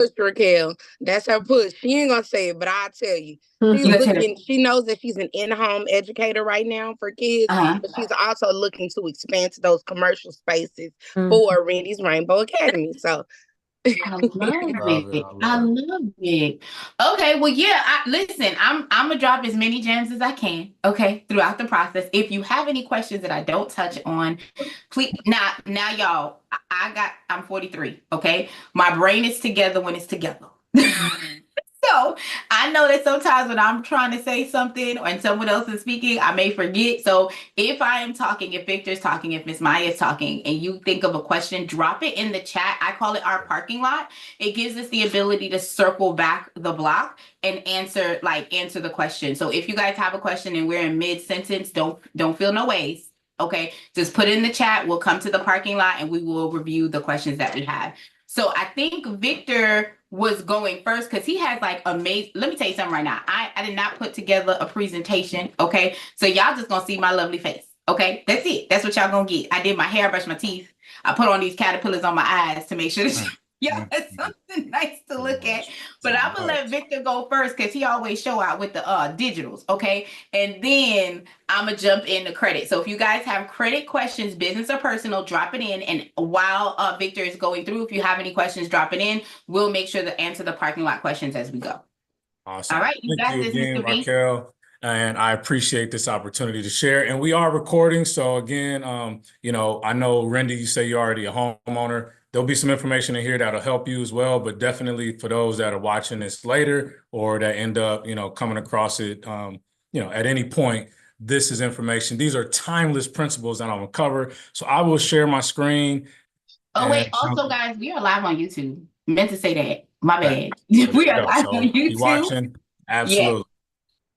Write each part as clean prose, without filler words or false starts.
push, Raquel. That's her push. She ain't gonna say it, but I'll tell you. She's You gonna tell looking, she knows that she's an in-home educator right now for kids, Uh-huh. but she's also looking to expand to those commercial spaces Mhm. for Randy's Rainbow Academy. So I love Love it. it. I I love it. love it. Okay, well, yeah. Listen. I'm gonna drop as many gems as I can. Okay, throughout the process. If you have any questions that I don't touch on, please. Now, y'all. I'm 43. Okay, my brain is together when it's together. So I know that sometimes when I'm trying to say something and someone else is speaking, I may forget. So if I am talking, if Victor's talking, if Miss Maya is talking, and you think of a question, drop it in the chat. I call it our parking lot. It gives us the ability to circle back the block and answer the question. So if you guys have a question and we're in mid sentence, don't feel no ways. Okay, just put it in the chat. We'll come to the parking lot and we will review the questions that we have. So I think Victor was going first because he has like amazing. Let me tell you something right now. I did not put together a presentation. Okay. So y'all just gonna see my lovely face. Okay. That's it. That's what y'all gonna get. I did my hair, brushed my teeth. I put on these caterpillars on my eyes to make sure that y'all had something nice to look at. But I'm gonna let Victor go first because he always show out with the digitals. Okay. And then I'm gonna jump in the credit. So if you guys have credit questions, business or personal, drop it in. And while Victor is going through, if you have any questions, drop it in. We'll make sure to answer the parking lot questions as we go. Awesome. All right, you Thank got you this, again, Mr. B. Raquel. And I appreciate this opportunity to share. And we are recording. So again, I know Randy, you say you're already a homeowner. There'll be some information in here that'll help you as well. But definitely for those that are watching this later or that end up, coming across it, at any point, this is information. These are timeless principles that I'm gonna cover. So I will share my screen. Oh, And wait. Also, guys, we are live on YouTube. Meant to say that. My okay. bad. So there We you are go. live on So you YouTube. watching? Yeah. Absolutely.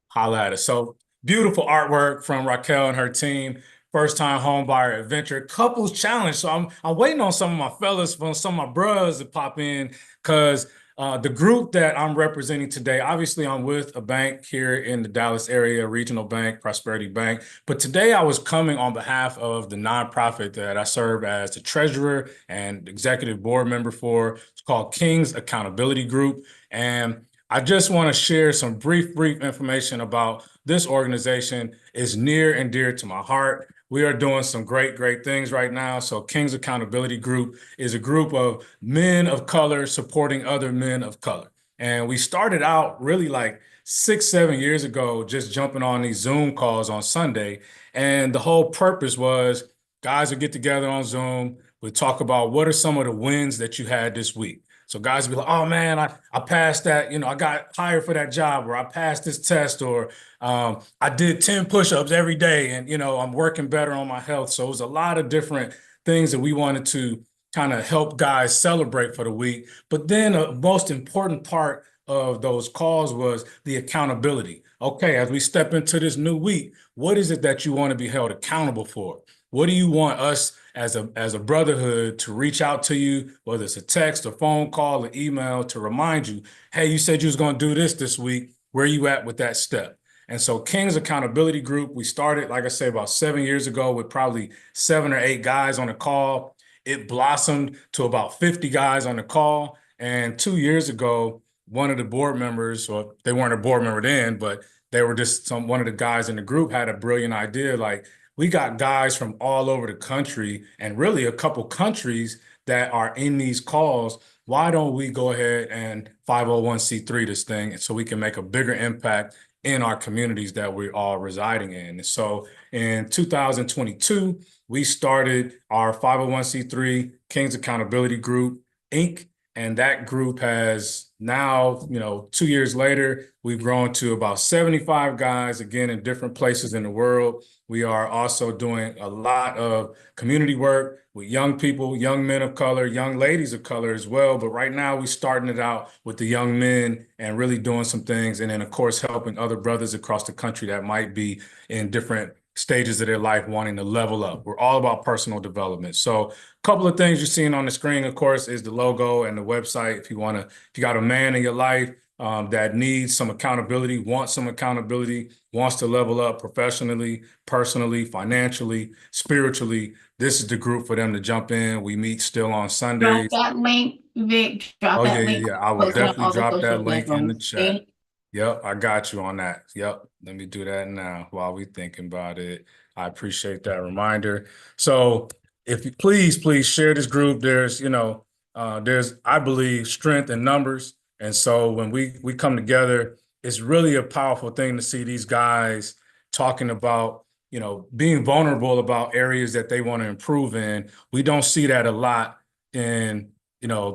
Holla at us. So beautiful artwork from Raquel and her team. First time home buyer adventure couples challenge. So I'm waiting on some of my fellas, from some of my bros to pop in because the group that I'm representing today, obviously I'm with a bank here in the Dallas area, regional bank, Prosperity Bank. But today I was coming on behalf of the nonprofit that I serve as the treasurer and executive board member for. It's called King's Accountability Group. And I just want to share some brief information about this organization. Is near and dear to my heart. We are doing some great things right now. So King's Accountability Group is a group of men of color supporting other men of color. And we started out really like 6-7 years ago, just jumping on these Zoom calls on Sunday. And the whole purpose was guys would get together on Zoom. We talk about what are some of the wins that you had this week. So guys be like, oh man, I passed that, I got hired for that job, or I passed this test, or I did 10 push-ups every day, and I'm working better on my health. So it was a lot of different things that we wanted to kind of help guys celebrate for the week. But then the most important part of those calls was the accountability. Okay, as we step into this new week, what is it that you want to be held accountable for? What do you want us as a brotherhood to reach out to you, whether it's a text, a phone call, an email, to remind you, hey, you said you was going to do this week. Where are you at with that step? And so King's Accountability Group, we started, like I say, about 7 years ago with probably 7 or 8 guys on the call. It blossomed to about 50 guys on the call. And 2 years ago, one of the board members, or they weren't a board member then, but they were just one of the guys in the group had a brilliant idea. Like, we got guys from all over the country and really a couple countries that are in these calls. Why don't we go ahead and 501c3 this thing so we can make a bigger impact in our communities that we're all residing in? So in 2022, we started our 501c3 King's Accountability Group, Inc. And that group has now, 2 years later, we've grown to about 75 guys, again, in different places in the world. We are also doing a lot of community work with young people, young men of color, young ladies of color as well. But right now we're starting it out with the young men and really doing some things. And then, of course, helping other brothers across the country that might be in different stages of their life wanting to level up. We're all about personal development. So a couple of things you're seeing on the screen, of course, is the logo and the website. If you got a man in your life that needs some accountability, wants some accountability, wants to level up professionally, personally, financially, spiritually, this is the group for them to jump in. We meet still on Drop Sundays. that link, Vic. Drop Oh, that yeah, link. yeah. I will Post it on definitely all the drop that social link in the platforms. chat. Okay? Yep, I got you on that. Yep, let me do that now while we thinking about it. I appreciate that reminder. So if you please share this group. There's, there's, I believe, strength in numbers. And so when we come together, it's really a powerful thing to see these guys talking about, being vulnerable about areas that they want to improve in. We don't see that a lot in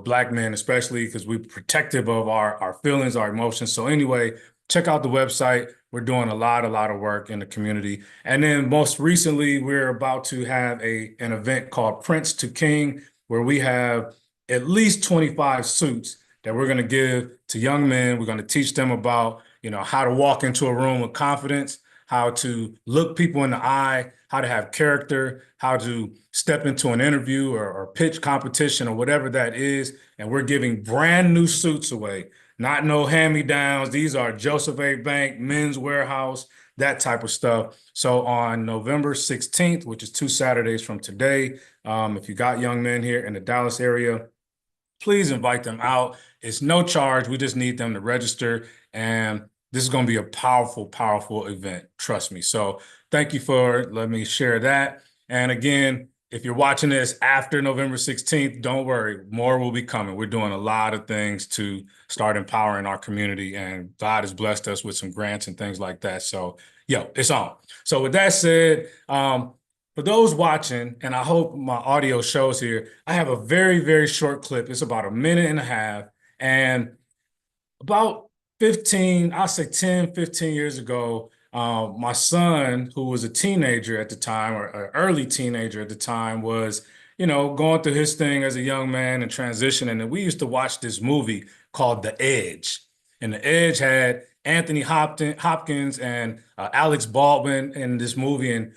Black men, especially because we're protective of our feelings, our emotions. So anyway, check out the website. We're doing a lot of work in the community. And then most recently, we're about to have an event called Prince to King, where we have at least 25 suits that we're going to give to young men. We're going to teach them about, how to walk into a room with confidence, how to look people in the eye, how to have character, how to step into an interview or pitch competition or whatever that is. And we're giving brand new suits away, not no hand-me-downs. These are Joseph A. Bank, Men's Warehouse, that type of stuff. So on November 16th, which is 2 Saturdays from today, if you got young men here in the Dallas area, please invite them out. It's no charge. We just need them to register. And this is going to be a powerful event. Trust me. So thank you for letting me share that. And again, if you're watching this after November 16th, don't worry. More will be coming. We're doing a lot of things to start empowering our community. And God has blessed us with some grants and things like that. So, it's on. So with that said, for those watching, and I hope my audio shows here, I have a very short clip. It's about 1.5 minutes. And about 15, I'll say 10, 15 years ago, my son, who was a teenager at the time, or an early teenager at the time, was, going through his thing as a young man and transitioning. And we used to watch this movie called The Edge. And The Edge had Anthony Hopkins and Alex Baldwin in this movie. And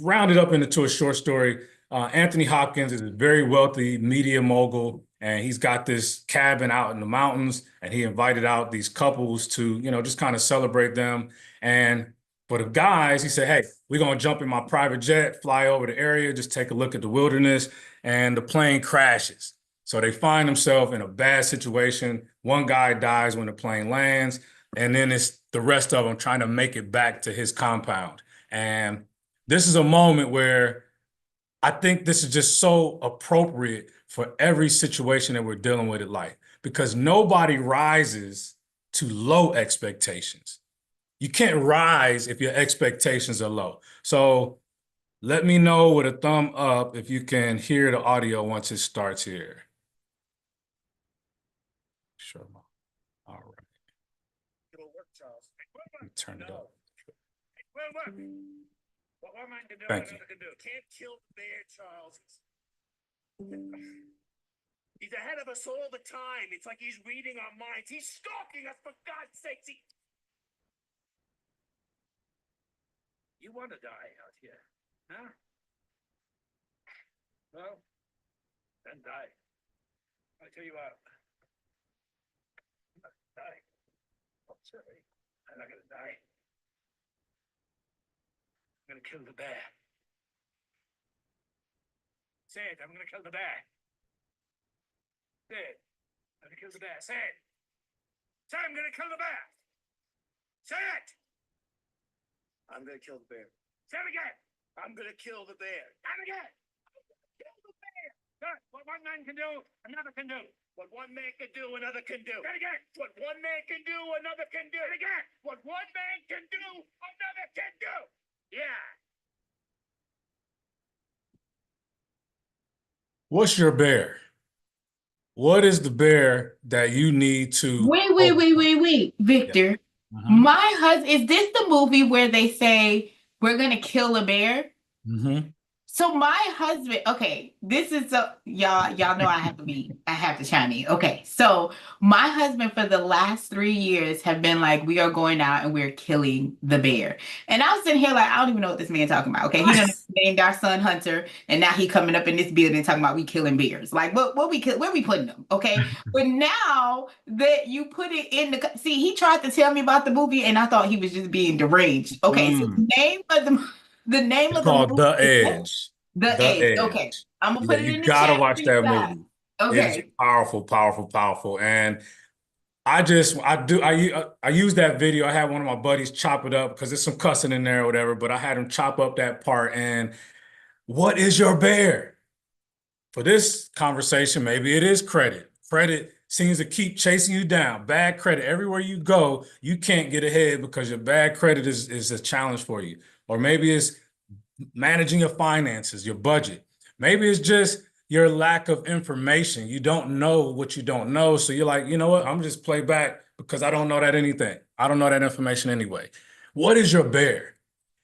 rounded up into a short story. Anthony Hopkins is a very wealthy media mogul, and he's got this cabin out in the mountains, and he invited out these couples to, just kind of celebrate them. And for the guys, he said, hey, we're going to jump in my private jet, fly over the area, just take a look at the wilderness, and the plane crashes. So they find themselves in a bad situation. One guy dies when the plane lands, and then it's the rest of them trying to make it back to his compound. And this is a moment where I think this is just so appropriate for every situation that we're dealing with in life, because nobody rises to low expectations. You can't rise if your expectations are low. So let me know with a thumb up if you can hear the audio once it starts here. Sure. All right. Let me turn it up. Thank you. Can't kill the bear, Charles. He's ahead of us all the time. It's like he's reading our minds. He's stalking us, for God's sake. You want to die out here, huh? Well, then die. I tell you what. I'm not gonna die. Oh, sorry. I'm not gonna die. I'm gonna kill the bear. Say it, I'm gonna kill the bear. Say it. I'm gonna kill the bear. Say it. Say I'm gonna kill the bear. Say it. I'm gonna kill the bear. Say it again. I'm gonna kill the bear. And again. I'm gonna kill the bear. Good. What one man can do, another can do. What one man can do, another can do. Say it again. What one man can do, another can do. Say it again. What one man can do, another can do. Yeah. What's your bear? What is the bear that you need to? Wait, Victor. Mm-hmm. My husband, is this the movie where they say we're gonna kill a bear? Mm-hmm. So my husband, okay, this is y'all know I have to chime in. Okay, so my husband for the last 3 years have been like, we are going out and we're killing the bear. And I was sitting here like, I don't even know what this man talking about. Okay, he done named our son Hunter, and now he coming up in this building talking about we killing bears. Like, where we putting them? Okay, but now that you put it in see, he tried to tell me about the movie, and I thought he was just being deranged. Okay, so the name It's of the called movie The is Edge. The The Edge. Edge. Okay. I'm gonna Yeah, put it you in the gotta chat watch for you that guys. movie. It is Okay. powerful, powerful, powerful. And I use that video. I had one of my buddies chop it up because there's some cussing in there or whatever, but I had him chop up that part. And what is your bear? For this conversation, maybe it is credit. Credit seems to keep chasing you down. Bad credit. Everywhere you go, you can't get ahead because your bad credit is a challenge for you. Or maybe it's managing your finances, your budget. Maybe it's just your lack of information. You don't know what you don't know. So you're like, you know what? I'm just play back because I don't know that anything. I don't know that information anyway. What is your bear?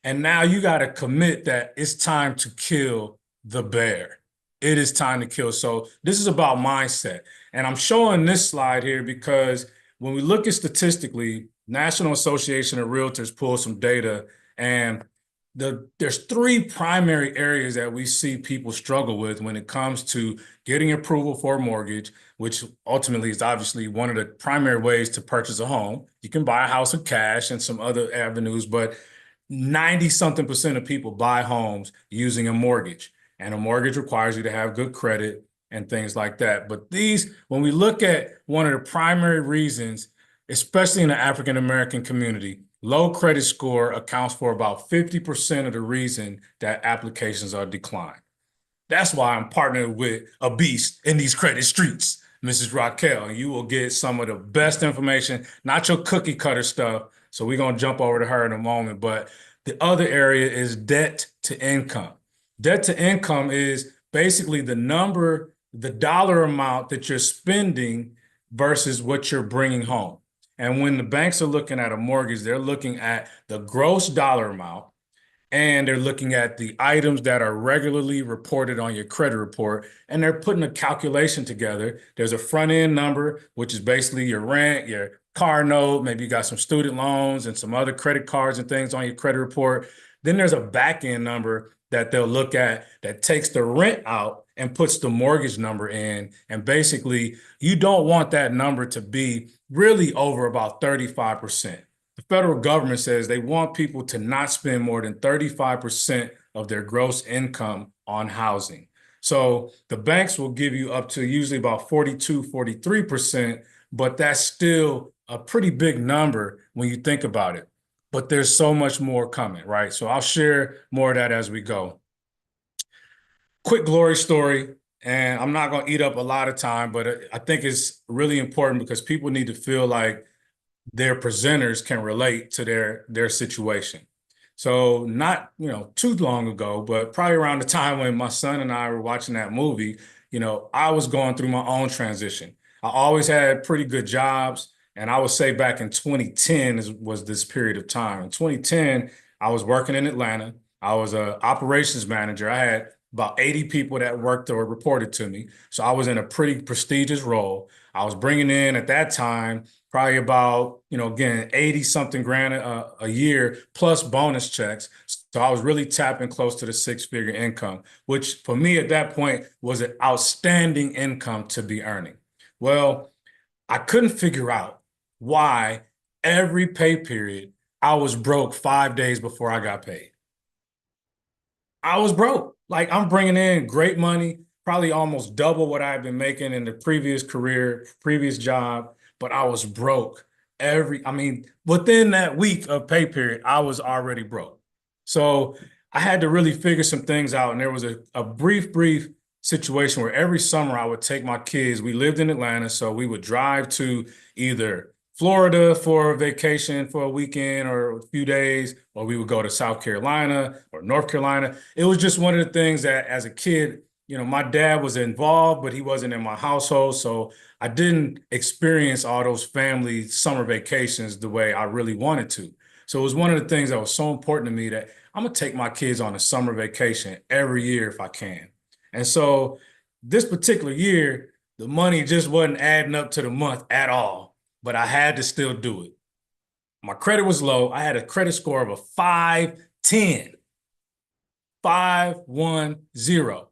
And now you got to commit that it's time to kill the bear. It is time to kill. So this is about mindset. And I'm showing this slide here because when we look at statistically, National Association of Realtors pulled some data, and there's three primary areas that we see people struggle with when it comes to getting approval for a mortgage, which ultimately is obviously one of the primary ways to purchase a home. You can buy a house with cash and some other avenues, but 90-something% of people buy homes using a mortgage, and a mortgage requires you to have good credit and things like that. But when we look at one of the primary reasons, especially in the African-American community, low credit score accounts for about 50% of the reason that applications are declined. That's why I'm partnered with a beast in these credit streets, Mrs. Raquel, and you will get some of the best information, not your cookie cutter stuff. So we're going to jump over to her in a moment. But the other area is debt to income. Debt to income is basically the dollar amount that you're spending versus what you're bringing home. And when the banks are looking at a mortgage, they're looking at the gross dollar amount, and they're looking at the items that are regularly reported on your credit report, and they're putting a calculation together. There's a front end number, which is basically your rent, your car note, maybe you got some student loans and some other credit cards and things on your credit report. Then there's a back end number that they'll look at that takes the rent out and puts the mortgage number in. And basically, you don't want that number to be really over about 35%. The federal government says they want people to not spend more than 35% of their gross income on housing. So the banks will give you up to usually about 42, 43%, but that's still a pretty big number when you think about it. But there's so much more coming, right? So I'll share more of that as we go. Quick glory story, and I'm not going to eat up a lot of time, but I think it's really important because people need to feel like their presenters can relate to their situation. So not, too long ago, but probably around the time when my son and I were watching that movie, I was going through my own transition. I always had pretty good jobs. And I would say back in 2010 was this period of time. In 2010, I was working in Atlanta. I was an operations manager. I had about 80 people that worked or reported to me. So I was in a pretty prestigious role. I was bringing in at that time probably about, again, 80-something grand a year plus bonus checks. So I was really tapping close to the six-figure income, which for me at that point was an outstanding income to be earning. Well, I couldn't figure out why every pay period I was broke 5 days before I got paid. I was broke. Like, I'm bringing in great money, probably almost double what I had been making in the previous career, previous job, but I was broke within that week of pay period, I was already broke. So I had to really figure some things out. And there was a brief situation where every summer I would take my kids. We lived in Atlanta, so we would drive to either Florida for a vacation for a weekend or a few days, or we would go to South Carolina or North Carolina. It was just one of the things that as a kid, my dad was involved, but he wasn't in my household. So I didn't experience all those family summer vacations the way I really wanted to. So it was one of the things that was so important to me that I'm going to take my kids on a summer vacation every year if I can. And so this particular year, the money just wasn't adding up to the month at all, but I had to still do it. My credit was low. I had a credit score of a 510. 510.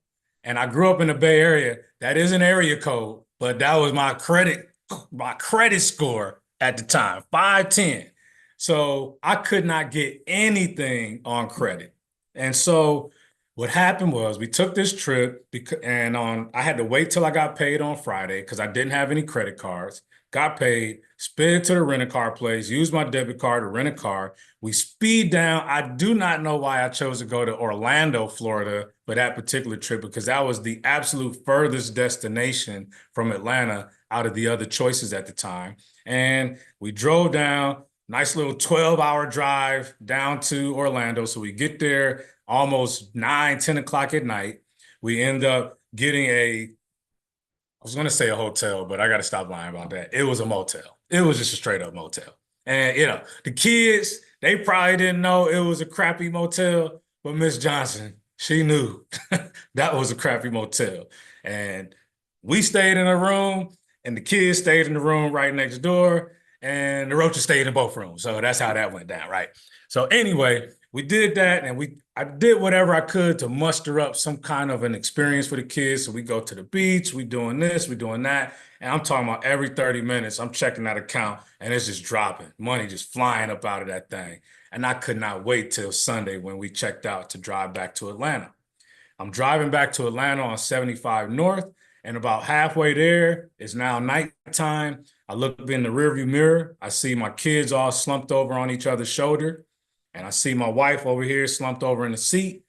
And I grew up in the Bay Area. That is an area code, but that was my credit score at the time, 510. So I could not get anything on credit. And so what happened was we took this trip and I had to wait till I got paid on Friday because I didn't have any credit cards. Got paid, sped to the rent-a-car place, used my debit card to rent a car. We speed down. I do not know why I chose to go to Orlando, Florida for that particular trip, because that was the absolute furthest destination from Atlanta out of the other choices at the time. And we drove down, nice little 12-hour drive down to Orlando. So we get there almost 9, 10 o'clock at night. We end up getting I was going to say a hotel, but I got to stop lying about that. It was a motel. It was just a straight up motel. And, the kids, they probably didn't know it was a crappy motel, but Miss Johnson, she knew that was a crappy motel. And we stayed in a room, and the kids stayed in the room right next door, and the roaches stayed in both rooms. So that's how that went down, right? So anyway, we did that, and I did whatever I could to muster up some kind of an experience for the kids. So we go to the beach, we doing this, we doing that. And I'm talking about every 30 minutes, I'm checking that account, and it's just dropping. Money just flying up out of that thing. And I could not wait till Sunday when we checked out to drive back to Atlanta. I'm driving back to Atlanta on 75 North, and about halfway there, it's now nighttime. I look in the rearview mirror. I see my kids all slumped over on each other's shoulder. And I see my wife over here slumped over in the seat.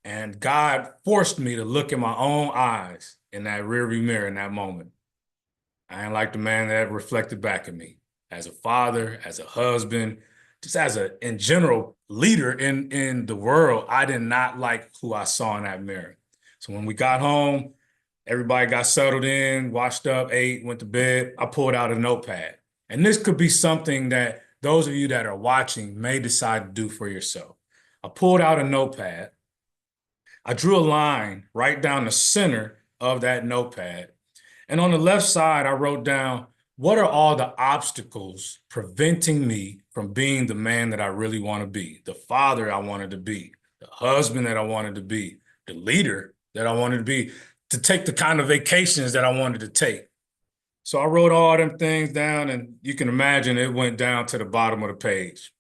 And God forced me to look in my own eyes in that rearview mirror in that moment. I ain't like the man that reflected back at me as a father, as a husband, just as in general, leader in the world. I did not like who I saw in that mirror. So when we got home, everybody got settled in, washed up, ate, went to bed. I pulled out a notepad. And this could be something that those of you that are watching may decide to do for yourself. I pulled out a notepad. I drew a line right down the center of that notepad. And on the left side, I wrote down, what are all the obstacles preventing me from being the man that I really want to be, the father I wanted to be, the husband that I wanted to be, the leader that I wanted to be, to take the kind of vacations that I wanted to take. So I wrote all them things down, and you can imagine it went down to the bottom of the page.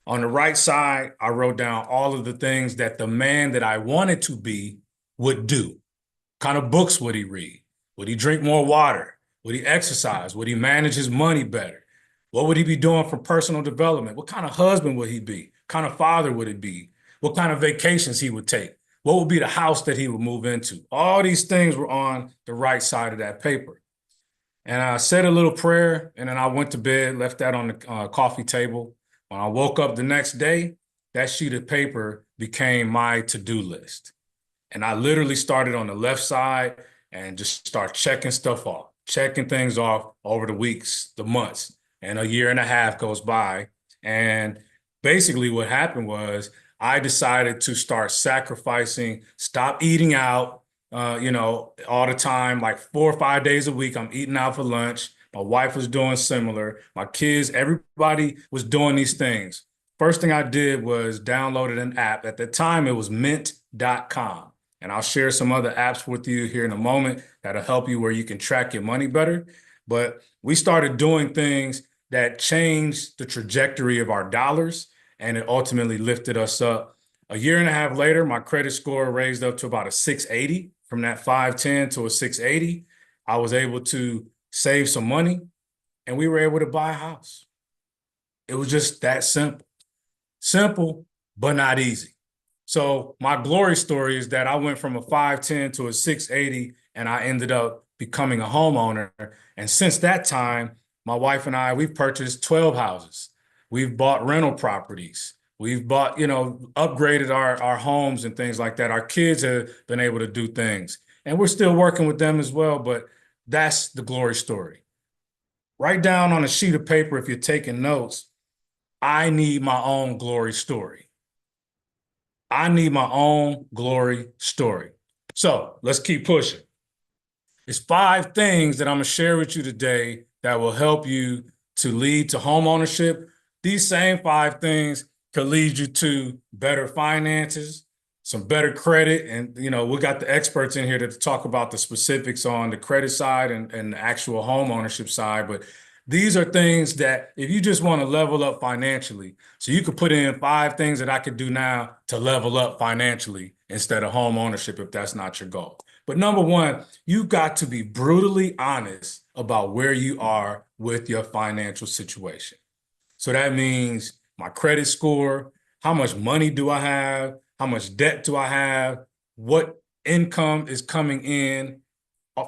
On the right side, I wrote down all of the things that the man that I wanted to be would do. What kind of books would he read? Would he drink more water? Would he exercise? Would he manage his money better? What would he be doing for personal development? What kind of husband would he be? What kind of father would it be? What kind of vacations he would take? What would be the house that he would move into? All these things were on the right side of that paper. And I said a little prayer, and then I went to bed, left that on the coffee table. When I woke up the next day, that sheet of paper became my to-do list. And I literally started on the left side and just start checking stuff off, checking things off over the weeks, the months, and a year and a half goes by. And basically what happened was I decided to start sacrificing, stop eating out, all the time, like 4 or 5 days a week, I'm eating out for lunch. My wife was doing similar. My kids, everybody was doing these things. First thing I did was downloaded an app. At the time, it was mint.com. And I'll share some other apps with you here in a moment that'll help you where you can track your money better. But we started doing things that changed the trajectory of our dollars, and it ultimately lifted us up. A year and a half later, my credit score raised up to about a 680. From that 510 to a 680, I was able to save some money, and we were able to buy a house. It was just that simple. Simple, but not easy. So my glory story is that I went from a 510 to a 680, and I ended up becoming a homeowner. And since that time, my wife and I, we've purchased 12 houses. We've bought rental properties. We've bought, upgraded our homes and things like that. Our kids have been able to do things, and we're still working with them as well, but that's the glory story. Write down on a sheet of paper, if you're taking notes, I need my own glory story. I need my own glory story. So let's keep pushing. It's 5 things that I'm going to share with you today that will help you to lead to home ownership. These same 5 things could lead you to better finances, some better credit. And, you know, we got the experts in here to talk about the specifics on the credit side and the actual home ownership side. But these are things that if you just want to level up financially, so you could put in 5 things that I could do now to level up financially instead of home ownership if that's not your goal. But number 1, you've got to be brutally honest about where you are with your financial situation. So that means my credit score, how much money do I have, how much debt do I have, what income is coming in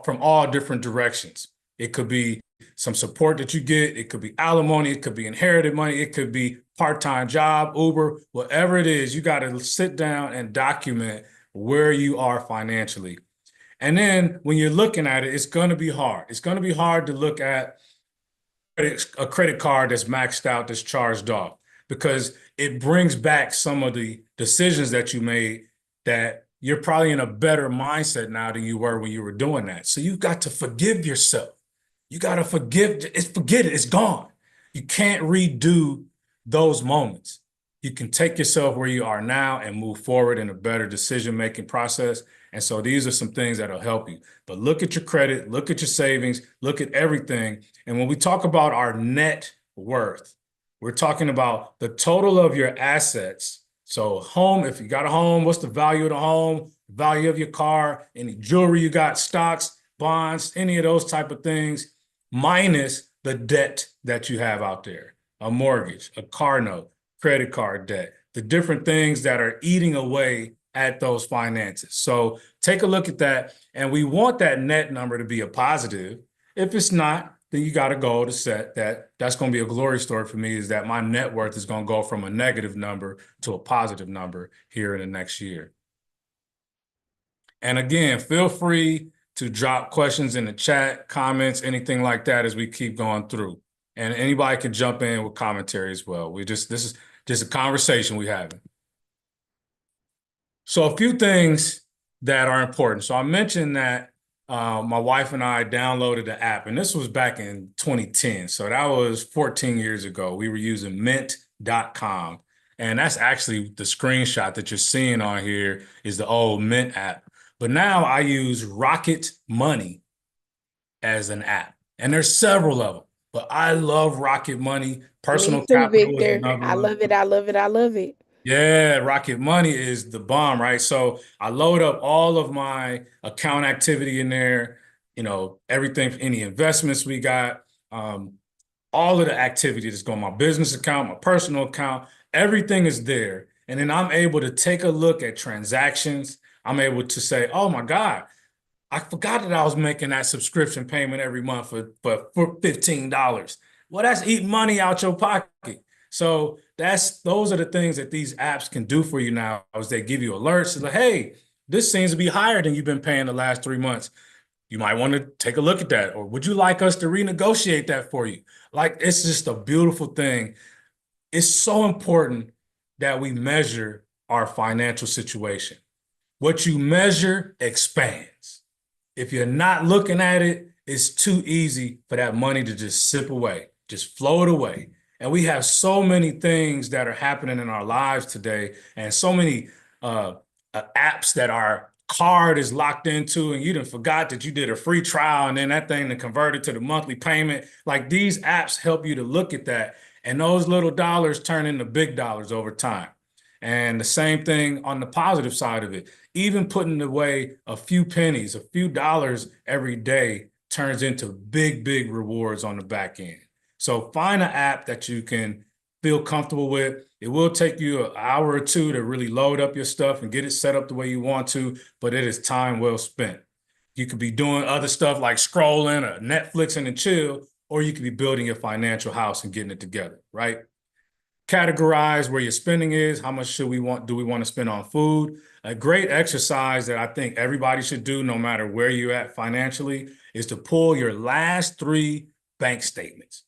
from all different directions. It could be some support that you get. It could be alimony. It could be inherited money. It could be part-time job, Uber, whatever it is. You got to sit down and document where you are financially. And then when you're looking at it, it's going to be hard. It's going to be hard to look at a credit card that's maxed out, that's charged off, because it brings back some of the decisions that you made that you're probably in a better mindset now than you were when you were doing that. So you've got to forgive yourself. You got to forget it. It's gone. You can't redo those moments. You can take yourself where you are now and move forward in a better decision-making process. And so these are some things that'll help you. But look at your credit, look at your savings, look at everything. And when we talk about our net worth, we're talking about the total of your assets. So home, if you got a home, what's the value of the home, value of your car, any jewelry you got, stocks, bonds, any of those type of things, minus the debt that you have out there, a mortgage, a car note, credit card debt, the different things that are eating away at those finances. So take a look at that. And we want that net number to be a positive. If it's not, then you got a goal to set that. That's going to be a glory story for me, is that my net worth is going to go from a negative number to a positive number here in the next year. And again, feel free to drop questions in the chat, comments, anything like that as we keep going through. And anybody can jump in with commentary as well. This is just a conversation we're having. So a few things that are important. So I mentioned that my wife and I downloaded the app, and this was back in 2010. So that was 14 years ago. We were using mint.com. And that's actually the screenshot that you're seeing on here is the old Mint app. But now I use Rocket Money as an app. And there's several of them. But I love Rocket Money. Personal Capital is another I one. love it. I love it. I love it. Yeah, Rocket Money is the bomb, right? So I load up all of my account activity in there, you know, everything, any investments we got, all of the activity that's going on my business account, my personal account, everything is there. And then I'm able to take a look at transactions. I'm able to say, oh my God, I forgot that I was making that subscription payment every month for $15. Well, that's eating money out your pocket. So those are the things that these apps can do for you now, is they give you alerts like, hey, this seems to be higher than you've been paying the last 3 months. You might want to take a look at that. Or would you like us to renegotiate that for you? Like, it's just a beautiful thing. It's so important that we measure our financial situation. What you measure expands. If you're not looking at it, it's too easy for that money to just sip away, just float away. And we have so many things that are happening in our lives today, and so many apps that our card is locked into, and you done forgot that you did a free trial, and then that thing to convert it to the monthly payment. Like, these apps help you to look at that, and those little dollars turn into big dollars over time. And the same thing on the positive side of it. Even putting away a few pennies, a few dollars every day turns into big, big rewards on the back end. So find an app that you can feel comfortable with. It will take you an hour or two to really load up your stuff and get it set up the way you want to, but it is time well spent. You could be doing other stuff like scrolling or Netflixing and chill, or you could be building your financial house and getting it together, right? Categorize where your spending is. How much do we want to spend on food? A great exercise that I think everybody should do, no matter where you're at financially, is to pull your last 3 bank statements.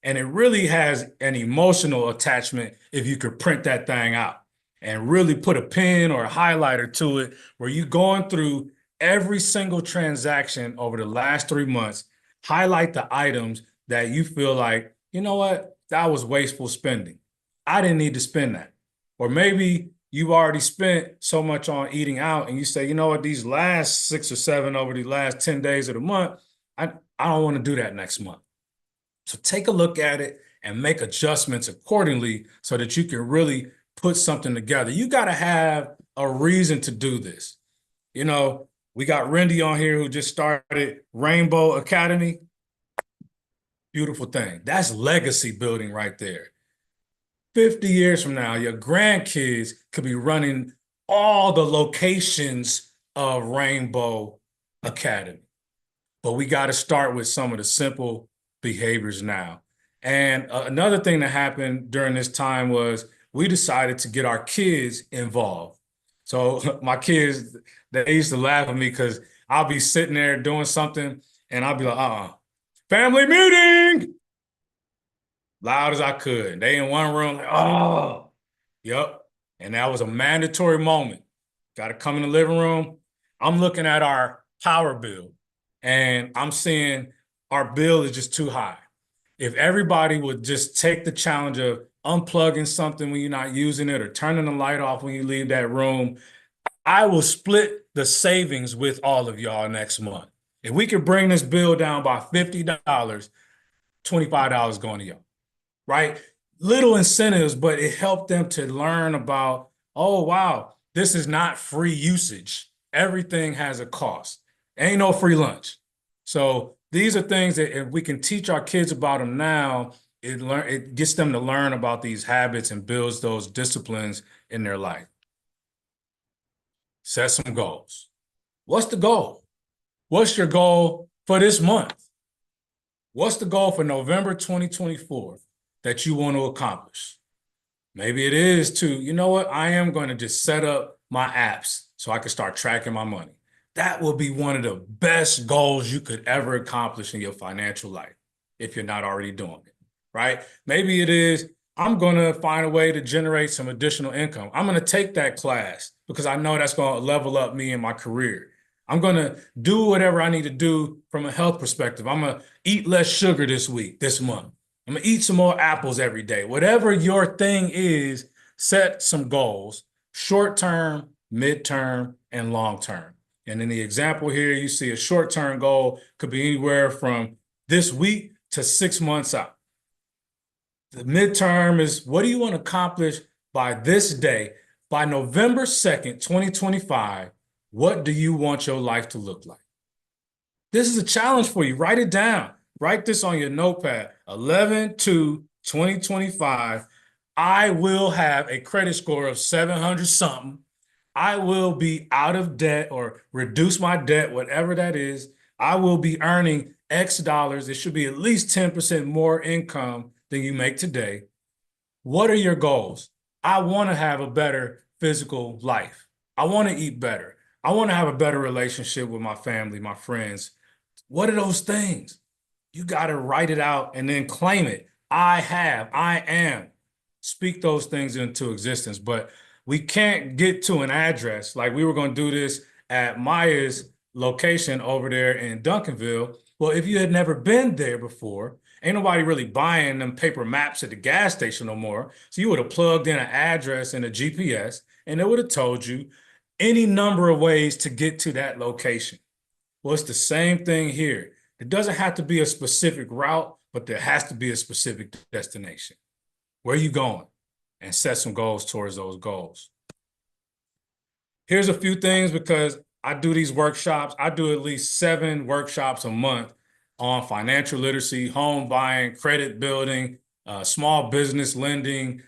And it really has an emotional attachment if you could print that thing out and really put a pen or a highlighter to it where you're going through every single transaction over the last 3 months, highlight the items that you feel like, you know what, that was wasteful spending. I didn't need to spend that. Or maybe you've already spent so much on eating out and you say, you know what, these last 6 or 7 over the last 10 days of the month, I don't want to do that next month. So take a look at it and make adjustments accordingly so that you can really put something together. You got to have a reason to do this. You know, we got Rendy on here who just started Rainbow Academy. Beautiful thing. That's legacy building right there. 50 years from now, your grandkids could be running all the locations of Rainbow Academy. But we got to start with some of the simple behaviors now. And another thing that happened during this time was we decided to get our kids involved. So my kids, they used to laugh at me because I'll be sitting there doing something and I'll be like, family meeting, loud as I could. They in one room, like, oh, yep. And that was a mandatory moment. Got to come in the living room. I'm looking at our power bill and I'm seeing our bill is just too high. If everybody would just take the challenge of unplugging something when you're not using it or turning the light off when you leave that room, I will split the savings with all of y'all next month. If we could bring this bill down by $50, $25 going to y'all, right? Little incentives, but it helped them to learn about, oh, wow, this is not free usage. Everything has a cost. Ain't no free lunch. So these are things that if we can teach our kids about them now, it gets them to learn about these habits and builds those disciplines in their life. Set some goals. What's the goal? What's your goal for this month? What's the goal for November 2024 that you want to accomplish? Maybe it is to, you know what, I am going to just set up my apps so I can start tracking my money. That will be one of the best goals you could ever accomplish in your financial life if you're not already doing it, right? Maybe it is, I'm going to find a way to generate some additional income. I'm going to take that class because I know that's going to level up me in my career. I'm going to do whatever I need to do from a health perspective. I'm going to eat less sugar this week, this month. I'm going to eat some more apples every day. Whatever your thing is, set some goals, short-term, mid-term, and long-term. And in the example here, you see a short-term goal could be anywhere from this week to 6 months out. The midterm is, what do you want to accomplish by this day? By November 2nd, 2025, what do you want your life to look like? This is a challenge for you. Write it down. Write this on your notepad. 11/2/2025, I will have a credit score of 700 something. I will be out of debt or reduce my debt, whatever that is. I will be earning X dollars. It should be at least 10% more income than you make today. What are your goals? I want to have a better physical life. I want to eat better. I want to have a better relationship with my family, my friends. What are those things? You got to write it out and then claim it. I am. Speak those things into existence. But we can't get to an address. Like we were going to do this at Maya's location over there in Duncanville. Well, if you had never been there before, ain't nobody really buying them paper maps at the gas station no more. So you would have plugged in an address and a GPS, and it would have told you any number of ways to get to that location. Well, it's the same thing here. It doesn't have to be a specific route, but there has to be a specific destination. Where are you going? And set some goals towards those goals. Here's a few things because I do these workshops. I do at least 7 workshops a month on financial literacy, home buying, credit building, small business lending,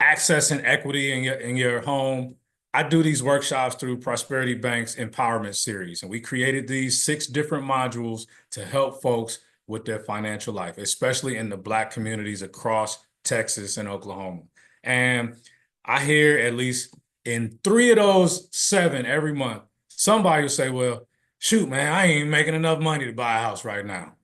accessing equity in your home. I do these workshops through Prosperity Bank's Empowerment Series, and we created these 6 different modules to help folks with their financial life, especially in the Black communities across Texas and Oklahoma. And I hear at least in 3 of those 7 every month, somebody will say, well, shoot, man, I ain't making enough money to buy a house right now.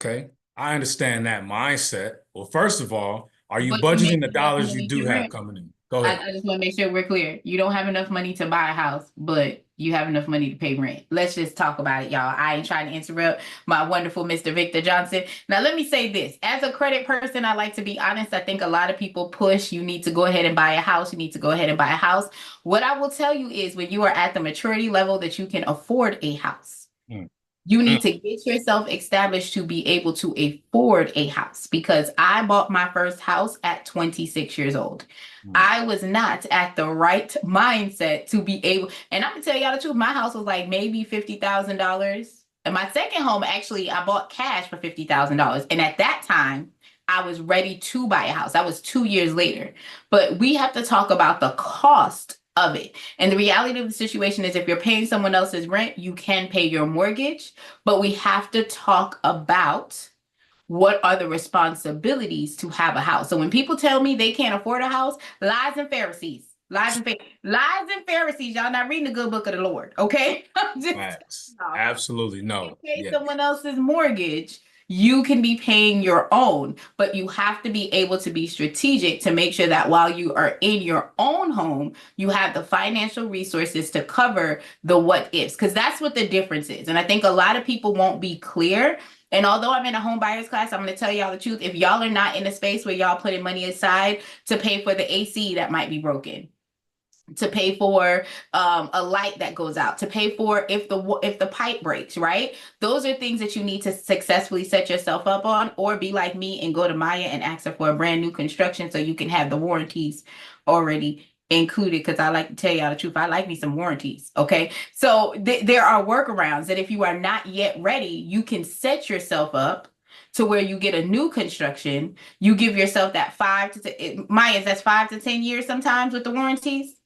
Okay, I understand that mindset. Well, first of all, are you But you make budgeting the enough dollars you money do to have rent. coming in? Go ahead. I just want to make sure we're clear. You don't have enough money to buy a house, but you have enough money to pay rent. Let's just talk about it, y'all. I ain't trying to interrupt my wonderful Mr. Victor Johnson. Now, let me say this. As a credit person, I like to be honest. I think a lot of people push, you need to go ahead and buy a house. You need to go ahead and buy a house. What I will tell you is when you are at the maturity level that you can afford a house, Mm. you need to get yourself established to be able to afford a house, because I bought my first house at 26 years old. I was not at the right mindset to be able, and I'm gonna tell y'all the truth, my house was like maybe $50,000. And my second home, actually, I bought cash for $50,000. And at that time, I was ready to buy a house. That was 2 years later. But we have to talk about the cost of it. And the reality of the situation is if you're paying someone else's rent, you can pay your mortgage, but we have to talk about what are the responsibilities to have a house. So when people tell me they can't afford a house, lies and Pharisees. Lies and Pharisees. Y'all not reading the good book of the Lord, okay? Facts. Absolutely no. Pay Yeah. someone else's mortgage, you can be paying your own, but you have to be able to be strategic to make sure that while you are in your own home, you have the financial resources to cover the what ifs, because that's what the difference is. And I think a lot of people won't be clear. And although I'm in a home buyers class, I'm going to tell y'all the truth. If y'all are not in a space where y'all putting money aside to pay for the AC that might be broken, to pay for a light that goes out, to pay for if the pipe breaks, right? Those are things that you need to successfully set yourself up on, or be like me and go to Maya and ask her for a brand new construction so you can have the warranties already included, because I like to tell y'all the truth, I like me some warranties, okay? So there are workarounds that if you are not yet ready, you can set yourself up to where you get a new construction, you give yourself that 5 to Maya, that's 5 to 10 years sometimes with the warranties.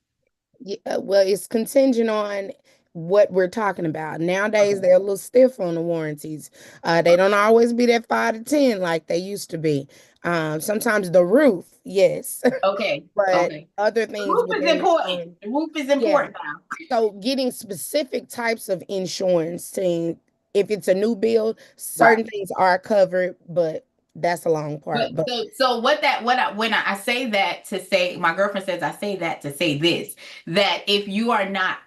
Yeah, well, it's contingent on what we're talking about. Nowadays, they're a little stiff on the warranties. They don't always be that 5 to 10 like they used to be. Sometimes the roof, yes, Okay. but Okay. other The things roof is within the important. The roof is important now. So getting specific types of insurance, to if it's a new build, certain things are covered, but that's a long part. But So when I say that to say, my girlfriend says I say that to say this, that if you are not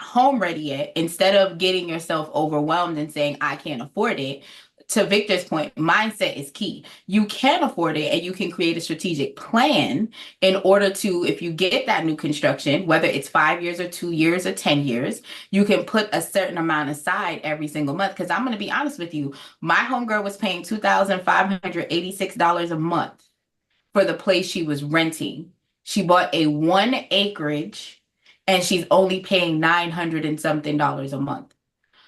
home ready yet, instead of getting yourself overwhelmed and saying I can't afford it, to Victor's point, mindset is key. You can afford it, and you can create a strategic plan in order to, if you get that new construction, whether it's 5 years or 2 years or 10 years, you can put a certain amount aside every single month. Because I'm going to be honest with you, my homegirl was paying $2,586 a month for the place she was renting. She bought a 1 acreage, and she's only paying $900 and something a month.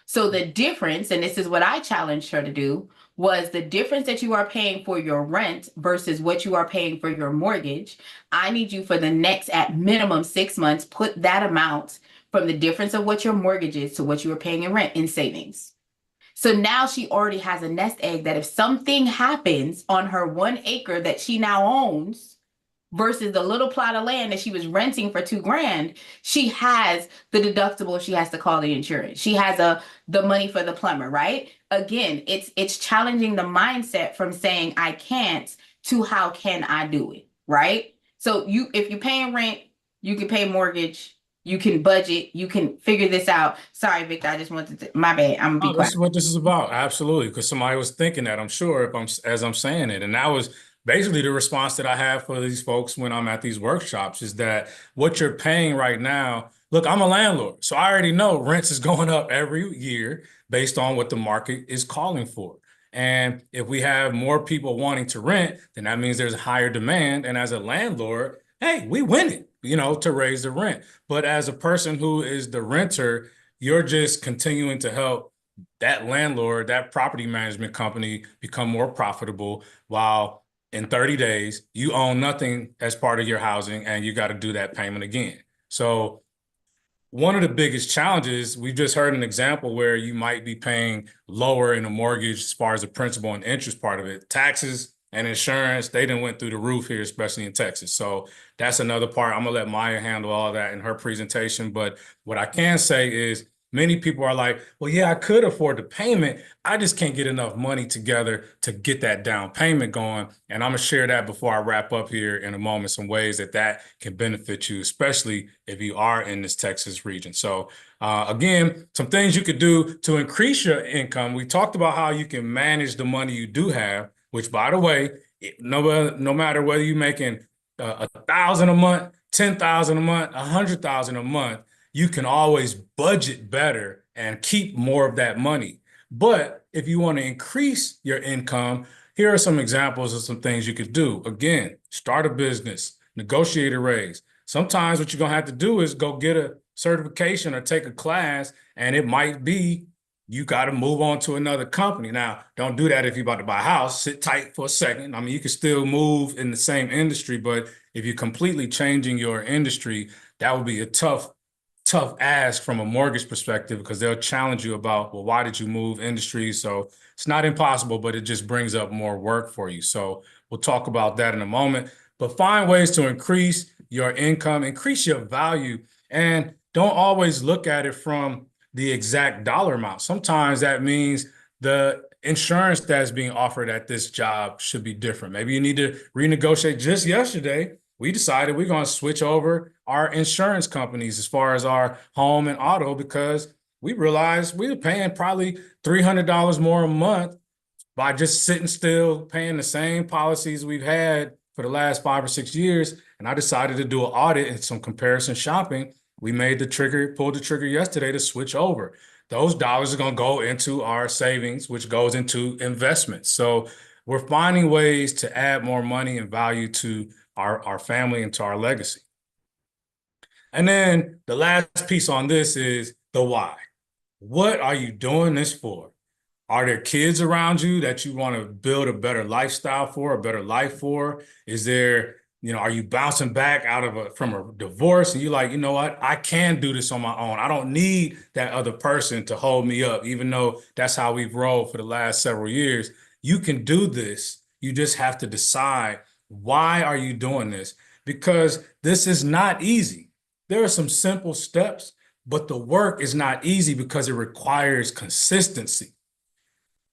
So the difference, and this is what I challenged her to do, was the difference that you are paying for your rent versus what you are paying for your mortgage. I need you for the next, at minimum 6 months, put that amount from the difference of what your mortgage is to what you are paying in rent in savings. So now she already has a nest egg that if something happens on her 1 acre that she now owns, versus the little plot of land that she was renting for $2,000, she has the deductible. She has to call the insurance. She has the money for the plumber, right? Again, it's challenging the mindset from saying I can't to how can I do it, right? So if you're paying rent, you can pay mortgage, you can budget, you can figure this out. Sorry, Victor, I just wanted to, my bad. I'm gonna be quiet. This is what this is about. Absolutely. Because somebody was thinking that, I'm sure, as I'm saying it. And that was basically the response that I have for these folks when I'm at these workshops, is that what you're paying right now, look, I'm a landlord, so I already know rents is going up every year based on what the market is calling for. And if we have more people wanting to rent, then that means there's a higher demand. And as a landlord, hey, we win it, to raise the rent. But as a person who is the renter, you're just continuing to help that landlord, that property management company become more profitable, while in 30 days, you own nothing as part of your housing and you got to do that payment again. So one of the biggest challenges, we just heard an example where you might be paying lower in a mortgage as far as the principal and interest part of it. Taxes and insurance, they done went through the roof here, especially in Texas. So that's another part. I'm gonna let Maya handle all that in her presentation. But what I can say is Many people are like, well, yeah, I could afford the payment. I just can't get enough money together to get that down payment going. And I'm going to share that before I wrap up here in a moment, some ways that that can benefit you, especially if you are in this Texas region. So again, some things you could do to increase your income. We talked about how you can manage the money you do have, which, by the way, no matter whether you're making $1,000 a month, 10,000 a month, 100,000 a month, you can always budget better and keep more of that money. But if you want to increase your income, here are some examples of some things you could do. Again, start a business, negotiate a raise. Sometimes what you're going to have to do is go get a certification or take a class, and it might be you got to move on to another company. Now, don't do that if you're about to buy a house. Sit tight for a second. I mean, you can still move in the same industry, but if you're completely changing your industry, that would be a tough ask from a mortgage perspective, because they'll challenge you about, well, why did you move industries? So it's not impossible, but it just brings up more work for you. So we'll talk about that in a moment. But find ways to increase your income, increase your value, and don't always look at it from the exact dollar amount. Sometimes that means the insurance that's being offered at this job should be different. Maybe you need to renegotiate. Just yesterday, we decided we're going to switch over our insurance companies as far as our home and auto, because we realized we were paying probably $300 more a month by just sitting still, paying the same policies we've had for the last 5 or 6 years. And I decided to do an audit and some comparison shopping. We pulled the trigger yesterday to switch over. Those dollars are going to go into our savings, which goes into investments. So we're finding ways to add more money and value to our family and to our legacy. And then the last piece on this is the why. What are you doing this for? Are there kids around you that you want to build a better lifestyle for, a better life for? Is there, are you bouncing back from a divorce and you're like, you know what, I can do this on my own. I don't need that other person to hold me up, even though that's how we've rolled for the last several years. You can do this. You just have to decide, why are you doing this? Because this is not easy. There are some simple steps, but the work is not easy because it requires consistency.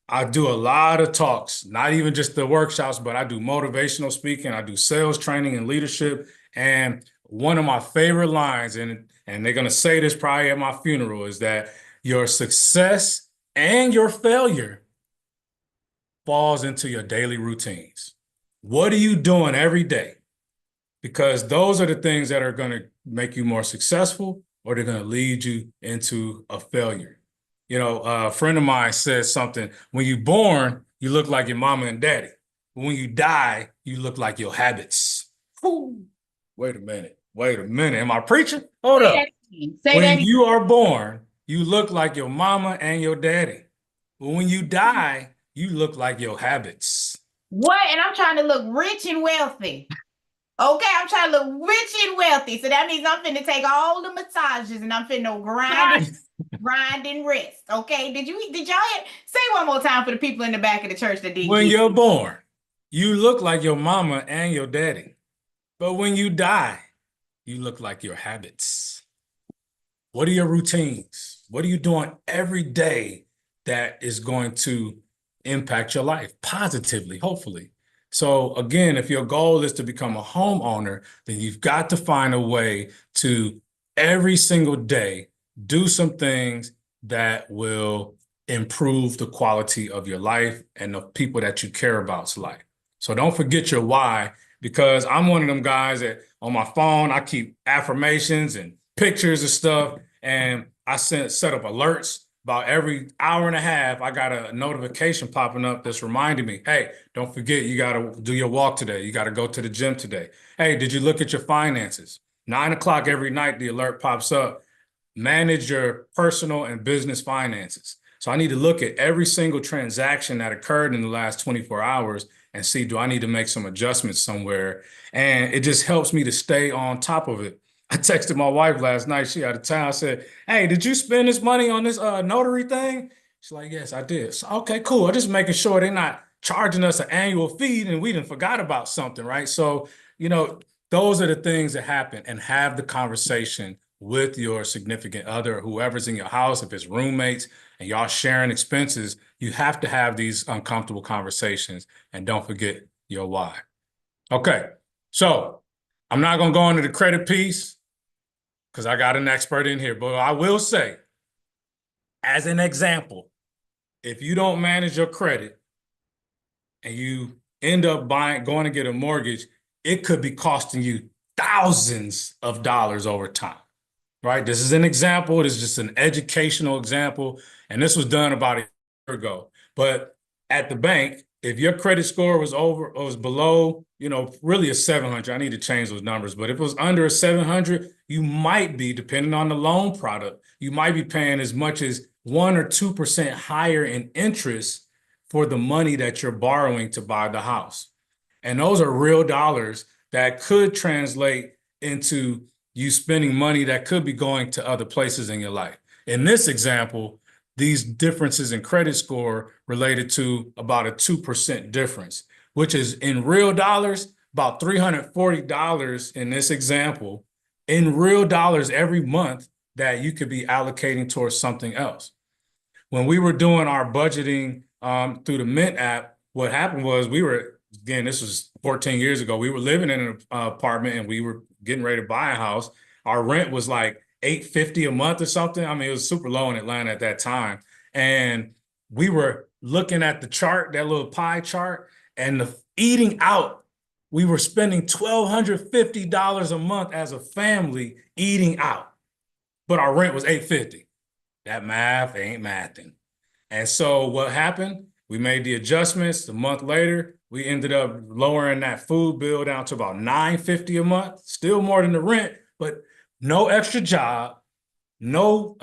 I do a lot of talks, not even just the workshops, but I do motivational speaking. I do sales training and leadership. And one of my favorite lines, and they're going to say this probably at my funeral, is that your success and your failure falls into your daily routines. What are you doing every day? Because those are the things that are going to make you more successful, or they're going to lead you into a failure. A friend of mine says something: when you're born, you look like your mama and daddy. But when you die, you look like your habits. Whew. Wait a minute. Am I preaching? Hold up. When you are born, you look like your mama and your daddy. But when you die, you look like your habits. What? And I'm trying to look rich and wealthy. Okay, I'm trying to look rich and wealthy. So that means I'm finna take all the massages and I'm finna grind and rest. Okay, did y'all say one more time for the people in the back of the church that did? When you're born, you look like your mama and your daddy. But when you die, you look like your habits. What are your routines? What are you doing every day that is going to impact your life positively, hopefully? So again, if your goal is to become a homeowner, then you've got to find a way to every single day do some things that will improve the quality of your life and the people that you care about's life. So don't forget your why, because I'm one of them guys that on my phone, I keep affirmations and pictures and stuff, and I set up alerts. About every hour and a half, I got a notification popping up that's reminding me, hey, don't forget, you got to do your walk today. You got to go to the gym today. Hey, did you look at your finances? 9 o'clock every night, the alert pops up. Manage your personal and business finances. So I need to look at every single transaction that occurred in the last 24 hours and see, do I need to make some adjustments somewhere? And it just helps me to stay on top of it. I texted my wife last night. She out of town. I said, hey, did you spend this money on this notary thing? She's like, yes, I did. So, okay, cool. I'm just making sure they're not charging us an annual fee and we didn't forgot about something, right? So, those are the things that happen, and have the conversation with your significant other, whoever's in your house, if it's roommates and y'all sharing expenses, you have to have these uncomfortable conversations, and don't forget your why. Okay, so I'm not going to go into the credit piece because I got an expert in here, but I will say, as an example, if you don't manage your credit and you end up going to get a mortgage, it could be costing you thousands of dollars over time, right? This is an example. This is just an educational example. And this was done about a year ago. But at the bank, if your credit score was below, really a 700, I need to change those numbers, but if it was under a 700, you might be, depending on the loan product, you might be paying as much as 1 or 2% higher in interest for the money that you're borrowing to buy the house. And those are real dollars that could translate into you spending money that could be going to other places in your life. In this example, these differences in credit score related to about a 2% difference, which is in real dollars, about $340 in this example, in real dollars every month that you could be allocating towards something else. When we were doing our budgeting through the Mint app, what happened was again, this was 14 years ago, we were living in an apartment and we were getting ready to buy a house. Our rent was like $850 a month or something. I mean, it was super low in Atlanta at that time. And we were looking at the chart, that little pie chart, and the eating out, we were spending $1,250 a month as a family eating out. But our rent was $850. That math ain't mathing. And so what happened? We made the adjustments. A month later, we ended up lowering that food bill down to about $950 a month, still more than the rent, but no extra job, no,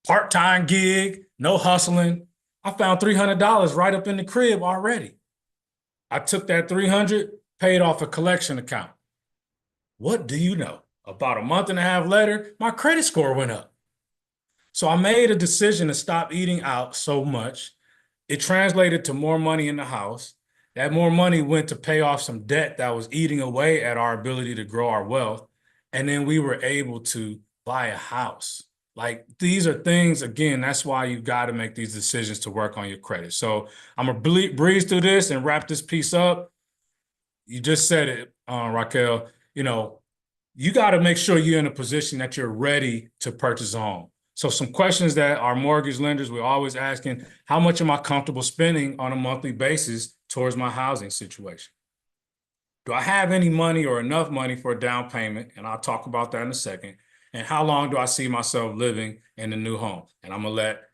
part-time gig, no hustling. I found $300 right up in the crib already. I took that $300, paid off a collection account. What do you know? About a month and a half later, my credit score went up. So I made a decision to stop eating out so much. It translated to more money in the house. That more money went to pay off some debt that was eating away at our ability to grow our wealth. And then we were able to buy a house. Like, these are things, again, that's why you got to make these decisions to work on your credit. So I'm going to breeze through this and wrap this piece up. You just said it, Raquel, you got to make sure you're in a position that you're ready to purchase a home. So some questions that our mortgage lenders were always asking: how much am I comfortable spending on a monthly basis towards my housing situation? Do I have any money or enough money for a down payment? And I'll talk about that in a second. And how long do I see myself living in the new home? And I'm going to let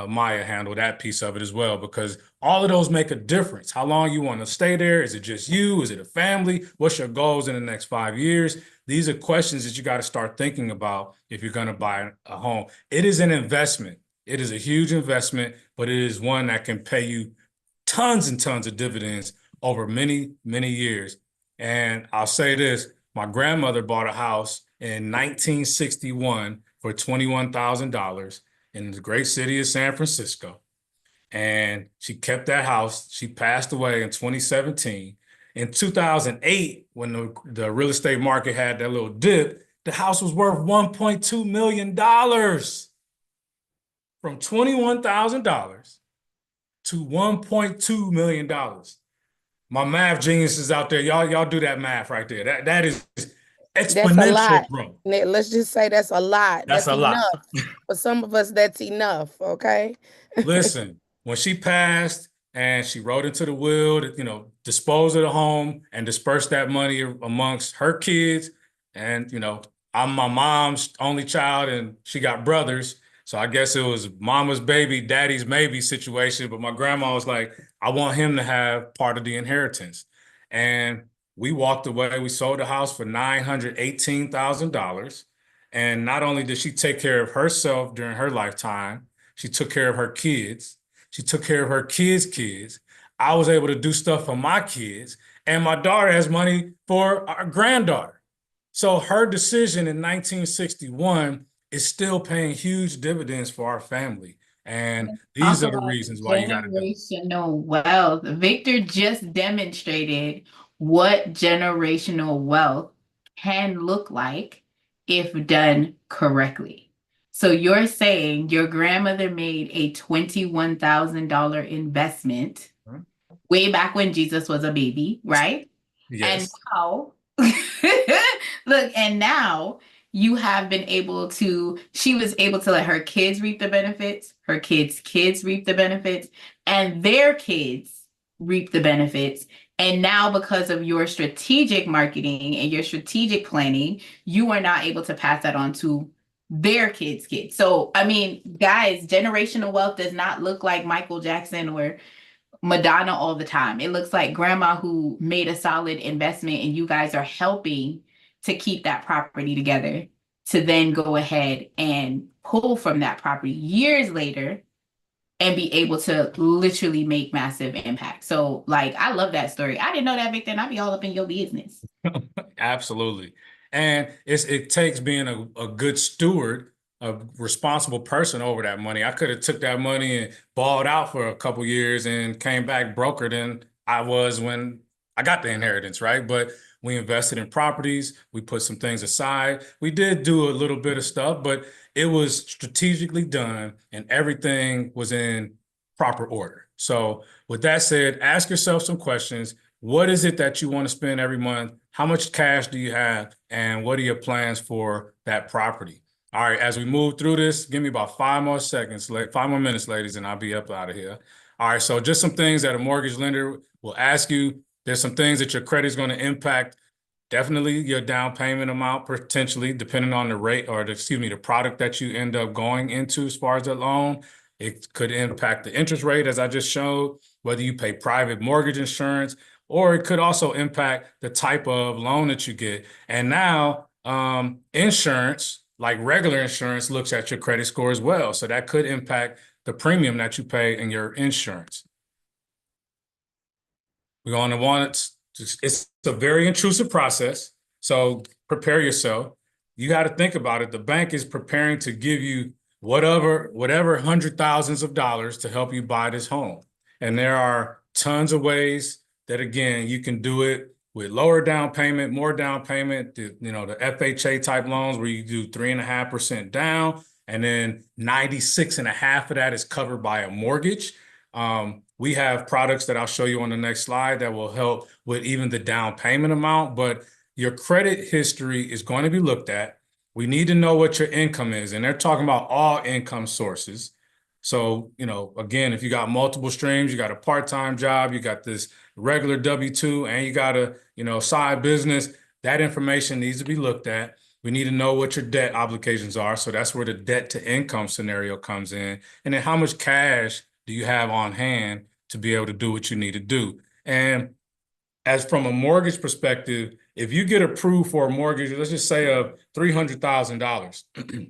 Maya handle that piece of it as well, because all of those make a difference. How long you want to stay there? Is it just you? Is it a family? What's your goals in the next 5 years? These are questions that you got to start thinking about if you're going to buy a home. It is an investment. It is a huge investment, but it is one that can pay you tons and tons of dividends over many, many years. And I'll say this, my grandmother bought a house in 1961 for $21,000 in the great city of San Francisco. And she kept that house. She passed away in 2017. In 2008, when the real estate market had that little dip, the house was worth $1.2 million. From $21,000 to $1.2 million. My math geniuses out there, y'all do that math right there. That is exponential growth. Let's just say that's a lot. That's a enough. lot. For some of us, that's enough. Okay. Listen, when she passed and she wrote into the will to, dispose of the home and disperse that money amongst her kids. And, I'm my mom's only child and she got brothers. So I guess it was mama's baby, daddy's maybe situation. But my grandma was like, I want him to have part of the inheritance. And we walked away. We sold the house for $918,000. And not only did she take care of herself during her lifetime, she took care of her kids. She took care of her kids' kids. I was able to do stuff for my kids. And my daughter has money for our granddaughter. So her decision in 1961 is still paying huge dividends for our family. And these are the reasons why you got to do it. Generational wealth. Victor just demonstrated what generational wealth can look like if done correctly. So you're saying your grandmother made a $21,000 investment Mhm. way back when Jesus was a baby, right? And Yes. now, look, and now you have been able to, she was able to let her kids reap the benefits, her kids' kids reap the benefits, and their kids reap the benefits. And now, because of your strategic marketing and your strategic planning, you are not able to pass that on to their kids' kids. So, I mean, guys, generational wealth does not look like Michael Jackson or Madonna all the time. It looks like grandma who made a solid investment, and you guys are helping to keep that property together to then go ahead and pull from that property years later and be able to literally make massive impact. So, like, I love that story. I didn't know that, Victor, and I'd be all up in your business. Absolutely. And it takes being a good steward, a responsible person over that money. I could have took that money and balled out for a couple years and came back broker than I was when I got the inheritance, right? But we invested in properties. We put some things aside. We did do a little bit of stuff, but it was strategically done and everything was in proper order. So with that said, ask yourself some questions. What is it that you want to spend every month? How much cash do you have? And what are your plans for that property? All right, as we move through this, give me about 5 more minutes, ladies, and I'll be up out of here. All right, so just some things that a mortgage lender will ask you. There's some things that your credit is going to impact. Definitely your down payment amount, potentially, depending on the rate or the product that you end up going into as far as the loan. It could impact the interest rate, as I just showed, whether you pay private mortgage insurance, or it could also impact the type of loan that you get. And now, insurance, like regular insurance, looks at your credit score as well. So that could impact the premium that you pay in your insurance. We're going to want it's a very intrusive process. So prepare yourself. You got to think about it. The bank is preparing to give you whatever hundred thousands of dollars to help you buy this home. And there are tons of ways that, again, you can do it with lower down payment, more down payment, the FHA type loans where you do 3.5% down, and then 96.5% of that is covered by a mortgage. We have products that I'll show you on the next slide that will help with even the down payment amount, but your credit history is going to be looked at. We need to know what your income is, and they're talking about all income sources. So, again, if you got multiple streams, you got a part-time job, you got this regular W-2, and you got a, side business, that information needs to be looked at. We need to know what your debt obligations are. So that's where the debt to income scenario comes in. And then how much cash do you have on hand to be able to do what you need to do? And as from a mortgage perspective, if you get approved for a mortgage, let's just say of $300,000,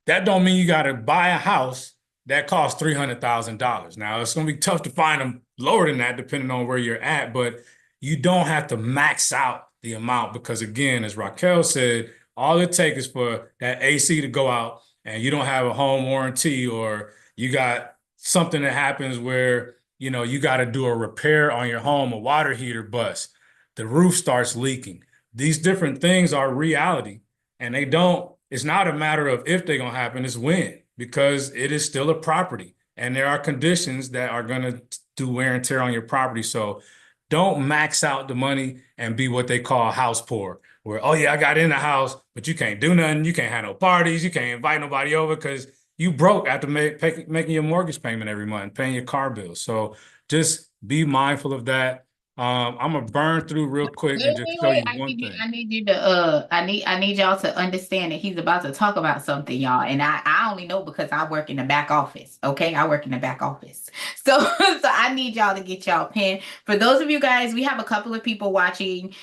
that don't mean you got to buy a house that costs $300,000. Now, it's going to be tough to find them lower than that, depending on where you're at, but you don't have to max out the amount because, again, as Raquel said, all it takes is for that AC to go out and you don't have a home warranty, or you got something that happens where, you got to do a repair on your home, a water heater busts, the roof starts leaking. These different things are reality, and it's not a matter of if they're going to happen, it's when, because it is still a property and there are conditions that are going to do wear and tear on your property. So don't max out the money and be what they call house poor, where, oh yeah, I got in the house, but you can't do nothing. You can't have no parties. You can't invite nobody over because you broke after making your mortgage payment every month, paying your car bills. So just be mindful of that. I'm gonna burn through real quick and just show you one thing. I need you to I need y'all to understand that he's about to talk about something, y'all. And I only know because I work in the back office. Okay. I work in the back office. So I need y'all to get y'all pen. For those of you guys, we have a couple of people watching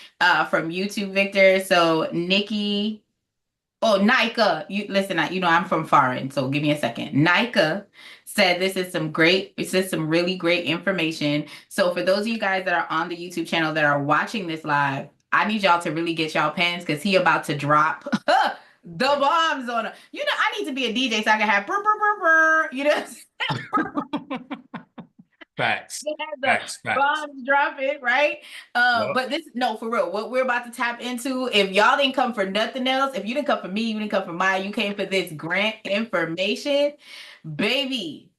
from YouTube, Victor. So Nikki. Oh, Nika, you listen, I'm from foreign, so give me a second. Nika said this is some really great information. So for those of you guys that are on the YouTube channel that are watching this live, I need y'all to really get y'all pens because he about to drop the bombs on him. I need to be a DJ so I can have brr, brr, brr, brr, Facts. They had the Facts. Facts. bombs dropping, right? Yup. But this, no, for real, what we're about to tap into, if y'all didn't come for nothing else, if you didn't come for me, you didn't come for Maya, you came for this grant information, baby,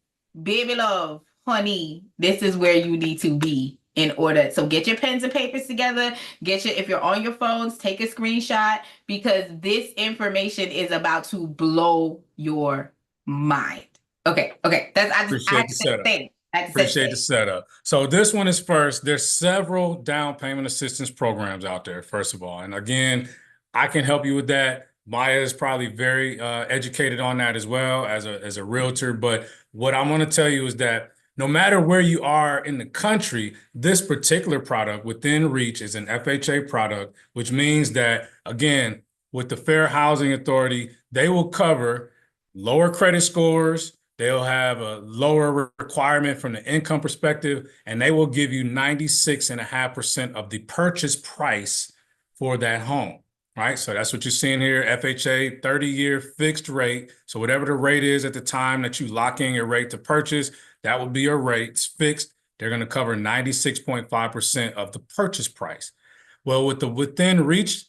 baby love, honey, this is where you need to be in order. So get your pens and papers together. If you're on your phones, take a screenshot, because this information is about to blow your mind. Okay. That's I Appreciate the said setup. thing. Appreciate the setup. So this one is first. There's several down payment assistance programs out there, first of all. And again, I can help you with that. Maya is probably very educated on that as well as a realtor. But what I want to tell you is that no matter where you are in the country, this particular product within Reach is an FHA product, which means that, again, with the Fair Housing Authority, they will cover lower credit scores. They'll have a lower requirement from the income perspective, and they will give you 96.5% of the purchase price for that home, right? So that's what you're seeing here, FHA, 30-year fixed rate. So whatever the rate is at the time that you lock in your rate to purchase, that will be your rate. It's fixed. They're going to cover 96.5% of the purchase price. Well, with the Within Reach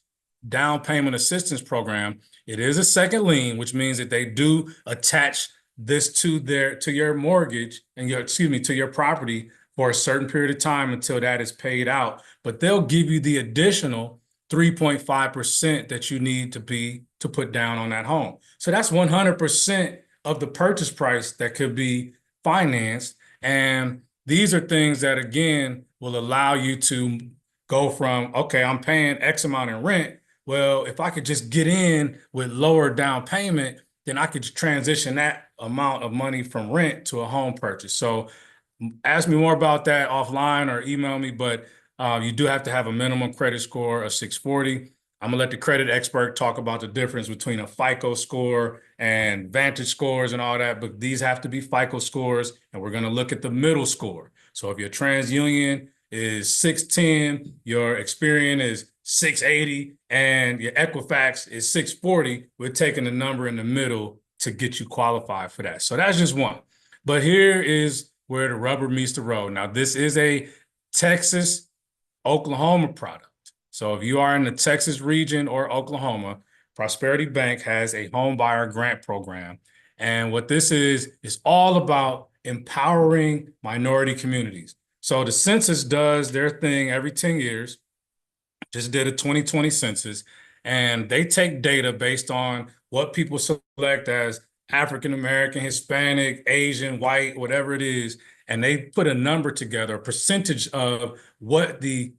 down payment assistance program, it is a second lien, which means that they do attach this to your mortgage and to your property for a certain period of time until that is paid out. But they'll give you the additional 3.5% that you need to put down on that home. So that's 100% of the purchase price that could be financed. And these are things that, again, will allow you to go from, okay, I'm paying X amount in rent. Well, if I could just get in with lower down payment, then I could transition that amount of money from rent to a home purchase. So ask me more about that offline or email me, but you do have to have a minimum credit score of 640. I'm gonna let the credit expert talk about the difference between a FICO score and Vantage scores and all that, but these have to be FICO scores, and we're gonna look at the middle score. So if your TransUnion is 610, your Experian is 680, and your Equifax is 640, we're taking the number in the middle to get you qualified for that. So that's just one. But here is where the rubber meets the road. Now, this is a Texas, Oklahoma product. So if you are in the Texas region or Oklahoma, Prosperity Bank has a home buyer grant program. And what this is all about empowering minority communities. So the census does their thing every 10 years. Just did a 2020 census, and they take data based on what people select as African American, Hispanic, Asian, white, whatever it is, and they put a number together, a percentage of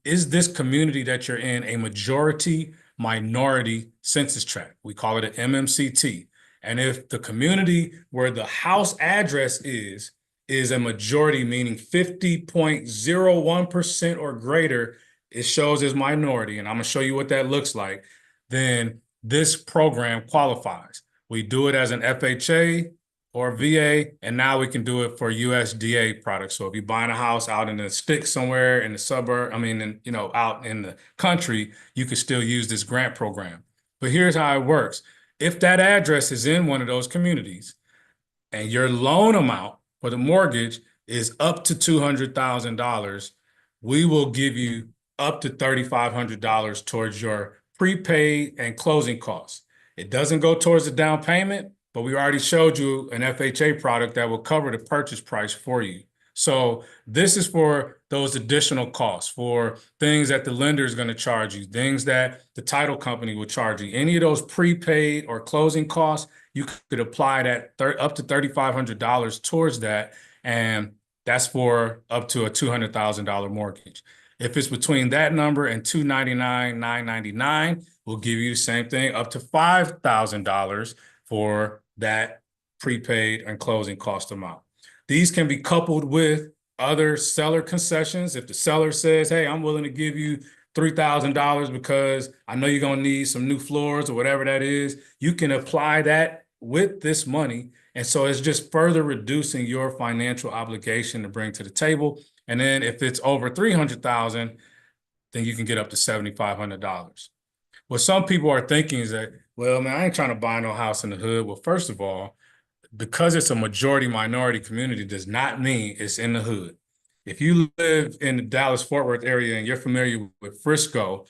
is this community that you're in a majority minority census tract. We call it an MMCT. And if the community where the house address is a majority, meaning 50.01% or greater, it shows as minority, and I'm gonna show you what that looks like, then this program qualifies. We do it as an FHA or VA, and now we can do it for USDA products. So if you're buying a house out in the sticks somewhere in the suburb, out in the country, you can still use this grant program. But here's how it works. If that address is in one of those communities and your loan amount for the mortgage is up to $200,000, we will give you up to $3,500 towards your prepaid and closing costs. It doesn't go towards the down payment, but we already showed you an FHA product that will cover the purchase price for you. So this is for those additional costs, for things that the lender is going to charge you, things that the title company will charge you. Any of those prepaid or closing costs, you could apply that up to $3,500 towards that, and that's for up to a $200,000 mortgage. If it's between that number and $299,999, we'll give you the same thing, up to $5,000 for that prepaid and closing cost amount. These can be coupled with other seller concessions. If the seller says, hey, I'm willing to give you $3,000 because I know you're going to need some new floors or whatever that is, you can apply that with this money. And so it's just further reducing your financial obligation to bring to the table. And then if it's over $300,000, then you can get up to $7,500. What some people are thinking is that, well, man, I ain't trying to buy no house in the hood. Well, first of all, because it's a majority minority community does not mean it's in the hood. if you live in the Dallas-Fort Worth area and you're familiar with Frisco,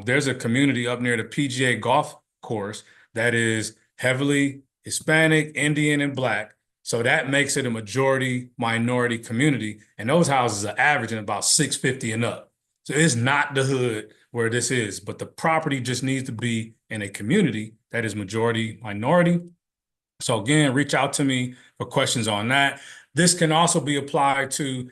there's a community up near the PGA golf course that is heavily Hispanic, Indian, and Black. So that makes it a majority minority community. And those houses are averaging about 650 and up. So it's not the hood where this is, but the property just needs to be in a community that is majority minority. So again, reach out to me for questions on that. This can also be applied to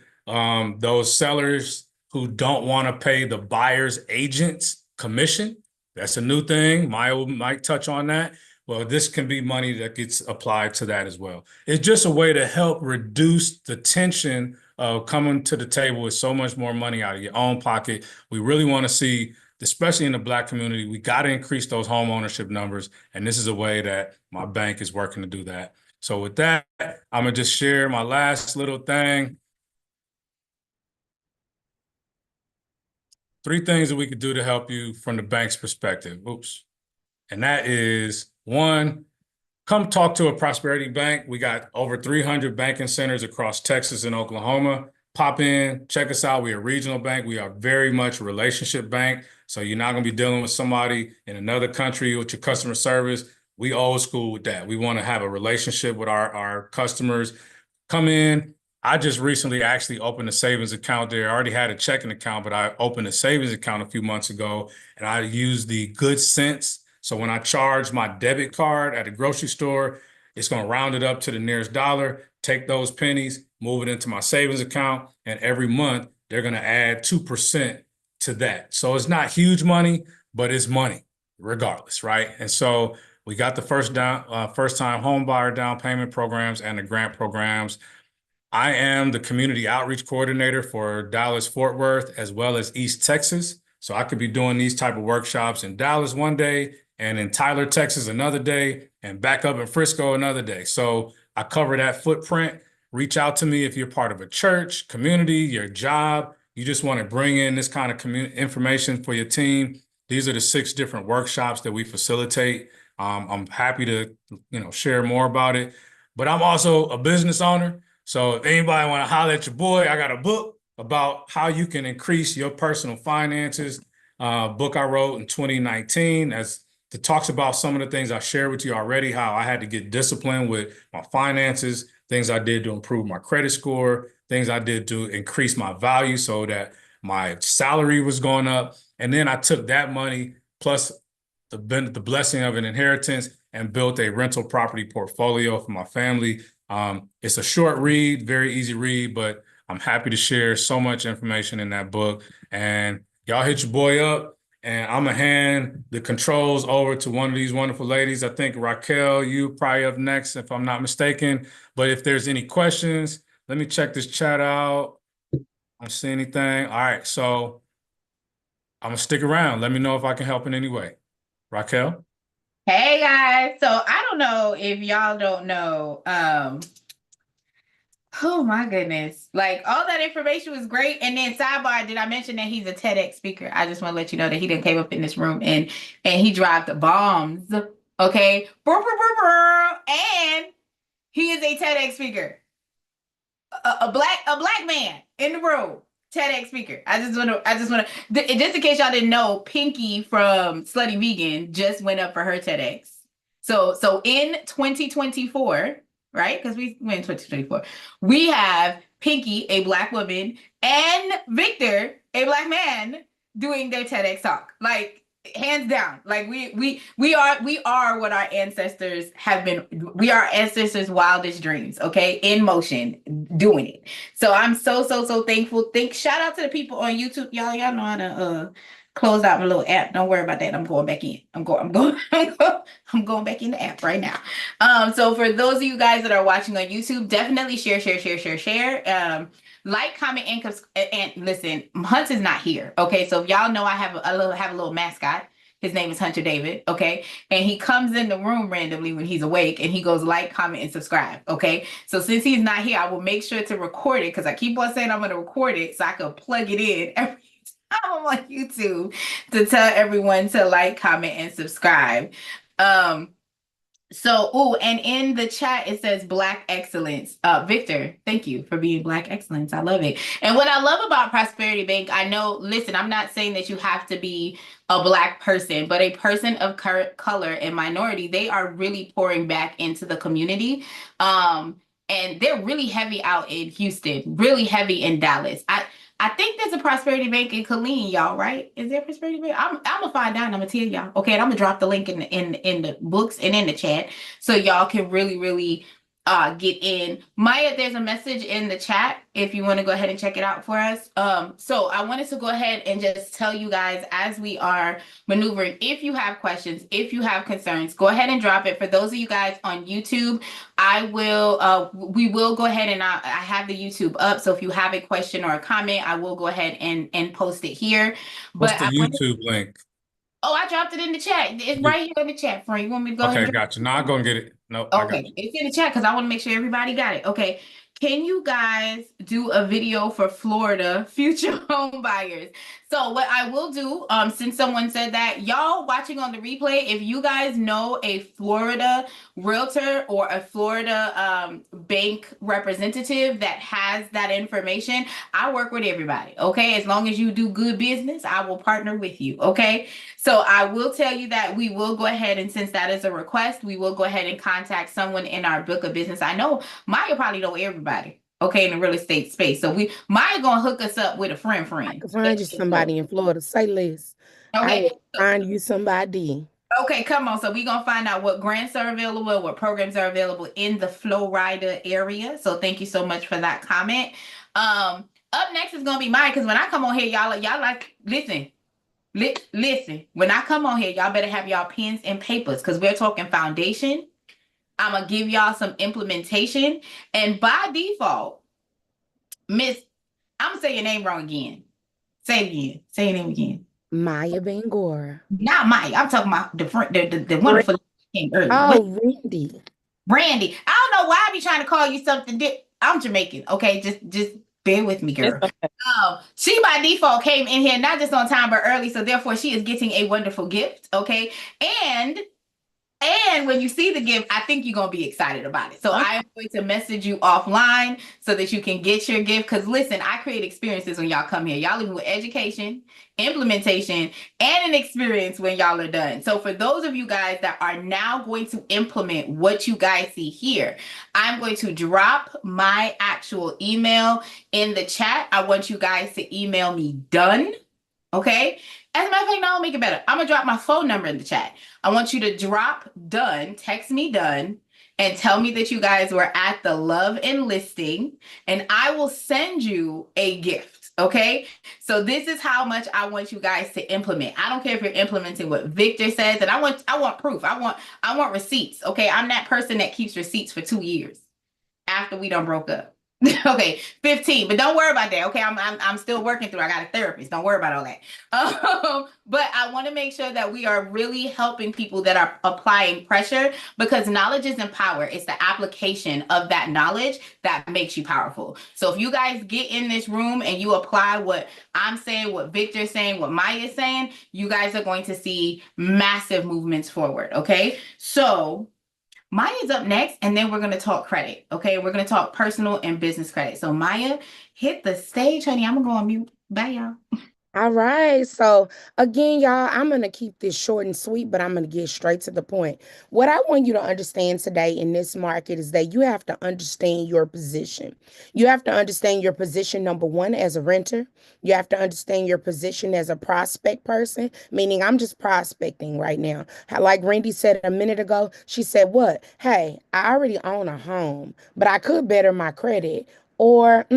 those sellers who don't want to pay the buyer's agent's commission. That's a new thing. Maya might touch on that. Well, this can be money that gets applied to that as well. It's just a way to help reduce the tension of coming to the table with so much more money out of your own pocket. We really want to see, especially in the Black community, we got to increase those home ownership numbers. And this is a way that my bank is working to do that. So with that, I'm going to just share my last little thing. 3 things that we could do to help you from the bank's perspective. Oops. And that is, 1, come talk to a Prosperity Bank. We got over 300 banking centers across Texas and Oklahoma. Pop in, check us out. We are a regional bank. We are very much a relationship bank. So you're not going to be dealing with somebody in another country with your customer service. We old school with that. We want to have a relationship with our customers. Come in. I just recently actually opened a savings account there. I already had a checking account, but I opened a savings account a few months ago, and I used the Good Cents. So when I charge my debit card at a grocery store, it's going to round it up to the nearest dollar, take those pennies, move it into my savings account, and every month they're going to add 2% to that. So it's not huge money, but it's money regardless, right? And so we got the first-time home buyer down payment programs and the grant programs. I am the community outreach coordinator for Dallas-Fort Worth as well as East Texas. So I could be doing these type of workshops in Dallas one day and in Tyler, Texas another day, and back up in Frisco another day. So I cover that footprint. Reach out to me if you're part of a church, community, your job. You just want to bring in this kind of information for your team. These are the 6 different workshops that we facilitate. I'm happy to share more about it. But I'm also a business owner. So if anybody want to holler at your boy, I got a book about how you can increase your personal finances. Book I wrote in 2019 that talks about some of the things I shared with you already, how I had to get disciplined with my finances, things I did to improve my credit score, things I did to increase my value so that my salary was going up. And then I took that money plus the blessing of an inheritance and built a rental property portfolio for my family. It's a short read, very easy read, but I'm happy to share so much information in that book. And y'all hit your boy up, and I'm going to hand the controls over to one of these wonderful ladies. I think Raquel, you probably up next, if I'm not mistaken. But if there's any questions, let me check this chat out. I don't see anything. All right, so I'm going to stick around. Let me know if I can help in any way. Raquel? Hey guys, so I don't know if y'all don't know, oh my goodness, like all that information was great. And then sidebar, did I mention that he's a TEDx speaker? I just want to let you know that he didn't came up in this room and he dropped the bombs, okay? And he is a TEDx speaker, a black man in the room. TEDx speaker. I just want to, just in case y'all didn't know, Pinky from Slutty Vegan just went up for her TEDx. So in 2024, right? Because we went in 2024, we have Pinky, a Black woman, and Victor, a Black man, doing their TEDx talk. Like, hands down, like we are what our ancestors have been. We are ancestors' wildest dreams, okay, in motion, doing it. So I'm so thankful. Shout out to the people on YouTube. Y'all know how to close out my little app. Don't worry about that. I'm going back in. I'm going back in the app right now. So for those of you guys that are watching on YouTube, definitely share. Like, comment, and listen, Hunt is not here. Okay. So if y'all know, I have a little mascot. His name is Hunter David. Okay. And he comes in the room randomly when he's awake and he goes like, comment, and subscribe. Okay. So since he's not here, I will make sure to record it because I keep on saying I'm going to record it so I can plug it in every time I'm on YouTube to tell everyone to like, comment, and subscribe. So, and in the chat it says Black Excellence. Victor, thank you for being Black Excellence. I love it. And what I love about Prosperity Bank, I know, listen, I'm not saying that you have to be a Black person, but a person of color and minority, they are really pouring back into the community. And they're really heavy out in Houston, really heavy in Dallas. I think there's a Prosperity Bank in Killeen, y'all, right? Is there a Prosperity Bank? I'm gonna find out and I'm gonna tell y'all. Okay, and I'm gonna drop the link in the books and in the chat so y'all can really get in. Maya, there's a message in the chat if you want to go ahead and check it out for us. So I wanted to go ahead and just tell you guys as we are maneuvering, if you have questions, if you have concerns, go ahead and drop it. For those of you guys on YouTube, we will go ahead and I have the YouTube up. So if you have a question or a comment, I will go ahead and post it here. What's But the YouTube link? Oh, I dropped it in the chat. It's right here in the chat, friend. You want me to go ahead? Okay, gotcha. No, I'm gonna get it. Nope, I got Okay, you. it's in the chat because I want to make sure everybody got it. Okay, can you guys do a video for Florida future home buyers? So what I will do, since someone said that, y'all watching on the replay, if you guys know a Florida realtor or a Florida bank representative that has that information, I work with everybody. Okay, as long as you do good business, I will partner with you. Okay, so I will tell you that we will go ahead, and since that is a request, we will go ahead and contact someone in our book of business. I know Maya probably know everybody, okay, in the real estate space. So Maya gonna hook us up with a friend. I can find you somebody in Florida. Say less. I Okay. will find you somebody. Okay, come on. So we're gonna find out what grants are available, what programs are available in the Florida area. So thank you so much for that comment. Up next is gonna be mine, because when I come on here, y'all like listen. Listen, when I come on here, y'all better have y'all pens and papers because we're talking foundation. I'm gonna give y'all some implementation, and by default, Miss, I'm gonna say your name wrong again. Say it again. Say your name again. Maya Bangora. Not Maya. I'm talking about the wonderful thing earlier. Oh, Randy. Brandy. I don't know why I be trying to call you something. I'm Jamaican. Okay, just bear with me, girl. She by default came in here not just on time but early, so therefore she is getting a wonderful gift. Okay, and when you see the gift, I think you're gonna be excited about it. So I am going to message you offline so that you can get your gift. Because listen, I create experiences when y'all come here. Y'all leave with education, implementation, and an experience when y'all are done. So for those of you guys that are now going to implement what you guys see here, I'm going to drop my actual email in the chat. I want you guys to email me done. Okay. As a matter of fact, now I'll make it better. I'm gonna drop my phone number in the chat. I want you to drop done, text me done, and tell me that you guys were at the Love and Listing, and I will send you a gift. Okay. So this is how much I want you guys to implement. I don't care if you're implementing what Victor says, and I want proof. I want receipts. Okay. I'm that person that keeps receipts for 2 years after we done broke up. Okay, 15, but don't worry about that. Okay, I'm still working through. I got a therapist. Don't worry about all that. But I want to make sure that we are really helping people that are applying pressure, because knowledge isn't power. It's the application of that knowledge that makes you powerful. So if you guys get in this room and you apply what I'm saying, what Victor's saying, what Maya is saying, you guys are going to see massive movements forward. Okay, so Maya's up next, and then we're going to talk credit. Okay, we're going to talk personal and business credit. So Maya, hit the stage, honey. I'm going to go on mute. Bye, y'all. All right. So again, y'all, I'm going to keep this short and sweet, but I'm going to get straight to the point. What I want you to understand today in this market is that you have to understand your position. You have to understand your position, number one, as a renter. You have to understand your position as a prospect person, meaning I'm just prospecting right now. Like Randy said a minute ago, she said, what? Hey, I already own a home, but I could better my credit. Or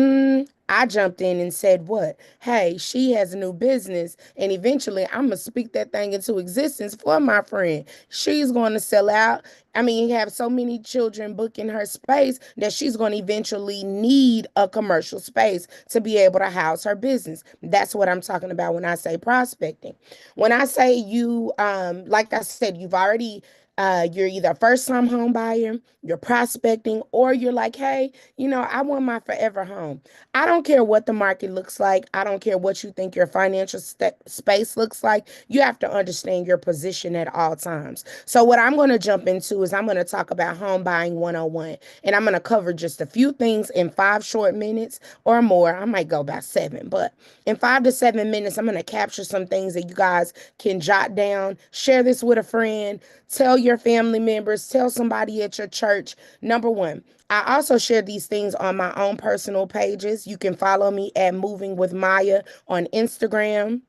I jumped in and said, what? Hey, she has a new business, and eventually I'm going to speak that thing into existence for my friend. She's going to sell out. I mean, you have so many children booking her space that she's going to eventually need a commercial space to be able to house her business. That's what I'm talking about when I say prospecting. When I say you, like I said, you've already You're either a first time home buyer, you're prospecting, or you're like, hey, I want my forever home. I don't care what the market looks like. I don't care what you think your financial space looks like. You have to understand your position at all times. So, what I'm going to jump into is I'm going to talk about home buying 101. And I'm going to cover just a few things in 5 short minutes or more. I might go about 7, but in 5 to 7 minutes, I'm going to capture some things that you guys can jot down, share this with a friend, tell your family members, tell somebody at your church. Number one, I also share these things on my own personal pages. You can follow me at Moving with Maya on Instagram,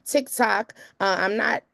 TikTok.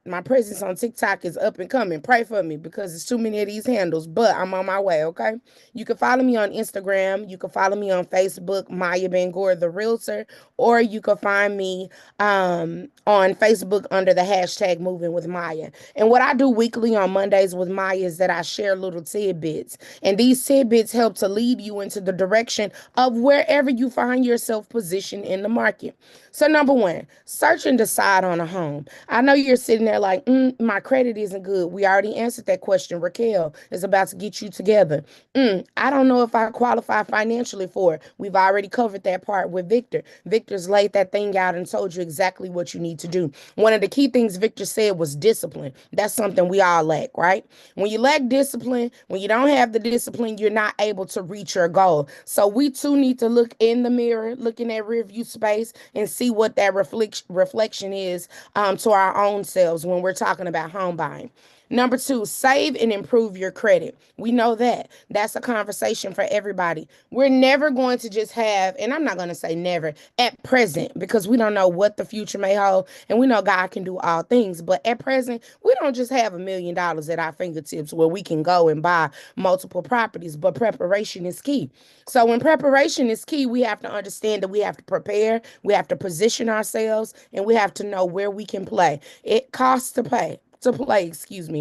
My presence on TikTok is up and coming. Pray for me because there's too many of these handles, but I'm on my way, okay? You can follow me on Instagram. You can follow me on Facebook, Maya Bangor, the Realtor, or you can find me on Facebook under the hashtag Moving with Maya. And what I do weekly on Mondays with Maya is that I share little tidbits. And these tidbits help to lead you into the direction of wherever you find yourself positioned in the market. So number one, search and decide on a home. I know you're sitting there like, my credit isn't good. We already answered that question. Raquel is about to get you together. I don't know if I qualify financially for it. We've already covered that part with Victor. Victor's laid that thing out and told you exactly what you need to do. One of the key things Victor said was discipline. That's something we all lack, right? When you lack discipline, when you don't have the discipline, you're not able to reach your goal. So we too need to look in the mirror, look in that rear view space, and see what that reflection is to our own selves when we're talking about home buying. Number two, save and improve your credit. We know that. That's a conversation for everybody. We're never going to just have, and I'm not going to say never, at present, because we don't know what the future may hold, and we know God can do all things. But at present, we don't just have $1 million at our fingertips where we can go and buy multiple properties, but preparation is key. So when preparation is key, we have to understand that we have to prepare, we have to position ourselves, and we have to know where we can play. It costs to play,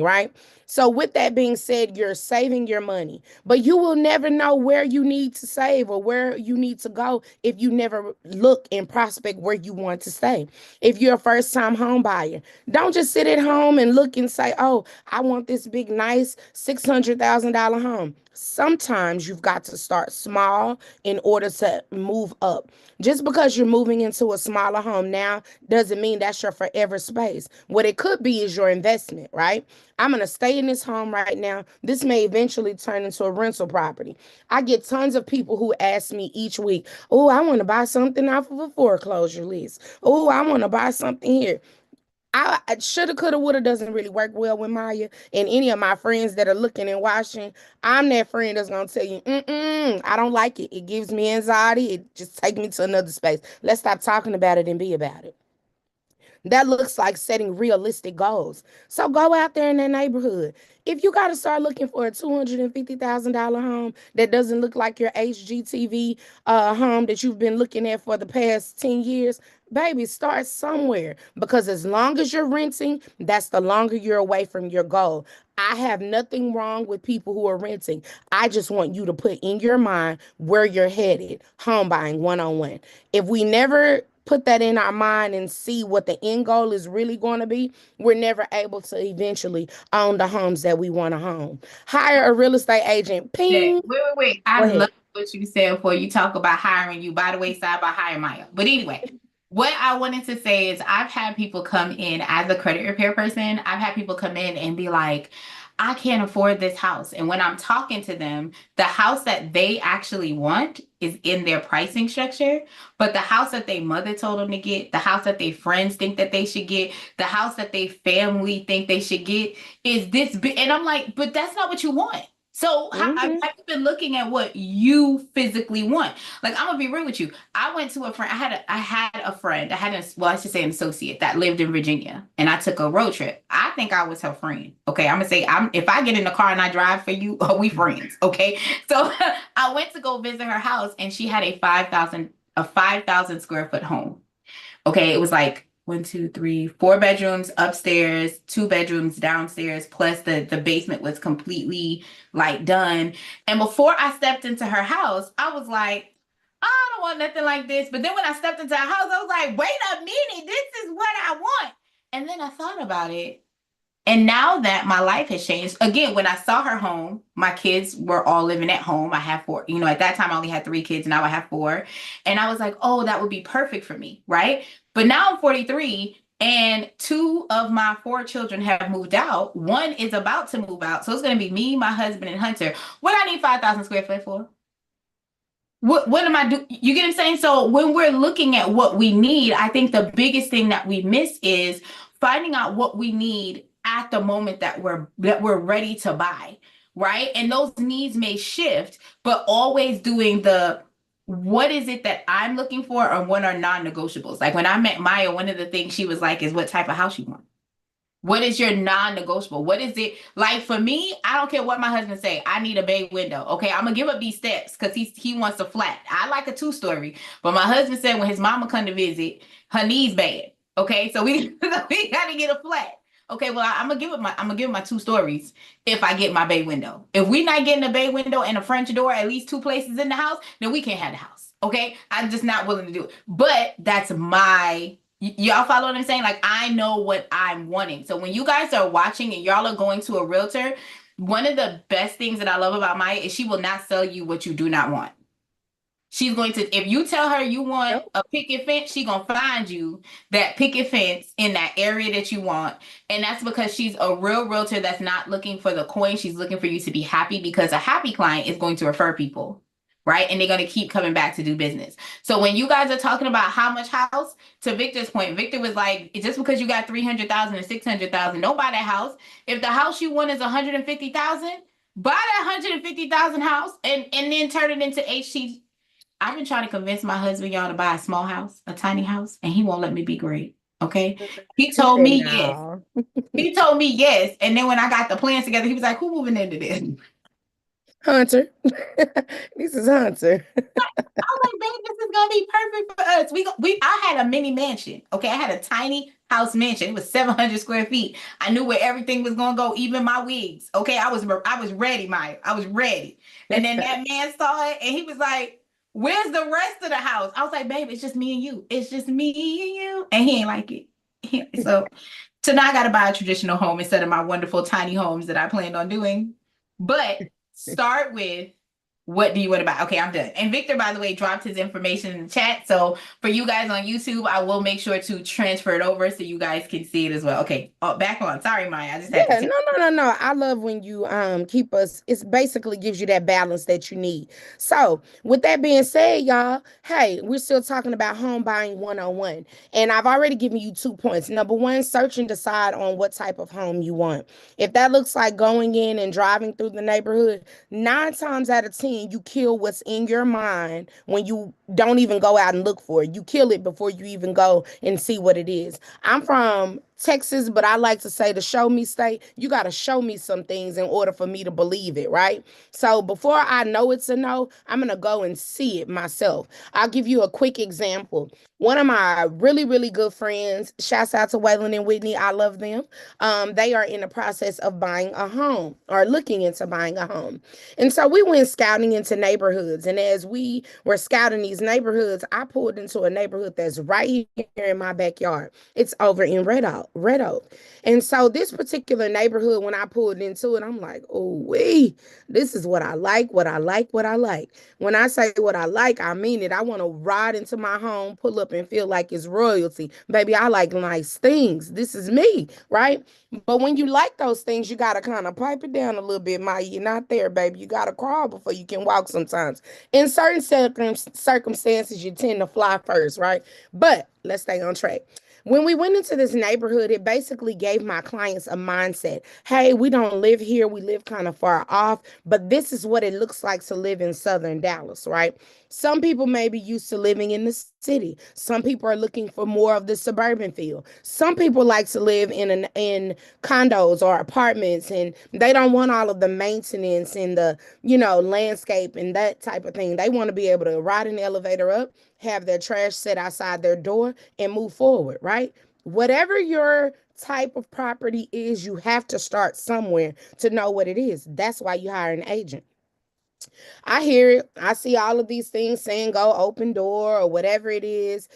right? So with that being said, you're saving your money, but you will never know where you need to save or where you need to go if you never look and prospect where you want to stay. If you're a first time home buyer, don't just sit at home and look and say, oh, I want this big, nice $600,000 home. Sometimes you've got to start small in order to move up. Just because you're moving into a smaller home now doesn't mean that's your forever space. What it could be is your investment, right? I'm going to stay in this home right now. This may eventually turn into a rental property. I get tons of people who ask me each week, oh, I want to buy something off of a foreclosure list. Oh, I want to buy something here. I shoulda, coulda, woulda doesn't really work well with Maya and any of my friends that are looking and watching. I'm that friend that's gonna tell you, I don't like it. It gives me anxiety. It just takes me to another space. Let's stop talking about it and be about it. That looks like setting realistic goals. So go out there in that neighborhood. If you got to start looking for a $250,000 home that doesn't look like your HGTV home that you've been looking at for the past 10 years, baby, start somewhere. Because as long as you're renting, that's the longer you're away from your goal. I have nothing wrong with people who are renting. I just want you to put in your mind where you're headed. Home buying 101. If we never put that in our mind and see what the end goal is really going to be, we're never able to eventually own the homes that we want to own. Hire a real estate agent. Ping. Wait. Go I ahead. love what you said before you talk about hiring you. By the way, side by hire Maya. But anyway, what I wanted to say is I've had people come in as a credit repair person. I've had people come in and be like, I can't afford this house. And when I'm talking to them, the house that they actually want is in their pricing structure. But the house that their mother told them to get, the house that their friends think that they should get, the house that their family think they should get is this big. And I'm like, but that's not what you want. So I've been looking at what you physically want. Like, I'm gonna be real with you. I went to a friend. I should say an associate that lived in Virginia, and I took a road trip. I think I was her friend. Okay, I'm gonna say if I get in the car and I drive for you, we friends. Okay, so I went to go visit her house, and she had a 5,000 square foot home. Okay, it was like 4 bedrooms upstairs, 2 bedrooms downstairs, plus the basement was completely like done. And before I stepped into her house, I was like, I don't want nothing like this. But then when I stepped into her house, I was like, wait a minute, this is what I want. And then I thought about it. And now that my life has changed, again, when I saw her home, my kids were all living at home. I have four, at that time I only had 3 kids, now I have four. And I was like, oh, that would be perfect for me, right? But now I'm 43 and 2 of my 4 children have moved out. 1 is about to move out. So it's going to be me, my husband, and Hunter. What I need 5,000 square foot for? What am I do? You get what I'm saying? So when we're looking at what we need, I think the biggest thing that we miss is finding out what we need at the moment that we're ready to buy, right? And those needs may shift, but always doing the what is it that I'm looking for or what are non-negotiables? Like when I met Maya, one of the things she was like is what type of house you want. What is your non-negotiable? What is it like for me? I don't care what my husband say. I need a bay window. Okay, I'm gonna give up these steps because he wants a flat. I like a 2-story, but my husband said when his mama come to visit, her knees bad. Okay, so we got to get a flat. Okay, well I'm gonna give him my 2 stories if I get my bay window. If we not getting a bay window and a French door, at least 2 places in the house, then we can't have the house. Okay, I'm just not willing to do it. But that's my. Y'all follow what I'm saying? Like, I know what I'm wanting. So when you guys are watching and y'all are going to a realtor, one of the best things that I love about Maya is she will not sell you what you do not want. She's going to, if you tell her you want a picket fence, she's going to find you that picket fence in that area that you want. And that's because she's a real realtor that's not looking for the coin. She's looking for you to be happy because a happy client is going to refer people. Right. And they're going to keep coming back to do business. So when you guys are talking about how much house, to Victor's point, Victor was like, just because you got 300,000 and 600,000, don't buy that house. If the house you want is 150,000, buy that 150,000 house and then turn it into HT. I've been trying to convince my husband, y'all, to buy a small house, a tiny house, and he won't let me be great. Okay. He told me yes. He told me yes. And then when I got the plans together, he was like, who moving into this? Hunter. This is Hunter. I was like, babe, this is gonna be perfect for us. I had a mini mansion. Okay, I had a tiny house mansion. It was 700 square feet. I knew where everything was gonna go, even my wigs. Okay, I was ready, Maya. I was ready. And then that man saw it, and he was like, "Where's the rest of the house?" I was like, "Babe, it's just me and you. It's just me and you." And he ain't like it. So now I got to buy a traditional home instead of my wonderful tiny homes that I planned on doing. But start with what do you want to buy? Okay, I'm done. And Victor, by the way, dropped his information in the chat. So for you guys on YouTube, I will make sure to transfer it over so you guys can see it as well. Okay, back on. Sorry, Maya. I just had to. No. I love when you keep us. It basically gives you that balance that you need. So with that being said, y'all, hey, we're still talking about home buying 101, and I've already given you 2 points. Number 1, search and decide on what type of home you want. If that looks like going in and driving through the neighborhood, 9 times out of 10, you kill what's in your mind when you don't even go out and look for it. You kill it before you even go and see what it is. I'm from Texas, but I like to say the show me state. You got to show me some things in order for me to believe it, right? So before I know it's a no, I'm going to go and see it myself. I'll give you a quick example. One of my really, really good friends, shouts out to Waylon and Whitney, I love them. They are in the process of buying a home or looking into buying a home. And so we went scouting into neighborhoods. And as we were scouting these neighborhoods, I pulled into a neighborhood that's right here in my backyard. It's over in Red Oak. And so this particular neighborhood, when I pulled into it, I'm like, oh, this is what I like, what I like, what I like. When I say what I like, I mean it. I want to ride into my home, pull up and feel like it's royalty. Baby, I like nice things. This is me, right? But when you like those things, you got to kind of pipe it down a little bit, Maya. You're not there, baby. You got to crawl before you can walk sometimes. In certain circumstances, you tend to fly first, right? But let's stay on track. When we went into this neighborhood, it basically gave my clients a mindset. Hey, we don't live here. We live kind of far off, but this is what it looks like to live in Southern Dallas, right? Some people may be used to living in the city. Some people are looking for more of the suburban feel. Some people like to live in condos or apartments, and they don't want all of the maintenance and the, landscape and that type of thing. They want to be able to ride an elevator up, have their trash set outside their door, and move forward, right? Whatever your type of property is, you have to start somewhere to know what it is. That's why you hire an agent. I hear it. I see all of these things saying go open door or whatever it is,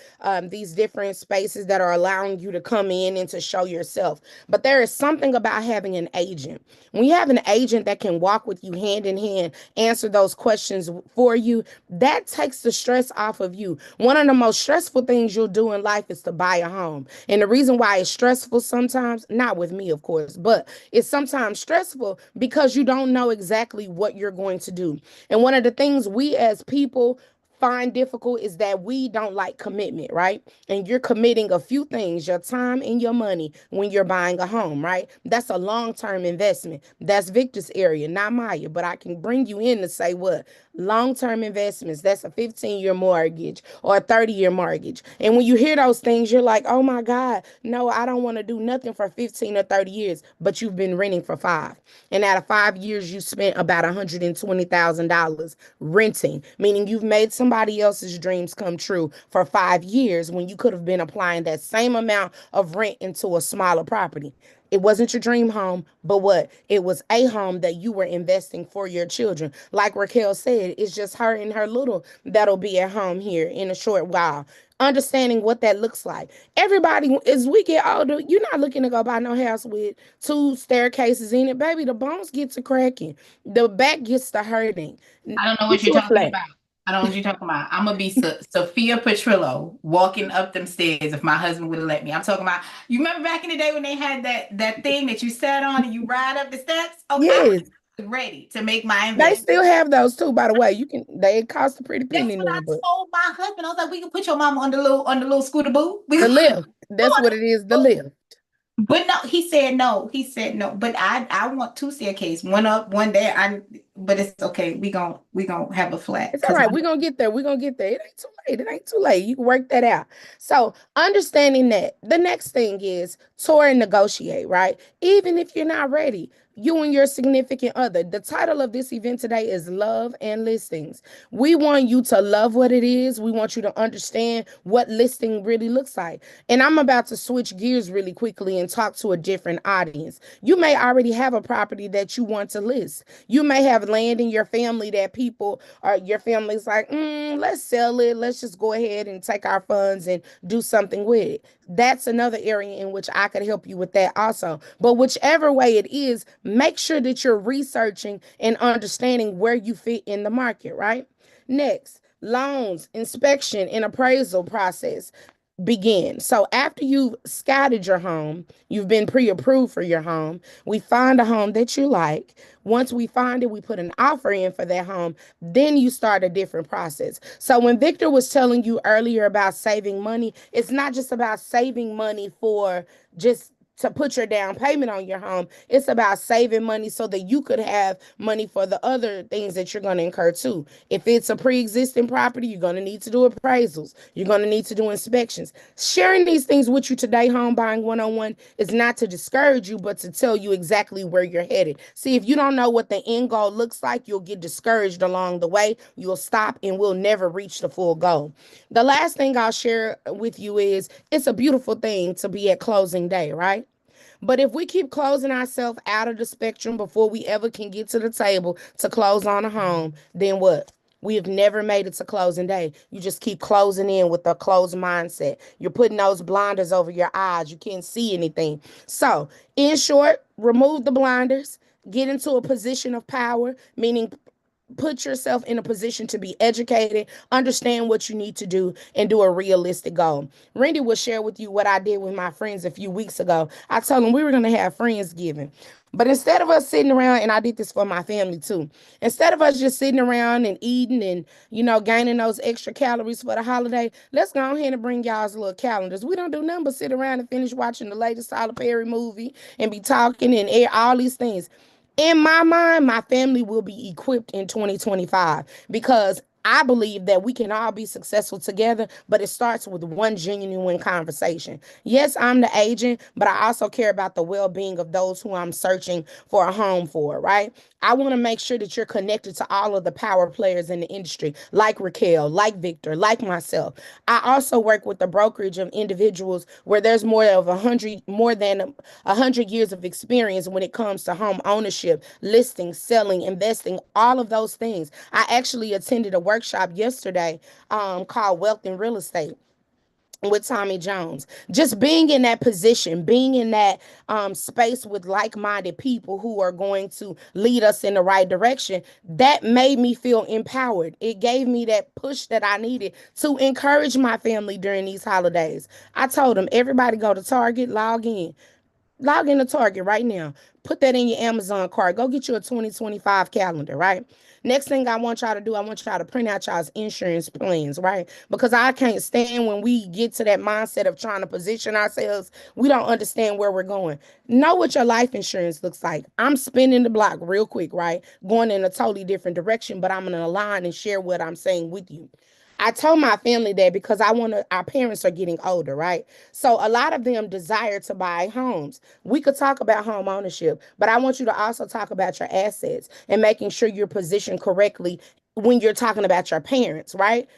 these different spaces that are allowing you to come in and to show yourself. But there is something about having an agent. When you have an agent that can walk with you hand in hand, answer those questions for you, that takes the stress off of you. One of the most stressful things you'll do in life is to buy a home. And the reason why it's stressful sometimes, not with me, of course, but it's sometimes stressful because you don't know exactly what you're going to do. And one of the things we as people find difficult is that we don't like commitment, right? And you're committing a few things, your time and your money when you're buying a home, right? That's a long-term investment. That's Victor's area, not Maya, but I can bring you in to say what? Long-term investments. That's a 15-year mortgage or a 30-year mortgage. And when you hear those things, you're like, oh my God, no, I don't want to do nothing for 15 or 30 years, but you've been renting for 5. And out of 5 years, you spent about $120,000 renting, meaning you've made somebody else's dreams come true for 5 years when you could have been applying that same amount of rent into a smaller property. It wasn't your dream home, but what? It was a home that you were investing for your children. Like Raquel said, it's just her and her little that'll be at home here in a short while. Understanding what that looks like. Everybody, as we get older, you're not looking to go buy no house with 2 staircases in it, baby. The bones get to cracking, the back gets to hurting. I don't know what Get you're you a talking flat. about. I don't know what you're talking about. I'm gonna be Sophia Petrillo walking up them stairs if my husband would have let me. I'm talking about. You remember back in the day when they had that thing that you sat on and you ride up the steps? Oh, I Yes, was ready to make my they investment. still have those too, by the way. You can, they cost a pretty That's penny what now, I but told my husband. I was like, we can put your mama on the little scooter boo. We the can lift, go that's on what it is, the lift. But no, he said no. He said no. But I want 2 staircase, one up, one there. But it's okay. We gonna have a flat It's all because right. We're gonna get there. We're gonna get there. It ain't too late. It ain't too late. You can work that out. So understanding that, the next thing is tour and negotiate, right? Even if you're not ready, you and your significant other. The title of this event today is Love and Listings. We want you to love what it is. We want you to understand what listing really looks like. And I'm about to switch gears really quickly and talk to a different audience. You may already have a property that you want to list. You may have land in your family that people or your family's like, let's sell it. Let's just go ahead and take our funds and do something with it. That's another area in which I could help you with that also. But whichever way it is, make sure that you're researching and understanding where you fit in the market, right? Next, loans, inspection, and appraisal process begin. So after you've scouted your home, you've been pre-approved for your home, we find a home that you like. Once we find it, we put an offer in for that home, then you start a different process. So when Victor was telling you earlier about saving money, it's not just about saving money for just to put your down payment on your home. It's about saving money so that you could have money for the other things that you're going to incur too. If it's a pre-existing property, you're going to need to do appraisals. You're going to need to do inspections. Sharing these things with you today, Home Buying 101, is not to discourage you, but to tell you exactly where you're headed. See, if you don't know what the end goal looks like, you'll get discouraged along the way. You'll stop and we'll never reach the full goal. The last thing I'll share with you is it's a beautiful thing to be at closing day, right? But if we keep closing ourselves out of the spectrum before we ever can get to the table to close on a home, then what? We have never made it to closing day. You just keep closing in with a closed mindset. You're putting those blinders over your eyes. You can't see anything. So, in short, remove the blinders, get into a position of power, meaning put yourself in a position to be educated, understand what you need to do, and do a realistic goal. Randy will share with you what I did with my friends a few weeks ago. I told them we were going to have Friendsgiving. But instead of us sitting around, and I did this for my family too, instead of us just sitting around and eating and, gaining those extra calories for the holiday, let's go ahead and bring y'all's little calendars. We don't do nothing but sit around and finish watching the latest Tyler Perry movie and be talking and all these things. In my mind, my family will be equipped in 2025 because I believe that we can all be successful together, but it starts with one genuine conversation. Yes, I'm the agent, but I also care about the well-being of those who I'm searching for a home for, right? I want to make sure that you're connected to all of the power players in the industry, like Raquel, like Victor, like myself. I also work with the brokerage of individuals where there's more than 100 years of experience when it comes to home ownership, listing, selling, investing, all of those things. I actually attended a workshop yesterday called Wealth in Real Estate with Tommy Jones. Just being in that position, being in that space with like-minded people who are going to lead us in the right direction, that made me feel empowered. It gave me that push that I needed to encourage my family during these holidays. I told them, everybody go to Target, log into Target right now. Put that in your Amazon cart. Go get you a 2025 calendar, right? Next thing I want y'all to do, I want y'all to print out y'all's insurance plans, right? Because I can't stand when we get to that mindset of trying to position ourselves. We don't understand where we're going. Know what your life insurance looks like. I'm spinning the block real quick, right? Going in a totally different direction, but I'm going to align and share what I'm saying with you. I told my family that because our parents are getting older, right? So a lot of them desire to buy homes. We could talk about home ownership, but I want you to also talk about your assets and making sure you're positioned correctly when you're talking about your parents, right?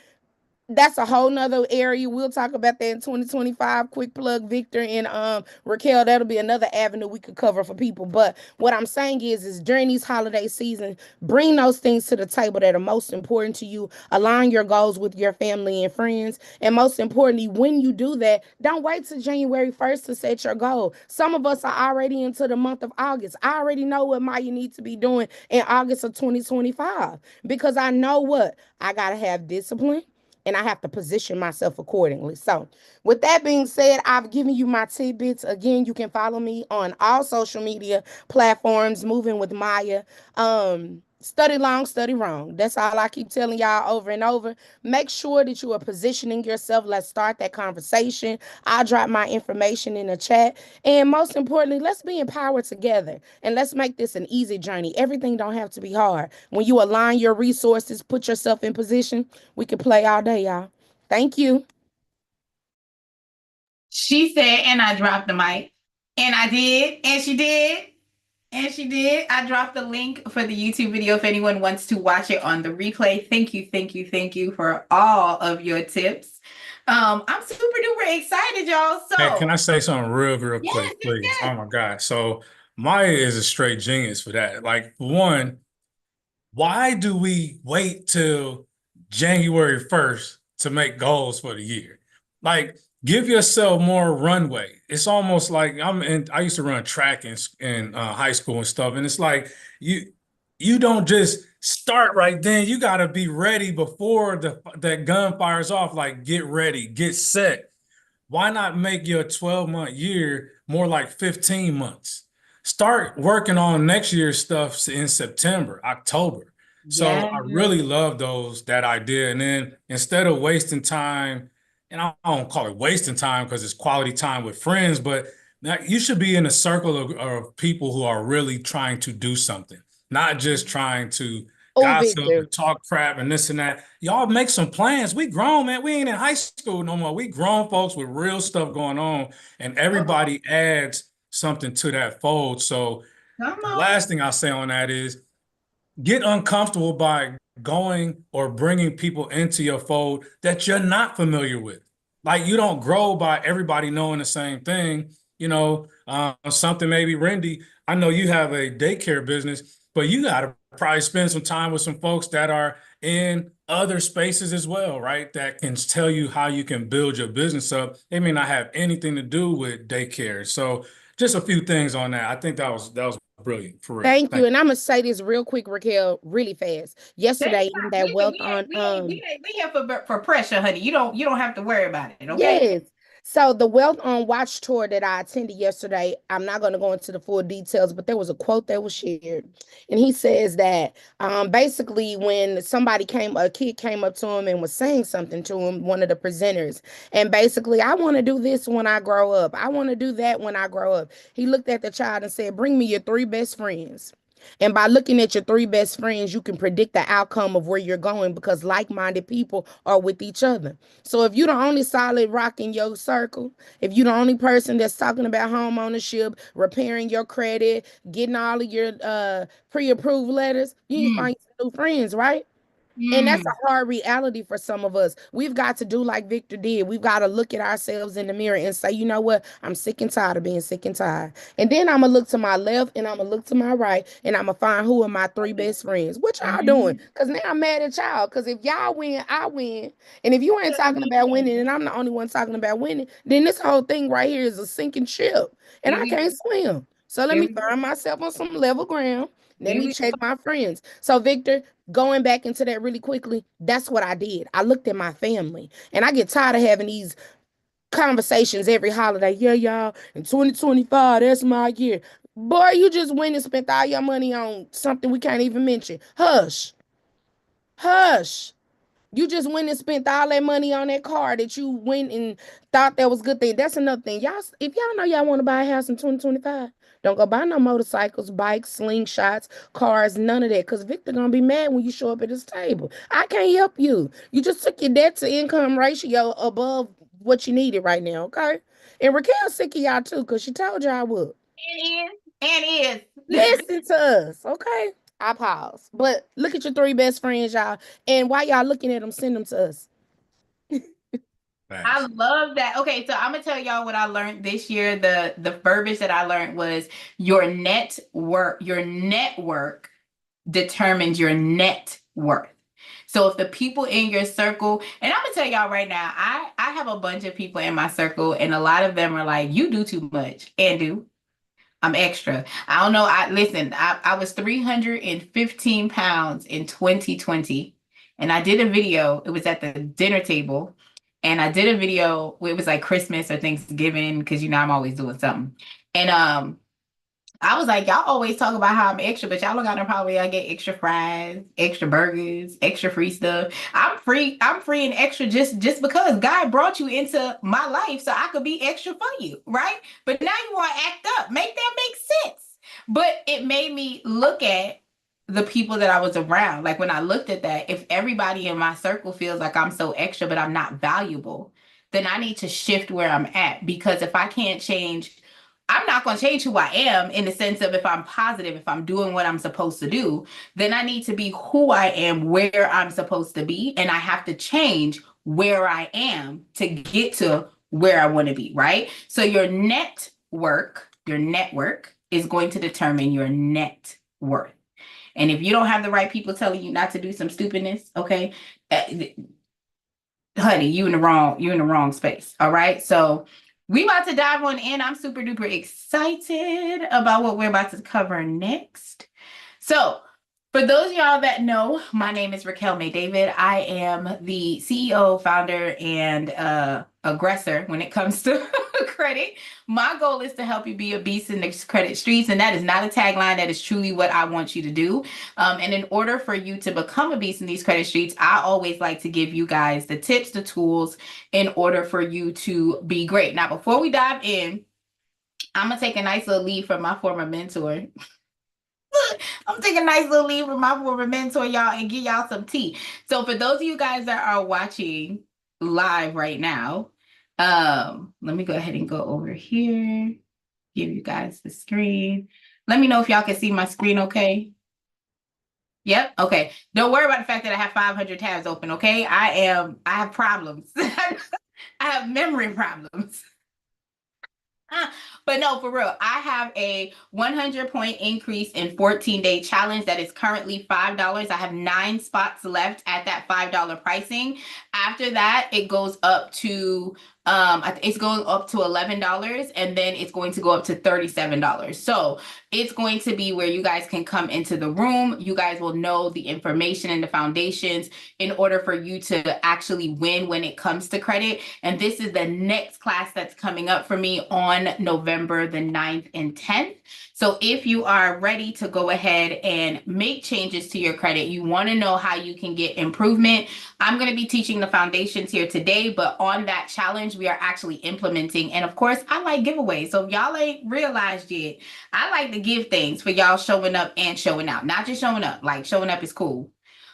That's a whole nother area. We'll talk about that in 2025. Quick plug, Victor and Raquel. That'll be another avenue we could cover for people. But what I'm saying is during these holiday seasons, bring those things to the table that are most important to you. Align your goals with your family and friends. And most importantly, when you do that, don't wait till January 1st to set your goal. Some of us are already into the month of August. I already know what Maya needs to be doing in August of 2025 because I know what I gotta have discipline and I have to position myself accordingly. So, with that being said, I've given you my tidbits. Again, you can follow me on all social media platforms, Moving with Maya. Study long, study wrong. That's all I keep telling y'all over and over. Make sure that you are positioning yourself. Let's start that conversation. I'll drop my information in the chat. And most importantly, let's be empowered together and let's make this an easy journey. Everything don't have to be hard. When you align your resources, put yourself in position, we can play all day, y'all. Thank you. She said, and I dropped the mic. And I did. And she did. And she did. I dropped the link for the YouTube video if anyone wants to watch it on the replay. Thank you, thank you, thank you for all of your tips. I'm super duper excited, y'all. So Hey, can I say something real yes, quick, please? yes. Oh my God. So Maya is a straight genius for that. Like, one, why do we wait till January 1st to make goals for the year? Like, give yourself more runway. It's almost like I used to run track in high school and stuff, and it's like you don't just start right then. You got to be ready before that gun fires off. Like, get ready, get set. Why not make your 12-month year more like 15 months? Start working on next year's stuff in September, October. So I really love that idea. And then instead of wasting time, and I don't call it wasting time because it's quality time with friends, but you should be in a circle of people who are really trying to do something, not just trying to gossip and talk crap and this and that. Y'all make some plans. We grown, man. We ain't in high school no more. We grown folks with real stuff going on, and everybody adds something to that fold. So the last thing I'll say on that is get uncomfortable by going or bringing people into your fold that you're not familiar with. Like, you don't grow by everybody knowing the same thing. Something maybe, Randy, I know you have a daycare business, but you got to probably spend some time with some folks that are in other spaces as well, right? That can tell you how you can build your business up. They may not have anything to do with daycare. So just a few things on that. I think that was brilliant, for real. Thank you. And I'm gonna say this real quick, Raquel, really fast. Yesterday in that wealth on we here for pressure, honey. You don't have to worry about it. Okay. Yes. So the Wealth on Watch tour that I attended yesterday, I'm not going to go into the full details, but there was a quote that was shared. And he says that basically when a kid came up to him and was saying something to him, one of the presenters, and basically, I want to do this when I grow up. I want to do that when I grow up. He looked at the child and said, bring me your three best friends. And by looking at your three best friends, you can predict the outcome of where you're going because like-minded people are with each other. So if you're the only solid rock in your circle, if you're the only person that's talking about home ownership, repairing your credit, getting all of your pre-approved letters, you need to find some new friends, right? And that's a hard reality for some of us. We've got to do like Victor did. We've got to look at ourselves in the mirror and say, you know what? I'm sick and tired of being sick and tired. And then I'm going to look to my left and I'm going to look to my right and I'm going to find who are my three best friends. What y'all doing? Because now I'm mad at y'all. Because if y'all win, I win. And if you ain't talking about winning and I'm the only one talking about winning, then this whole thing right here is a sinking ship. And I can't swim. So let me find myself on some level ground. Let me check my friends. So, Victor, going back into that really quickly, that's what I did. I looked at my family, and I get tired of having these conversations every holiday. Yeah, y'all, in 2025, that's my year. Boy, you just went and spent all your money on something we can't even mention. Hush. Hush. You just went and spent all that money on that car that you went and thought that was a good thing. That's another thing. Y'all, if y'all know y'all want to buy a house in 2025, don't go buy no motorcycles, bikes, slingshots, cars, none of that. Because Victor gonna be mad when you show up at his table. I can't help you. You just took your debt to income ratio above what you needed right now, okay? And Raquel's sick of y'all too, because she told y'all I would. And is. Listen to us, okay? I pause. But look at your three best friends, y'all. And while y'all looking at them, send them to us. I love that. Okay, so I'm gonna tell y'all what I learned this year. The verbiage that I learned was your network determines your net worth. So if the people in your circle, and I'm gonna tell y'all right now, I have a bunch of people in my circle, and a lot of them are like, you do too much. And I'm extra. I don't know. I was 315 pounds in 2020. And I did a video. It was at the dinner table. And I did a video. It was like Christmas or Thanksgiving, because I'm always doing something. And I was like, y'all always talk about how I'm extra, but y'all don't got no problem. I get extra fries, extra burgers, extra free stuff. I'm free and extra just because God brought you into my life so I could be extra for you, right? But now you want to act up. Make that make sense. But it made me look at the people that I was around. Like when I looked at that, if everybody in my circle feels like I'm so extra, but I'm not valuable, then I need to shift where I'm at. Because if I can't change, I'm not going to change who I am in the sense of if I'm positive, if I'm doing what I'm supposed to do, then I need to be who I am, where I'm supposed to be. And I have to change where I am to get to where I want to be, right? So your network is going to determine your net worth. And if you don't have the right people telling you not to do some stupidness, okay, honey, you in the wrong space. All right. So we about to dive on in. I'm super duper excited about what we're about to cover next. So for those of y'all that know, my name is Raquel May David. I am the CEO, founder, and aggressor when it comes to credit. My goal is to help you be a beast in the credit streets, and that is not a tagline. That is truly what I want you to do. And in order for you to become a beast in these credit streets, I always like to give you guys the tips, the tools in order for you to be great. Now, before we dive in, I'm going to take a nice little lead from my former mentor. I'm taking a nice little lead from my former mentor, y'all, and give y'all some tea. So for those of you guys that are watching live right now, let me go ahead and go over here, give you guys the screen. Let me know if y'all can see my screen okay. Yep. Okay. Don't worry about the fact that I have 500 tabs open. Okay. I have problems. I have memory problems. But no, for real, I have a 100-point increase in 14-day challenge that is currently $5. I have 9 spots left at that $5 pricing. After that, it goes up to it's going up to $11, and then it's going to go up to $37. So it's going to be where you guys can come into the room. You guys will know the information and the foundations in order for you to actually win when it comes to credit. And this is the next class that's coming up for me on November the 9th and 10th. So if you are ready to go ahead and make changes to your credit, you want to know how you can get improvement, I'm going to be teaching the foundations here today, but on that challenge, challenge we are actually implementing. And of course, I like giveaways. So if y'all ain't realized yet, I like to give things for y'all showing up and showing out. Not just showing up, like showing up is cool.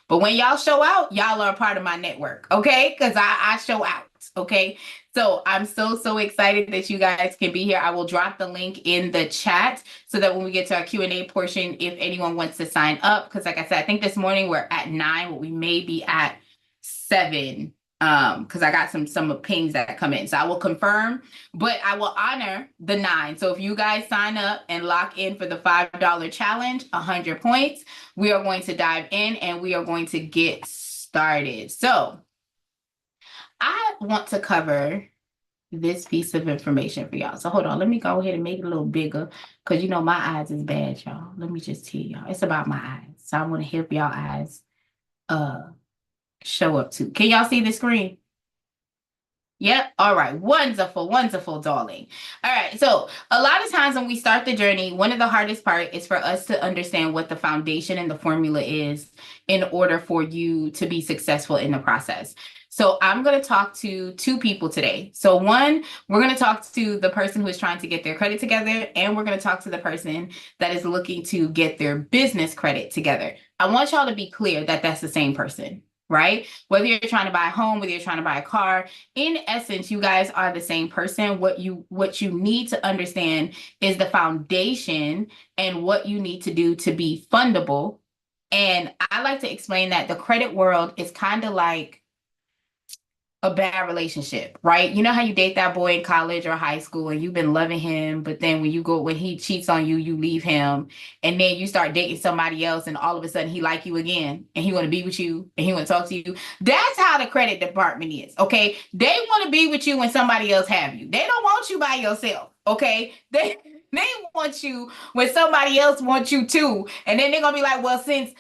But when y'all show out, y'all are a part of my network, okay? Because I show out, okay? So I'm so excited that you guys can be here. I will drop the link in the chat so that when we get to our Q&A portion, if anyone wants to sign up, because like I said, I think this morning we're at 9, but we may be at 7, because I got some pings that come in. So I will confirm, but I will honor the 9. So if you guys sign up and lock in for the $5 challenge, 100 points, we are going to dive in and we are going to get started. So I want to cover this piece of information for y'all. So hold on, let me go ahead and make it a little bigger, because you know my eyes is bad, y'all. Let me just tell y'all, it's about my eyes. So I want to help y'all eyes show up too. Can y'all see the screen? Yep. All right. Wonderful, darling. All right. So a lot of times when we start the journey, one of the hardest part is for us to understand what the foundation and the formula is in order for you to be successful in the process. So I'm going to talk to 2 people today. So one, we're going to talk to the person who is trying to get their credit together, and we're going to talk to the person that is looking to get their business credit together. I want y'all to be clear that that's the same person. Right? Whether you're trying to buy a home, whether you're trying to buy a car, in essence, you guys are the same person. What you need to understand is the foundation and what you need to do to be fundable. And I like to explain that the credit world is kind of like a bad relationship, right? You know how you date that boy in college or high school and you've been loving him, but then when he cheats on you, you leave him, and then you start dating somebody else and all of a sudden he like you again and he want to be with you and he want to talk to you. That's how the credit department is, okay? They want to be with you when somebody else have you. They don't want you by yourself, okay? They want you when somebody else wants you too. And then they're gonna be like, well, since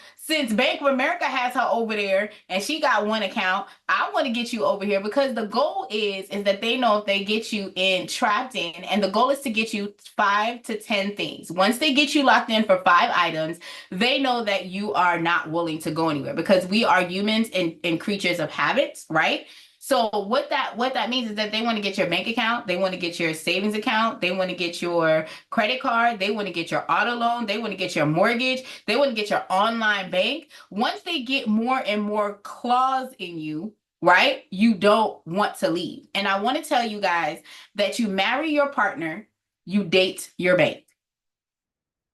Bank of America has her over there and she got one account, I want to get you over here, because the goal is that they know if they get you trapped in, and the goal is to get you 5 to 10 things. Once they get you locked in for 5 items, they know that you are not willing to go anywhere, because we are humans and creatures of habits, right? So what that means is that they want to get your bank account, they want to get your savings account, they want to get your credit card, they want to get your auto loan, they want to get your mortgage, they want to get your online bank. Once they get more and more claws in you, right, you don't want to leave. And I want to tell you guys that you marry your partner, you date your bank.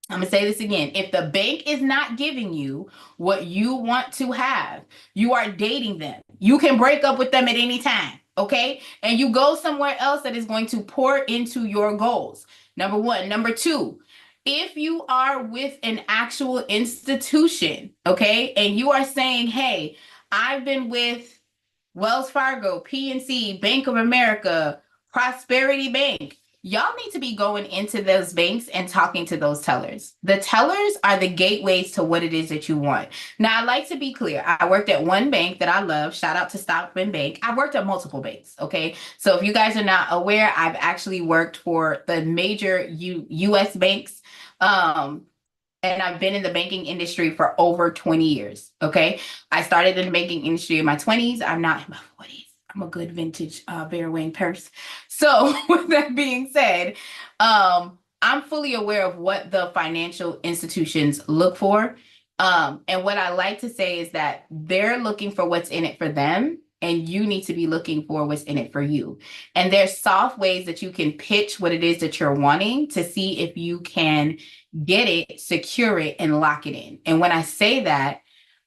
I'm going to say this again. If the bank is not giving you what you want to have, you are dating them. You can break up with them at any time, okay? And you go somewhere else that is going to pour into your goals. Number 1. Number 2, if you are with an actual institution, okay, and you are saying, hey, I've been with Wells Fargo, PNC, Bank of America, Prosperity Bank, y'all need to be going into those banks and talking to those tellers. The tellers are the gateways to what it is that you want. Now, I like to be clear. I worked at one bank that I love. Shout out to Stockman Bank. I worked at multiple banks, okay? So if you guys are not aware, I've actually worked for the major U.S. banks, and I've been in the banking industry for over 20 years, okay? I started in the banking industry in my 20s. I'm not in my 40s. I'm a good vintage Vera Wang purse. So with that being said, I'm fully aware of what the financial institutions look for. And what I like to say is that they're looking for what's in it for them, and you need to be looking for what's in it for you. And there's soft ways that you can pitch what it is that you're wanting to see if you can get it, secure it, and lock it in. And when I say that,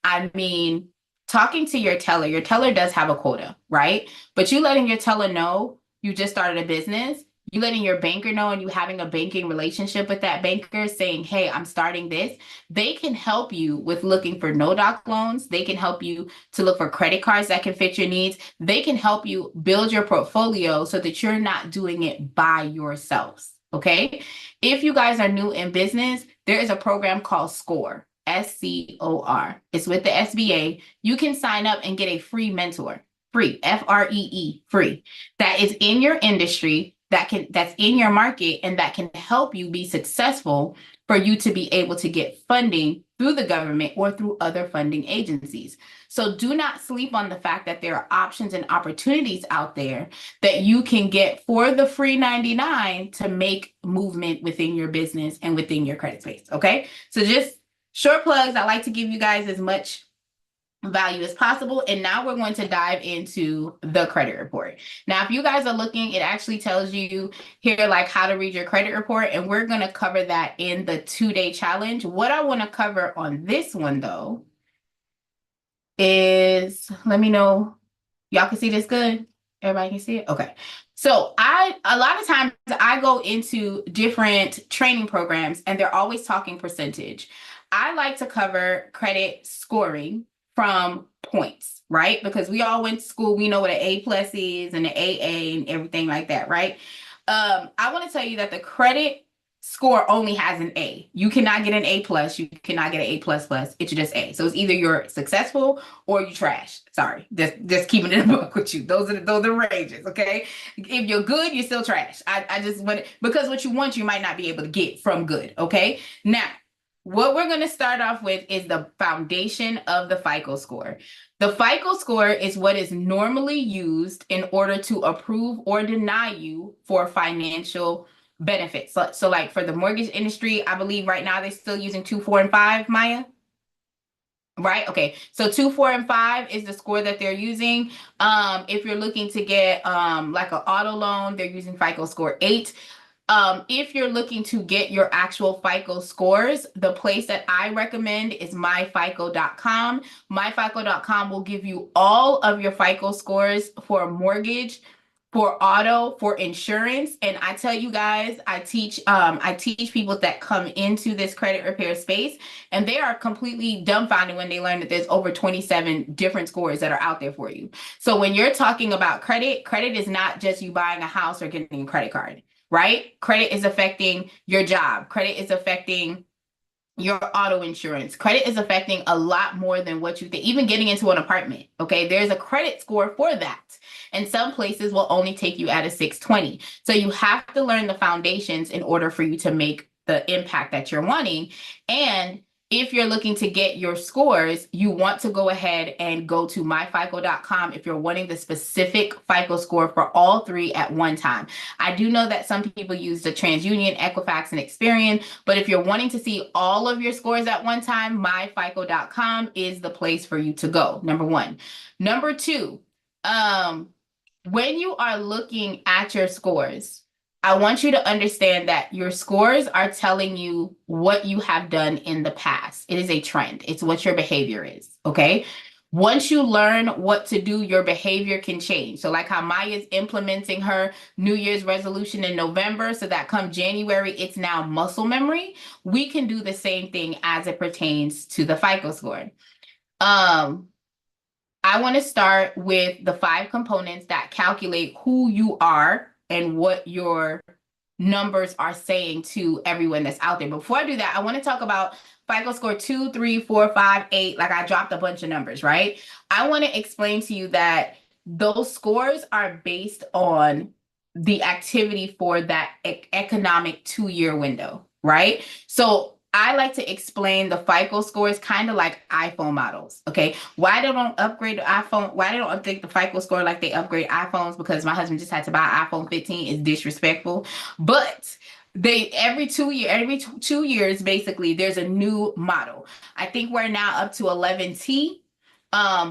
I mean, talking to your teller does have a quota, right? But you letting your teller know you just started a business, you letting your banker know, and you having a banking relationship with that banker saying, hey, I'm starting this, they can help you with looking for no-doc loans. They can help you to look for credit cards that can fit your needs. They can help you build your portfolio so that you're not doing it by yourselves, okay? If you guys are new in business, there is a program called SCORE. SCOR. It's with the SBA. You can sign up and get a free mentor, free, FREE, free, that is in your industry, that's in your market, and that can help you be successful for you to be able to get funding through the government or through other funding agencies. So do not sleep on the fact that there are options and opportunities out there that you can get for the free 99 to make movement within your business and within your credit space. Okay. So just short plugs. I like to give you guys as much value as possible. And now we're going to dive into the credit report. Now, if you guys are looking, it actually tells you here like how to read your credit report. And we're going to cover that in the 2-day challenge. What I want to cover on this one though, is let me know. Y'all can see this good? Everybody can see it? Okay. So a lot of times I go into different training programs and they're always talking percentage. I like to cover credit scoring from points, right? Because we all went to school, we know what an A+ is and an AA and everything like that, right? I want to tell you that the credit score only has an A. You cannot get an A+, you cannot get an A++, it's just A. So it's either you're successful or you trash. Sorry, just keeping it in a book with you. Those are the ranges, okay? If you're good, you're still trash. I just want because what you want, you might not be able to get from good, okay? Now, what we're going to start off with is the foundation of the FICO score. The FICO score is what is normally used in order to approve or deny you for financial benefits. So like for the mortgage industry, I believe right now they're still using 2, 4, and 5, Maya. Right? Okay. So 2, 4, and 5 is the score that they're using. If you're looking to get like an auto loan, they're using FICO score 8. If you're looking to get your actual FICO scores, the place that I recommend is myfico.com. Myfico.com will give you all of your FICO scores for mortgage, for auto, for insurance. And I tell you guys, I teach people that come into this credit repair space, and they are completely dumbfounded when they learn that there's over 27 different scores that are out there for you. So when you're talking about credit is not just you buying a house or getting a credit card. Right? Credit is affecting your job. Credit is affecting your auto insurance. Credit is affecting a lot more than what you think, even getting into an apartment. Okay. There's a credit score for that. And some places will only take you at a 620. So you have to learn the foundations in order for you to make the impact that you're wanting. And if you're looking to get your scores, you want to go ahead and go to myfico.com if you're wanting the specific FICO score for all 3 at one time. I do know that some people use the TransUnion, Equifax, and Experian, but if you're wanting to see all of your scores at one time, myfico.com is the place for you to go, number 1. Number 2, when you are looking at your scores, I want you to understand that your scores are telling you what you have done in the past. It is a trend. It's what your behavior is, okay? Once you learn what to do, your behavior can change. So like how Maya's implementing her New Year's resolution in November, so that come January, it's now muscle memory. We can do the same thing as it pertains to the FICO score. I want to start with the 5 components that calculate who you are and what your numbers are saying to everyone that's out there. Before I do that, I want to talk about FICO score 2, 3, 4, 5, 8. Like I dropped a bunch of numbers, right? I want to explain to you that those scores are based on the activity for that economic 2-year window, right? So I like to explain the FICO scores kind of like iPhone models, okay? Why they don't upgrade the iPhone? Why they don't update the FICO score like they upgrade iPhones? Because my husband just had to buy an iPhone 15 is disrespectful. But every 2 years, basically, there's a new model. I think we're now up to 11T.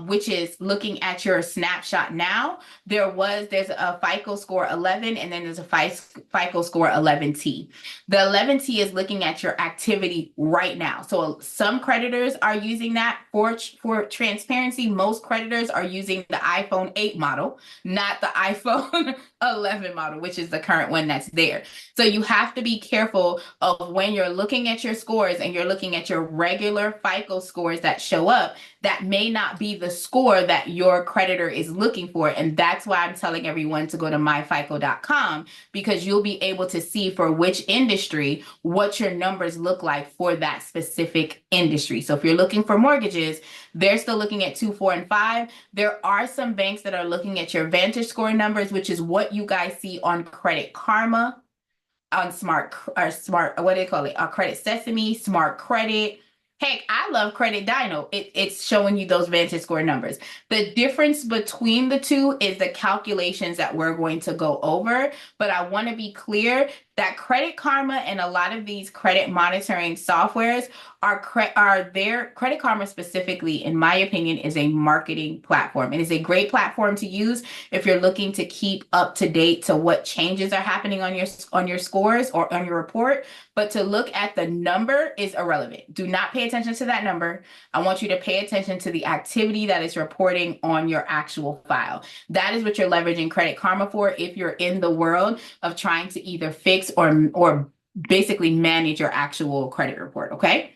Which is looking at your snapshot now. There's a FICO score 11, and then there's a FICO score 11T. The 11T is looking at your activity right now. So some creditors are using that for transparency. Most creditors are using the iPhone 8 model, not the iPhone 11 model, which is the current one that's there. So you have to be careful of when you're looking at your scores and you're looking at your regular FICO scores that show up, that may not be the score that your creditor is looking for. And that's why I'm telling everyone to go to myfico.com, because you'll be able to see for which industry, what your numbers look like for that specific industry. So if you're looking for mortgages, they're still looking at 2, 4, and 5. There are some banks that are looking at your Vantage score numbers, which is what you guys see on Credit Karma, on Smart, what do they call it? Credit Sesame, Smart Credit. Heck, I love Credit Dino. It's showing you those Vantage Score numbers. The difference between the two is the calculations that we're going to go over. But I want to be clear that Credit Karma and a lot of these credit monitoring softwares are their Credit Karma specifically, in my opinion, is a marketing platform. It is a great platform to use if you're looking to keep up to date to what changes are happening on your scores or on your report. But to look at the number is irrelevant. Do not pay attention to that number. I want you to pay attention to the activity that is reporting on your actual file. That is what you're leveraging Credit Karma for if you're in the world of trying to either fix or basically manage your actual credit report, okay?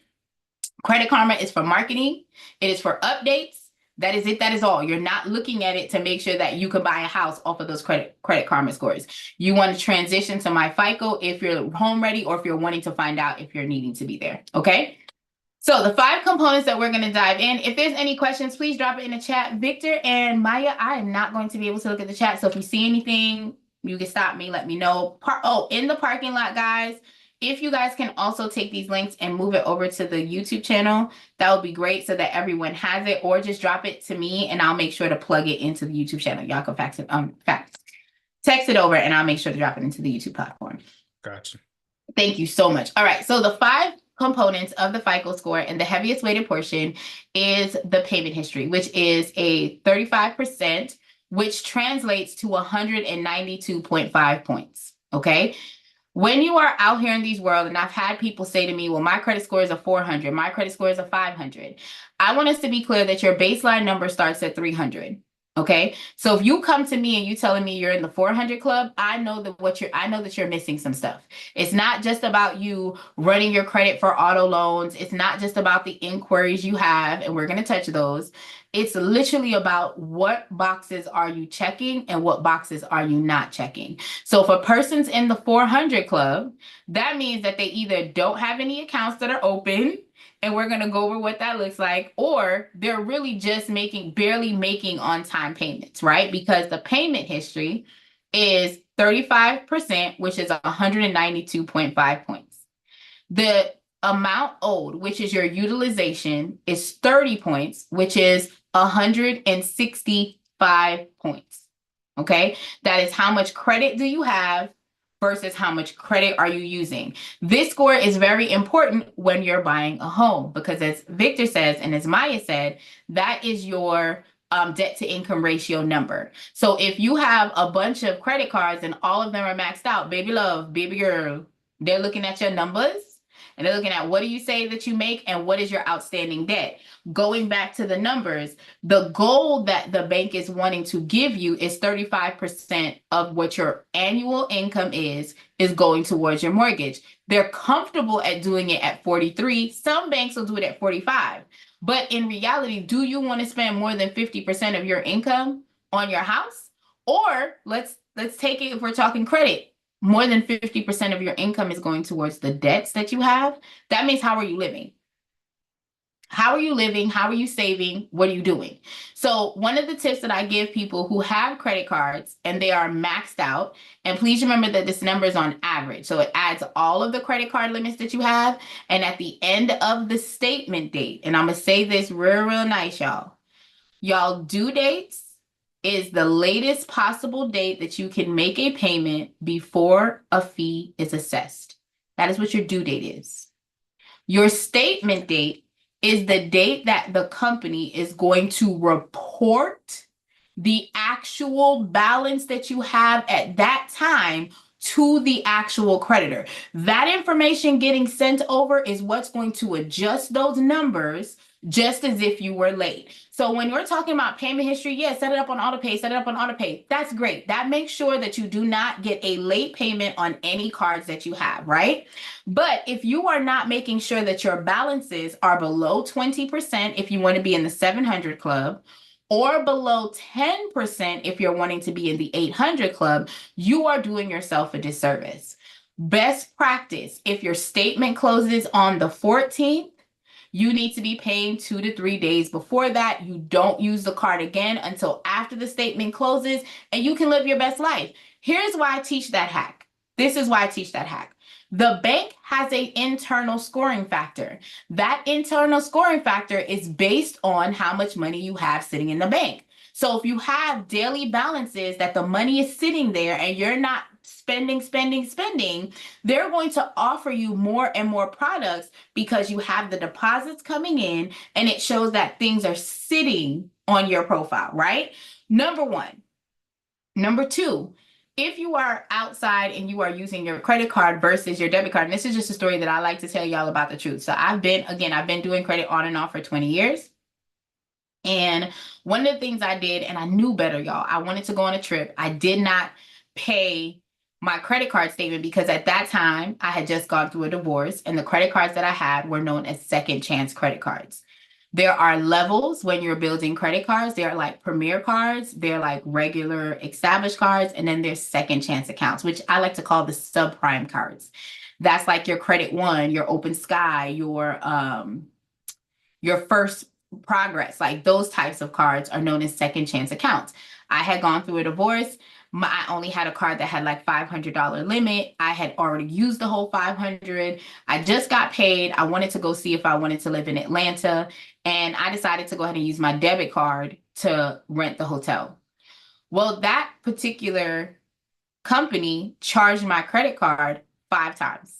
Credit Karma is for marketing. It is for updates. That is it. That is all. You're not looking at it to make sure that you can buy a house off of those Credit Karma scores. You want to transition to MyFICO if you're home ready or if you're wanting to find out if you're needing to be there, okay? So the 5 components that we're going to dive in. If there's any questions, please drop it in the chat. Victor and Maya, I am not going to be able to look at the chat. So if you see anything, you can stop me, let me know. In the parking lot, guys, if you guys can also take these links and move it over to the YouTube channel, that would be great so that everyone has it, or just drop it to me and I'll make sure to plug it into the YouTube channel. Y'all can text it over and I'll make sure to drop it into the YouTube platform. Gotcha. Thank you so much. All right. So the 5 components of the FICO score and the heaviest weighted portion is the payment history, which is a 35%, which translates to 192.5 points. Okay. When you are out here in these world, and I've had people say to me, well, my credit score is a 400, my credit score is a 500. I want us to be clear that your baseline number starts at 300. Okay. So if you come to me and you telling me you're in the 400 club, I know that you're missing some stuff. It's not just about you running your credit for auto loans. It's not just about the inquiries you have, and we're going to touch those. It's literally about what boxes are you checking and what boxes are you not checking. So if a person's in the 400 club, that means that they either don't have any accounts that are open, and we're going to go over what that looks like, or they're really just barely making on-time payments, right? Because the payment history is 35%, which is 192.5 points. The amount owed, which is your utilization, is 30 points, which is 165 points. Okay? That is how much credit do you have versus how much credit are you using. This score is very important when you're buying a home because, as Victor says and as Maya said, that is your debt to income ratio number. So if you have a bunch of credit cards and all of them are maxed out, baby love, baby girl, they're looking at your numbers and they're looking at what do you say that you make and what is your outstanding debt. Going back to the numbers, the goal that the bank is wanting to give you is 35% of what your annual income is going towards your mortgage. They're comfortable at doing it at 43. Some banks will do it at 45. But in reality, do you want to spend more than 50% of your income on your house? Or let's take it if we're talking credit. More than 50% of your income is going towards the debts that you have. That means how are you living? How are you living? How are you saving? What are you doing? So one of the tips that I give people who have credit cards and they are maxed out, and please remember that this number is on average. So it adds all of the credit card limits that you have. And at the end of the statement date, and I'm going to say this real nice, y'all due dates is the latest possible date that you can make a payment before a fee is assessed. That is what your due date is. Your statement date is the date that the company is going to report the actual balance that you have at that time to the actual creditor. That information getting sent over is what's going to adjust those numbers just as if you were late. So when you're talking about payment history, yes, set it up on autopay, That's great. That makes sure that you do not get a late payment on any cards that you have, right? But if you are not making sure that your balances are below 20%, if you want to be in the 700 club, or below 10% if you're wanting to be in the 800 club, you are doing yourself a disservice. Best practice, if your statement closes on the 14th, you need to be paying 2 to 3 days before that. You don't use the card again until after the statement closes, and you can live your best life. Here's why I teach that hack. This is why I teach that hack. The bank has an internal scoring factor. That internal scoring factor is based on how much money you have sitting in the bank. So if you have daily balances that the money is sitting there and you're not spending, they're going to offer you more and more products because you have the deposits coming in and it shows that things are sitting on your profile, right? Number one. Number two, if you are outside and you are using your credit card versus your debit card, and this is just a story that I like to tell y'all about the truth. So I've been doing credit on and off for 20 years. And one of the things I did, and I knew better, y'all, I wanted to go on a trip. I did not pay my credit card statement because at that time I had just gone through a divorce and the credit cards that I had were known as second chance credit cards. There are levels when you're building credit cards. They're like premier cards, they're like regular established cards, and then there's second chance accounts, which I like to call the subprime cards. That's like your Credit One, your Open Sky, your First Progress, like those types of cards are known as second chance accounts. I had gone through a divorce. I only had a card that had like $500 limit. I had already used the whole 500. I just got paid. I wanted to go see if I wanted to live in Atlanta. And I decided to go ahead and use my debit card to rent the hotel. Well, that particular company charged my credit card 5 times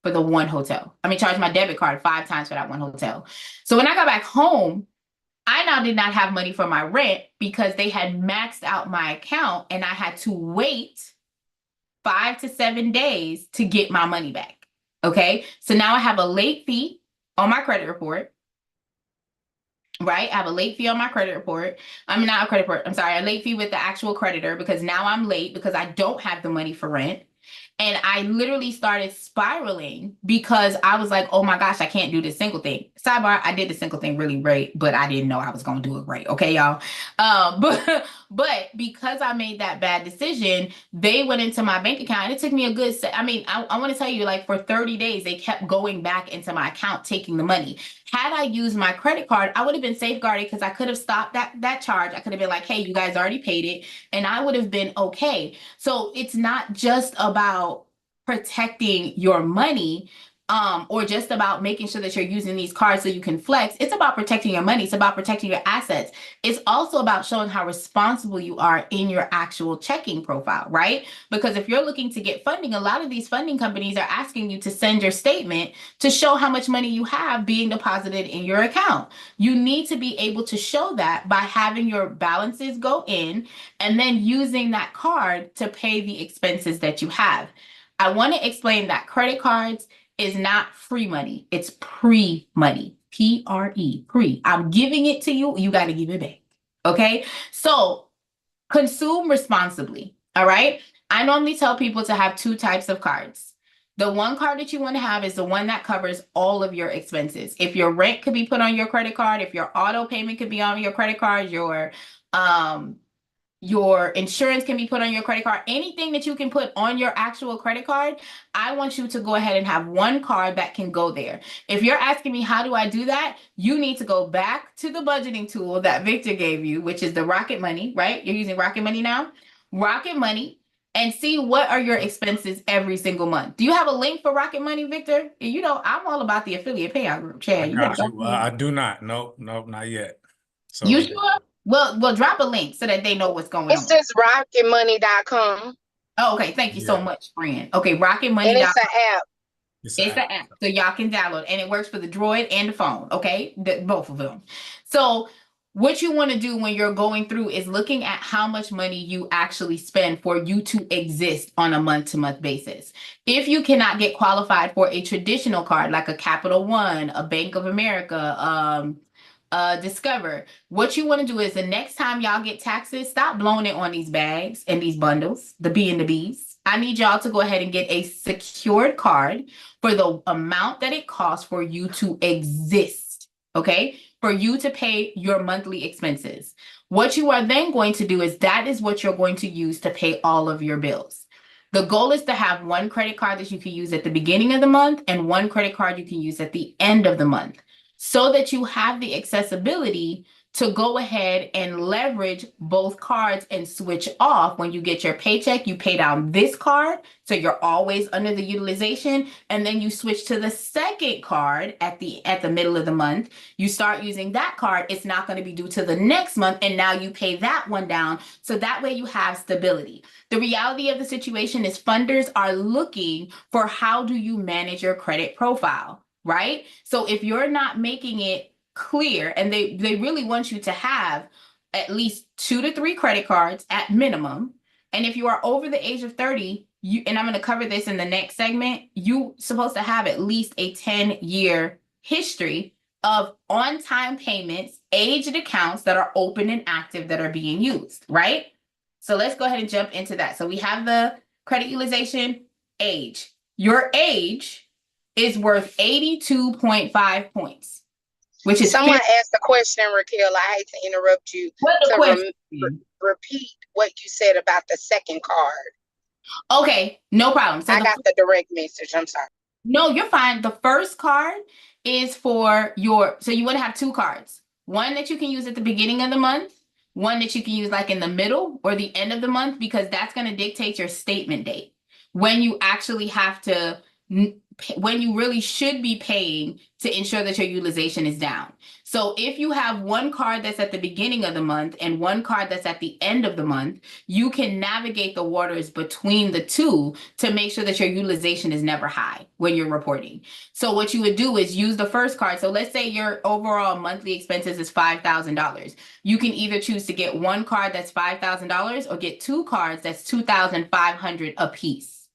for the one hotel. Charged my debit card 5 times for that one hotel. So when I got back home, I now did not have money for my rent because they had maxed out my account and I had to wait 5 to 7 days to get my money back. Okay. So now I have a late fee on my credit report. Right? I have a late fee on my credit report. Not a credit report. I'm sorry. A late fee with the actual creditor because now I'm late because I don't have the money for rent. And I literally started spiraling because I was like, oh my gosh, I can't do this single thing. Sidebar, I did the single thing really great, but I didn't know I was going to do it right. Okay, y'all. But because I made that bad decision, they went into my bank account. And it took me a good, I want to tell you, like for 30 days, they kept going back into my account, taking the money. Had I used my credit card, I would have been safeguarded because I could have stopped that charge. I could have been like, hey, you guys already paid it. And I would have been okay. So it's not just about protecting your money or just about making sure that you're using these cards so you can flex. It's about protecting your money. It's about protecting your assets. It's also about showing how responsible you are in your actual checking profile, right? Because if you're looking to get funding, a lot of these funding companies are asking you to send your statement to show how much money you have being deposited in your account. You need to be able to show that by having your balances go in and then using that card to pay the expenses that you have. I want to explain that credit cards is not free money. It's pre-money. P-R-E, pre. I'm giving it to you. You got to give it back. Okay? So consume responsibly. All right? I normally tell people to have 2 types of cards. The one card that you want to have is the one that covers all of your expenses. If your rent could be put on your credit card, if your auto payment could be on your credit card, your insurance can be put on your credit card, anything that you can put on your actual credit card, I want you to go ahead and have one card that can go there. If you're asking me, how do I do that? You need to go back to the budgeting tool that Victor gave you, which is the Rocket Money, right? You're using Rocket Money now? Rocket Money, and see what are your expenses every single month. Do you have a link for Rocket Money, Victor? You know, I'm all about the affiliate payout group, Chad. I do not. Nope, not yet. So you sure? Well, drop a link so that they know what's going on. It's just rocketmoney.com. Oh, okay. Thank you so much, friend. Okay, rocketmoney.com. And it's an app. It's an app. So y'all can download. And it works for the Droid and the phone. Okay? Both of them. So what you want to do when you're going through is looking at how much money you actually spend for you to exist on a month-to-month basis. If you cannot get qualified for a traditional card like a Capital One, a Bank of America, Discover, what you want to do is the next time y'all get taxes, stop blowing it on these bags and these bundles, the B and the B's. I need y'all to go ahead and get a secured card for the amount that it costs for you to exist, okay? For you to pay your monthly expenses. What you are then going to do is that is what you're going to use to pay all of your bills. The goal is to have one credit card that you can use at the beginning of the month and one credit card you can use at the end of the month, so that you have the accessibility to go ahead and leverage both cards and switch off. When you get your paycheck, you pay down this card, so you're always under the utilization, and then you switch to the second card at the middle of the month. You start using that card, it's not going to be due to the next month, and now you pay that one down, so that way you have stability. The reality of the situation is funders are looking for how do you manage your credit profile, right? So if you're not making it clear, and they really want you to have at least 2 to 3 credit cards at minimum, and if you are over the age of 30, and I'm going to cover this in the next segment, you supposed to have at least a 10-year history of on-time payments, aged accounts that are open and active that are being used, right? So let's go ahead and jump into that. So we have the credit utilization, age. Your age is worth 82.5 points. Which is someone asked a question, Raquel. I hate to interrupt you. What the question? Repeat what you said about the second card. Okay, no problem. So I got the direct message. I'm sorry. No, you're fine. The first card is for so you want to have 2 cards. One that you can use at the beginning of the month, one that you can use like in the middle or the end of the month, because that's going to dictate your statement date. When you actually have to, when you really should be paying to ensure that your utilization is down. So if you have one card that's at the beginning of the month and one card that's at the end of the month, you can navigate the waters between the two to make sure that your utilization is never high when you're reporting. So what you would do is use the first card. So let's say your overall monthly expenses is $5,000. You can either choose to get one card that's $5,000 or get 2 cards that's $2,500 a piece,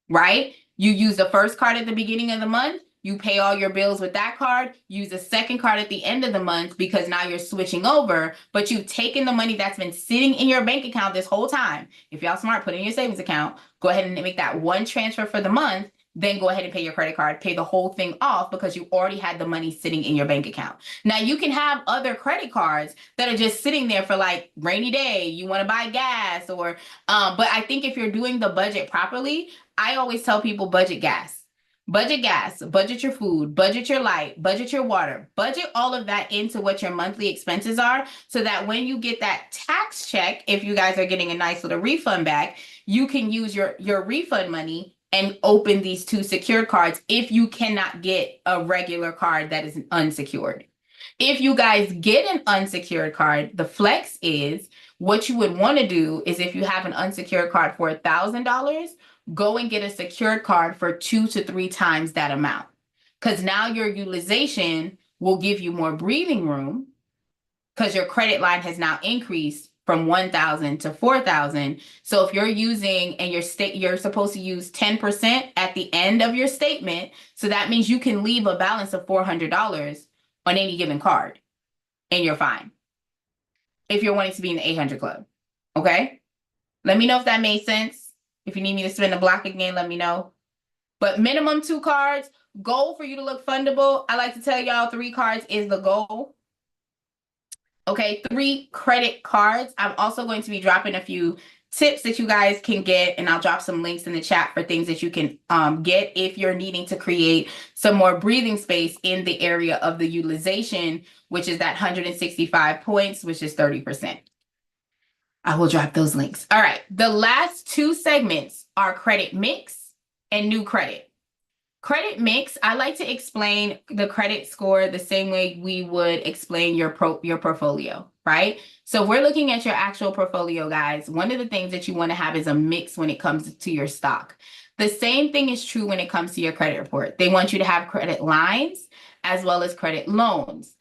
right? You use the first card at the beginning of the month, you pay all your bills with that card, use the second card at the end of the month because now you're switching over, but you've taken the money that's been sitting in your bank account this whole time. If y'all smart, put it in your savings account, go ahead and make that one transfer for the month, then go ahead and pay your credit card, pay the whole thing off because you already had the money sitting in your bank account. Now you can have other credit cards that are just sitting there for like rainy day, you want to buy gas or, but I think if you're doing the budget properly, I always tell people budget gas, budget your food, budget your light, budget your water, budget all of that into what your monthly expenses are so that when you get that tax check, if you guys are getting a nice little refund back, you can use your refund money and open these 2 secured cards if you cannot get a regular card that is unsecured. If you guys get an unsecured card, the flex is what you would want to do is if you have an unsecured card for $1,000, go and get a secured card for 2 to 3 times that amount. Because now your utilization will give you more breathing room because your credit line has now increased from 1,000 to 4,000. So if you're using and you're supposed to use 10% at the end of your statement, so that means you can leave a balance of $400 on any given card and you're fine. If you're wanting to be in the 800 club, okay? Let me know if that made sense. If you need me to spin the block again, let me know. But minimum 2 cards, goal for you to look fundable. I like to tell y'all 3 cards is the goal. Okay, 3 credit cards. I'm also going to be dropping a few tips that you guys can get, and I'll drop some links in the chat for things that you can get if you're needing to create some more breathing space in the area of the utilization, which is that 165 points, which is 30%. I will drop those links. All right. The last 2 segments are credit mix and new credit. Credit mix, I like to explain the credit score the same way we would explain your portfolio, right? So if we're looking at your actual portfolio, guys, one of the things that you want to have is a mix when it comes to your stock. The same thing is true when it comes to your credit report. They want you to have credit lines as well as credit loans.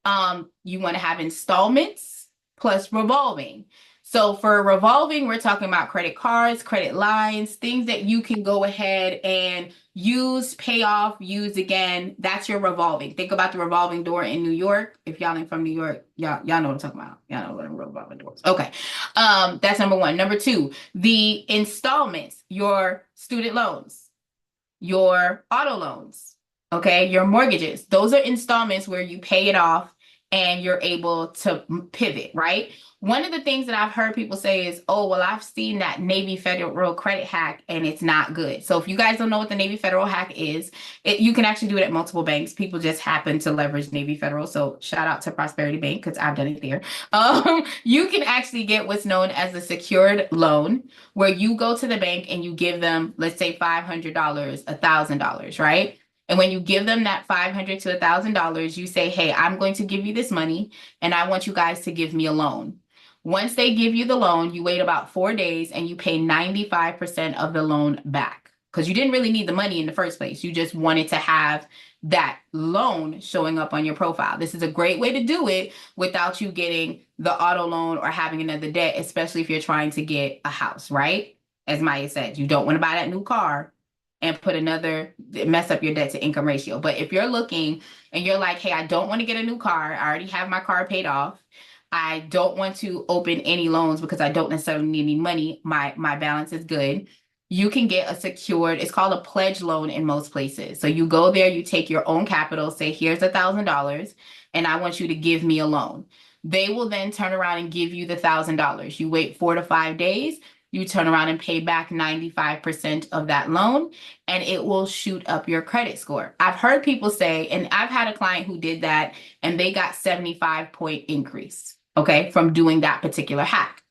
You want to have installments plus revolving. So for revolving, we're talking about credit cards, credit lines, things that you can go ahead and use, pay off, use again. That's your revolving. Think about the revolving door in New York. If y'all ain't from New York, y'all know what I'm talking about. Y'all know what a revolving door is. Okay. That's number 1. Number 2, the installments, your student loans, your auto loans, okay, your mortgages. Those are installments where you pay it off and you're able to pivot, right? One of the things that I've heard people say is, oh, well, I've seen that Navy Federal credit hack and it's not good. So if you guys don't know what the Navy Federal hack is, you can actually do it at multiple banks. People just happen to leverage Navy Federal. So shout out to Prosperity Bank because I've done it there. You can actually get what's known as a secured loan, where you go to the bank and you give them, let's say $500, $1,000, right? And when you give them that $500 to $1,000, you say, hey, I'm going to give you this money and I want you guys to give me a loan. Once they give you the loan, you wait about 4 days and you pay 95% of the loan back, because you didn't really need the money in the first place. You just wanted to have that loan showing up on your profile. This is a great way to do it without you getting the auto loan or having another debt, especially if you're trying to get a house, right? As Maya said, you don't want to buy that new car and mess up your debt to income ratio. But if you're looking and you're like, hey, I don't want to get a new car. I already have my car paid off. I don't want to open any loans because I don't necessarily need any money. My balance is good. You can get a secured, it's called a pledge loan in most places. So you go there, you take your own capital, say, here's $1,000, and I want you to give me a loan. They will then turn around and give you the $1,000. You wait 4 to 5 days, you turn around and pay back 95% of that loan, and it will shoot up your credit score. I've heard people say, and I've had a client who did that, and they got 75-point increase, okay, from doing that particular hack.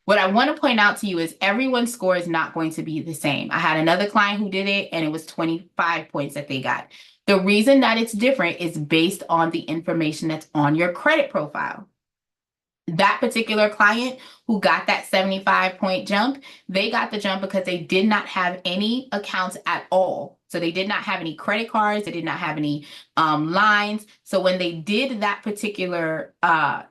What I want to point out to you is everyone's score is not going to be the same. I had another client who did it, and it was 25 points that they got. The reason that it's different is based on the information that's on your credit profile. That particular client who got that 75-point jump, they got the jump because they did not have any accounts at all. So they did not have any credit cards. They did not have any lines. So when they did that particular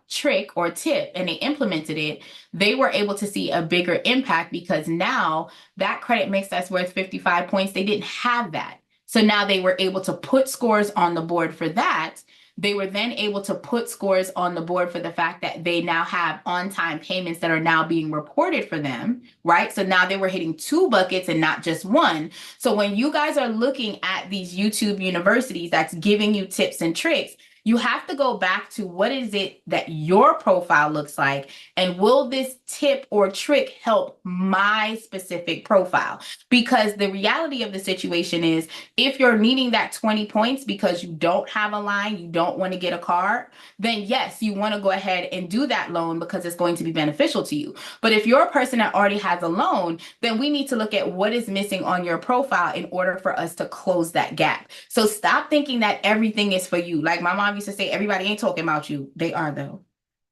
trick or tip and they implemented it, they were able to see a bigger impact, because now that credit mix that's worth 55 points, they didn't have that. So now they were able to put scores on the board for that. They were then able to put scores on the board for the fact that they now have on-time payments that are now being reported for them, right? So now they were hitting 2 buckets and not just 1. So when you guys are looking at these YouTube universities that's giving you tips and tricks, you have to go back to what is it that your profile looks like, and will this tip or trick help my specific profile? Because the reality of the situation is, if you're needing that 20 points because you don't have a line, you don't want to get a car, then yes, you want to go ahead and do that loan because it's going to be beneficial to you. But if you're a person that already has a loan, then we need to look at what is missing on your profile in order for us to close that gap. So stop thinking that everything is for you. Like my mom used to say, everybody ain't talking about you. They are, though.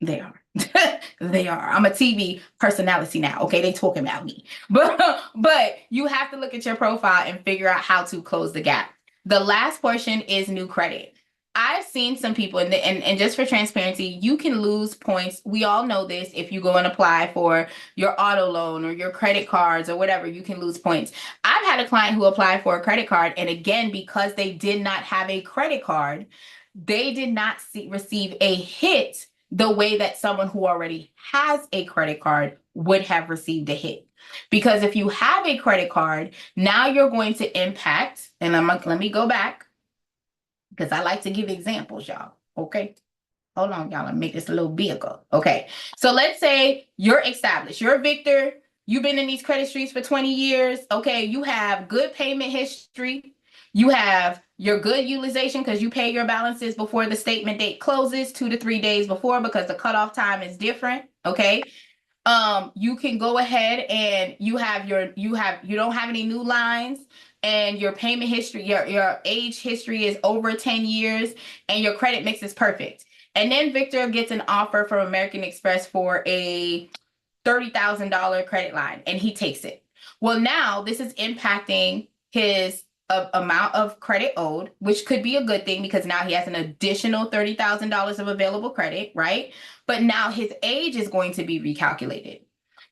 They are. They are. I'm a TV personality now. Okay, they talking about me. But you have to look at your profile and figure out how to close the gap. The last portion is new credit. I've seen some people, and just for transparency, you can lose points. We all know this. If you go and apply for your auto loan or your credit cards or whatever, you can lose points. I've had a client who applied for a credit card, and again, because they did not have a credit card, they did not receive a hit the way that someone who already has a credit card would have received a hit. Because if you have a credit card, now you're going to impact, and let me go back, because I like to give examples, y'all. Okay. Hold on, y'all. Let me make this a little vehicle. Okay. So let's say you're established. You're Victor. You've been in these credit streets for 20 years. Okay. You have good payment history. You have your good utilization because you pay your balances before the statement date closes, 2 to 3 days before, because the cutoff time is different. Okay. You can go ahead and you don't have any new lines, and your payment history, your age history is over 10 years, and your credit mix is perfect. And then Victor gets an offer from American Express for a $30,000 credit line, and he takes it. Well, now this is impacting his amount of credit owed, which could be a good thing because now he has an additional $30,000 of available credit, right? But now his age is going to be recalculated.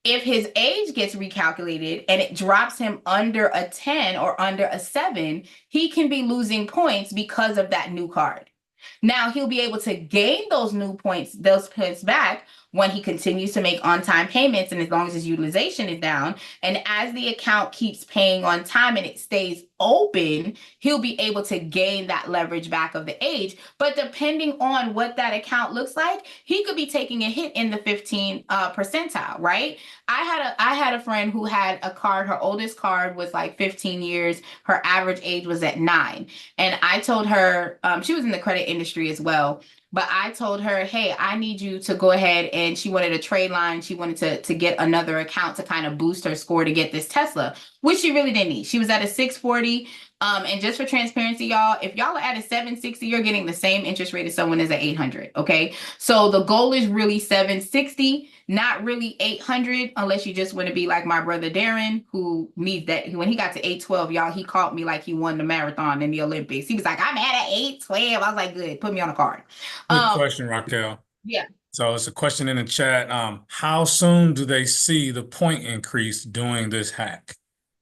If his age gets recalculated and it drops him under a 10 or under a 7, he can be losing points because of that new card. Now he'll be able to gain those points back when he continues to make on-time payments and as long as his utilization is down. And as the account keeps paying on time and it stays open, he'll be able to gain that leverage back of the age. But depending on what that account looks like, he could be taking a hit in the 15 percentile, right? I had a friend who had a card. Her oldest card was like 15 years. Her average age was at 9. And I told her, she was in the credit industry as well. But I told her, hey, I need you to go ahead, and she wanted a trade line. She wanted to get another account to kind of boost her score to get this Tesla, which she really didn't need. She was at a 640. And just for transparency, y'all, if y'all are at a 760, you're getting the same interest rate as someone is at 800. Okay. So the goal is really 760, not really 800, unless you just want to be like my brother Darren, who needs that. When he got to 812, y'all, he called me like he won the marathon in the Olympics. He was like, I'm at 812. I was like, good, put me on a card. Good question, Raquel. Yeah. So it's a question in the chat. How soon do they see the point increase doing this hack?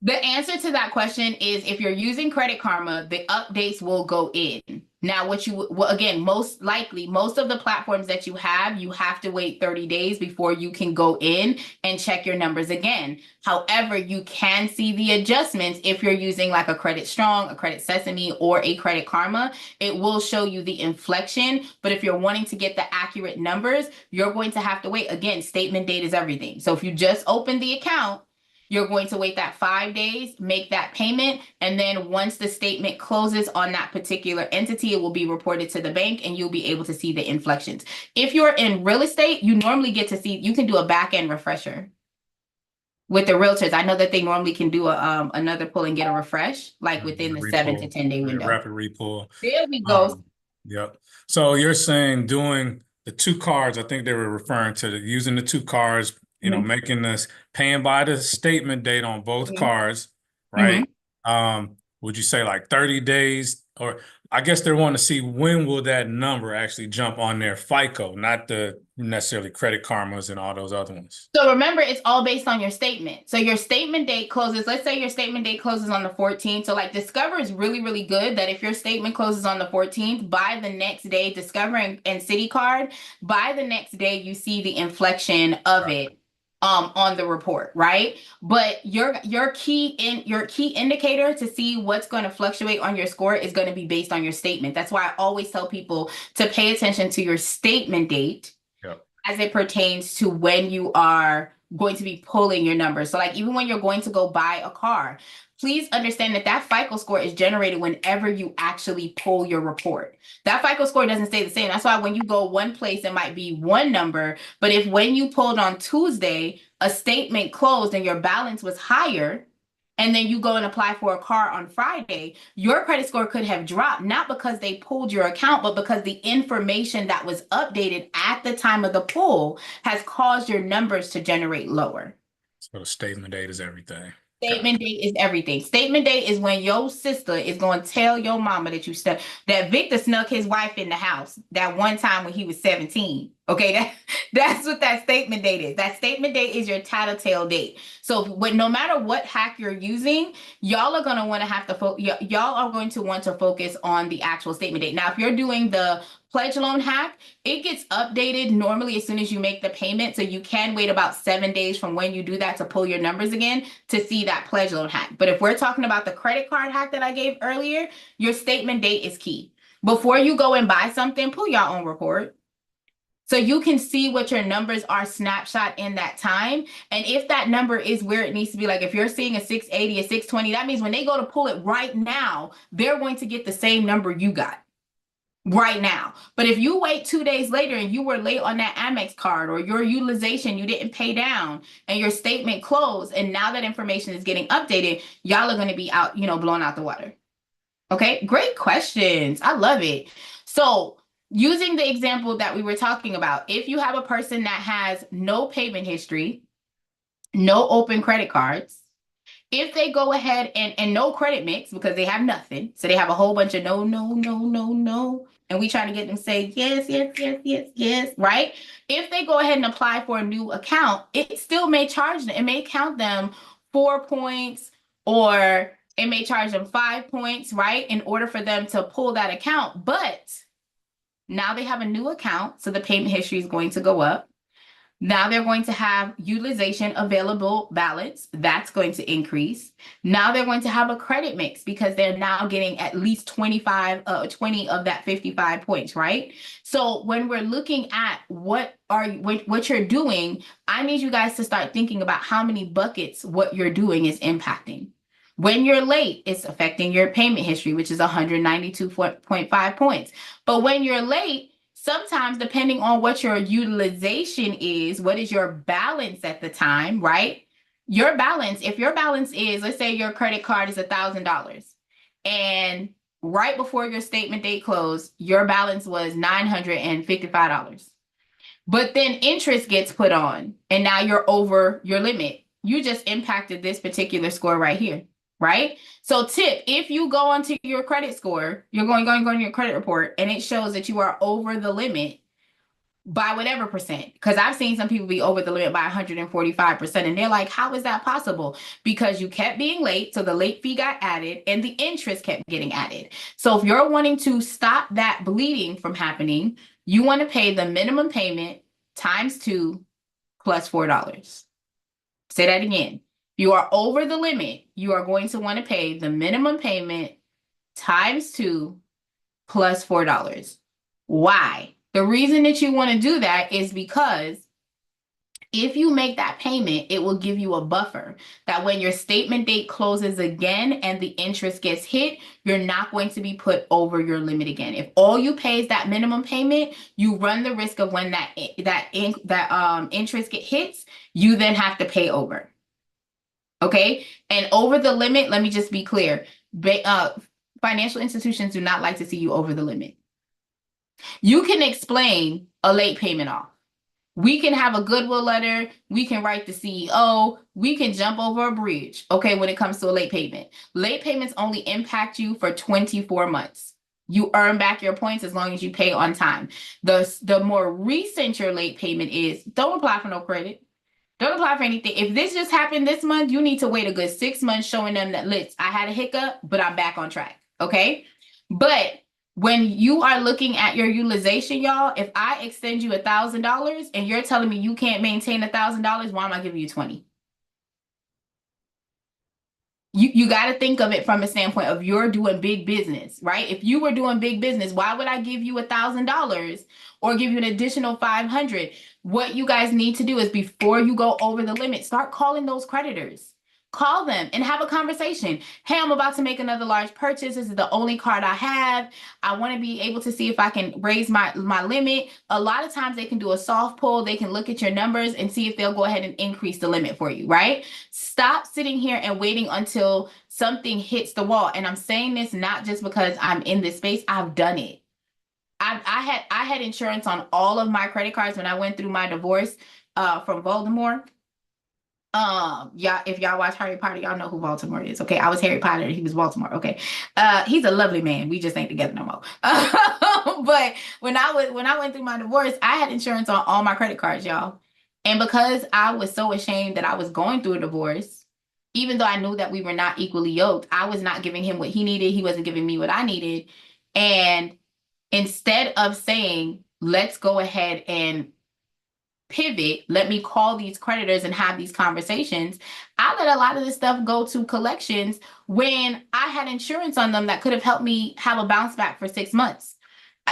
The answer to that question is if you're using Credit Karma, the updates will go in. Now, again, most likely, most of the platforms that you have to wait 30 days before you can go in and check your numbers again. However, you can see the adjustments if you're using like a Credit Strong, a Credit Sesame, or a Credit Karma. It will show you the inflection, but if you're wanting to get the accurate numbers, you're going to have to wait. Again, statement date is everything. So if you just opened the account, you're going to wait that 5 days, make that payment, and then once the statement closes on that particular entity, it will be reported to the bank and you'll be able to see the inflections. If you're in real estate, you normally get to see, you can do a back-end refresher with the realtors. I know that they normally can do another pull and get a refresh, like within the 7 to 10 day window. Rapid repull. There we go. Yep. So you're saying doing the 2 cards, I think they were referring to using the 2 cards, making this paying by the statement date on both cards, right? Would you say like 30 days? Or I guess they're wanting to see when will that number actually jump on their FICO, not the necessarily Credit Karmas and all those other ones. So remember, it's all based on your statement. So your statement date closes, let's say your statement date closes on the 14th. So like Discover is really, really good that if your statement closes on the 14th, by the next day, Discover and Citi Card, by the next day, you see the inflection of it on the report, right? But your key indicator to see what's going to fluctuate on your score is going to be based on your statement. That's why I always tell people to pay attention to your statement date as it pertains to when you are going to be pulling your numbers. So like even when you're going to go buy a car, please understand that that FICO score is generated whenever you actually pull your report. That FICO score doesn't stay the same. That's why when you go one place, it might be one number. But if when you pulled on Tuesday, a statement closed and your balance was higher, and then you go and apply for a car on Friday, your credit score could have dropped, not because they pulled your account, but because the information that was updated at the time of the pull has caused your numbers to generate lower. So the statement date is everything. Statement date is everything. Statement date is when your sister is going to tell your mama that that Victor snuck his wife in the house that one time when he was 17. Okay, that's what that statement date is. That statement date is your tattletale date. So no matter what hack you're using, y'all are going to want to have to y'all are going to want to focus on the actual statement date. Now, if you're doing the pledge loan hack, it gets updated normally as soon as you make the payment. So you can wait about 7 days from when you do that to pull your numbers again to see that pledge loan hack. But if we're talking about the credit card hack that I gave earlier, your statement date is key. Before you go and buy something, pull your own report. So you can see what your numbers are snapshot in that time. And if that number is where it needs to be, like if you're seeing a 680, a 620, that means when they go to pull it right now, they're going to get the same number you got right now. But if you wait 2 days later and you were late on that Amex card or your utilization, you didn't pay down and your statement closed, and now that information is getting updated, y'all are going to be out, blown out the water. Okay, great questions. I love it. So using the example that we were talking about, if you have a person that has no payment history, no open credit cards, if they go ahead and no credit mix because they have nothing, so they have a whole bunch of no, and we try to get them to say yes, right? If they go ahead and apply for a new account, it still may charge them. It may count them 4 points or it may charge them 5 points, right? In order for them to pull that account. But now they have a new account, so the payment history is going to go up. Now they're going to have utilization available balance. That's going to increase. Now they're going to have a credit mix because they're now getting at least 20 of that 55 points, right? So when we're looking at what you're doing, I need you guys to start thinking about how many buckets what you're doing is impacting. When you're late, it's affecting your payment history, which is 192.5 points. But when you're late, sometimes depending on what your utilization is, what is your balance at the time, right? Your balance, if your balance is, let's say your credit card is $1,000 and right before your statement date closed, your balance was $955. But then interest gets put on and now you're over your limit. You just impacted this particular score right here, right? So tip, if you go onto your credit score, you're going to your credit report and it shows that you are over the limit by whatever percent, because I've seen some people be over the limit by 145%. And they're like, how is that possible? Because you kept being late. So the late fee got added and the interest kept getting added. So if you're wanting to stop that bleeding from happening, you want to pay the minimum payment times 2 plus $4. Say that again. You are over the limit. You are going to want to pay the minimum payment times 2 plus $4. Why? The reason that you want to do that is because if you make that payment, it will give you a buffer that when your statement date closes again and the interest gets hit, you're not going to be put over your limit again. If all you pay is that minimum payment, you run the risk of when that interest hits, you then have to pay over. Okay, and over the limit, let me just be clear. Financial institutions do not like to see you over the limit. You can explain a late payment off. We can have a goodwill letter. We can write the CEO. We can jump over a bridge. Okay, when it comes to a late payment. Late payments only impact you for 24 months. You earn back your points as long as you pay on time. The more recent your late payment is, don't apply for no credit. Don't apply for anything. If this just happened this month, you need to wait a good 6 months showing them that, look, I had a hiccup, but I'm back on track. Okay, but when you are looking at your utilization, y'all, if I extend you $1,000 and you're telling me you can't maintain $1,000, why am I giving you 20? You got to think of it from a standpoint of you're doing big business, right? If you were doing big business, why would I give you $1,000 or give you an additional $500? What you guys need to do is before you go over the limit, start calling those creditors. Call them and have a conversation. Hey, I'm about to make another large purchase. This is the only card I have. I want to be able to see if I can raise my limit. A lot of times they can do a soft pull. They can look at your numbers and see if they'll go ahead and increase the limit for you, right? Stop sitting here and waiting until something hits the wall. And I'm saying this not just because I'm in this space. I've done it. I had insurance on all of my credit cards when I went through my divorce from Voldemort. Yeah, if y'all watch Harry Potter, y'all know who Voldemort is. Okay, I was Harry Potter, he was Voldemort. Okay, he's a lovely man. We just ain't together no more. But when I went through my divorce, I had insurance on all my credit cards, y'all. And because I was so ashamed that I was going through a divorce, even though I knew that we were not equally yoked, I was not giving him what he needed. He wasn't giving me what I needed. And instead of saying, let's go ahead and pivot, let me call these creditors and have these conversations, I let a lot of this stuff go to collections when I had insurance on them that could have helped me have a bounce back for 6 months.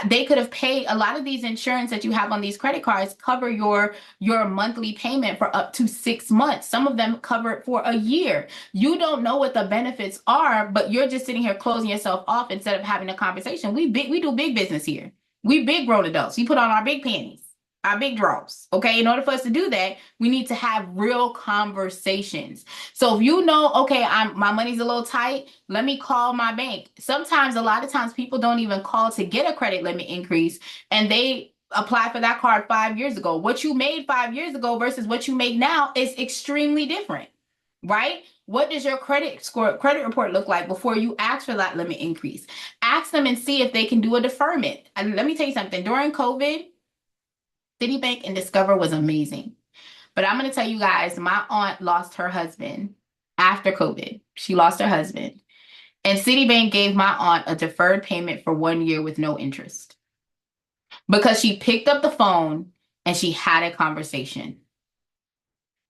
They could have paid a lot of these insurance that you have on these credit cards cover your monthly payment for up to 6 months. Some of them cover it for a year. You don't know what the benefits are, but you're just sitting here closing yourself off instead of having a conversation. We do big business here. We big grown adults. We put on our big panties, our big draws. Okay, in order for us to do that, we need to have real conversations. So if you know, okay, my money's a little tight, let me call my bank. Sometimes, a lot of times, people don't even call to get a credit limit increase, and they apply for that card 5 years ago. What you made 5 years ago versus what you make now is extremely different, right? What does your credit report look like before you ask for that limit increase? Ask them and see if they can do a deferment. And let me tell you something, during COVID, Citibank and Discover was amazing. But I'm going to tell you guys, my aunt lost her husband after COVID. She lost her husband. And Citibank gave my aunt a deferred payment for 1 year with no interest. Because she picked up the phone and she had a conversation.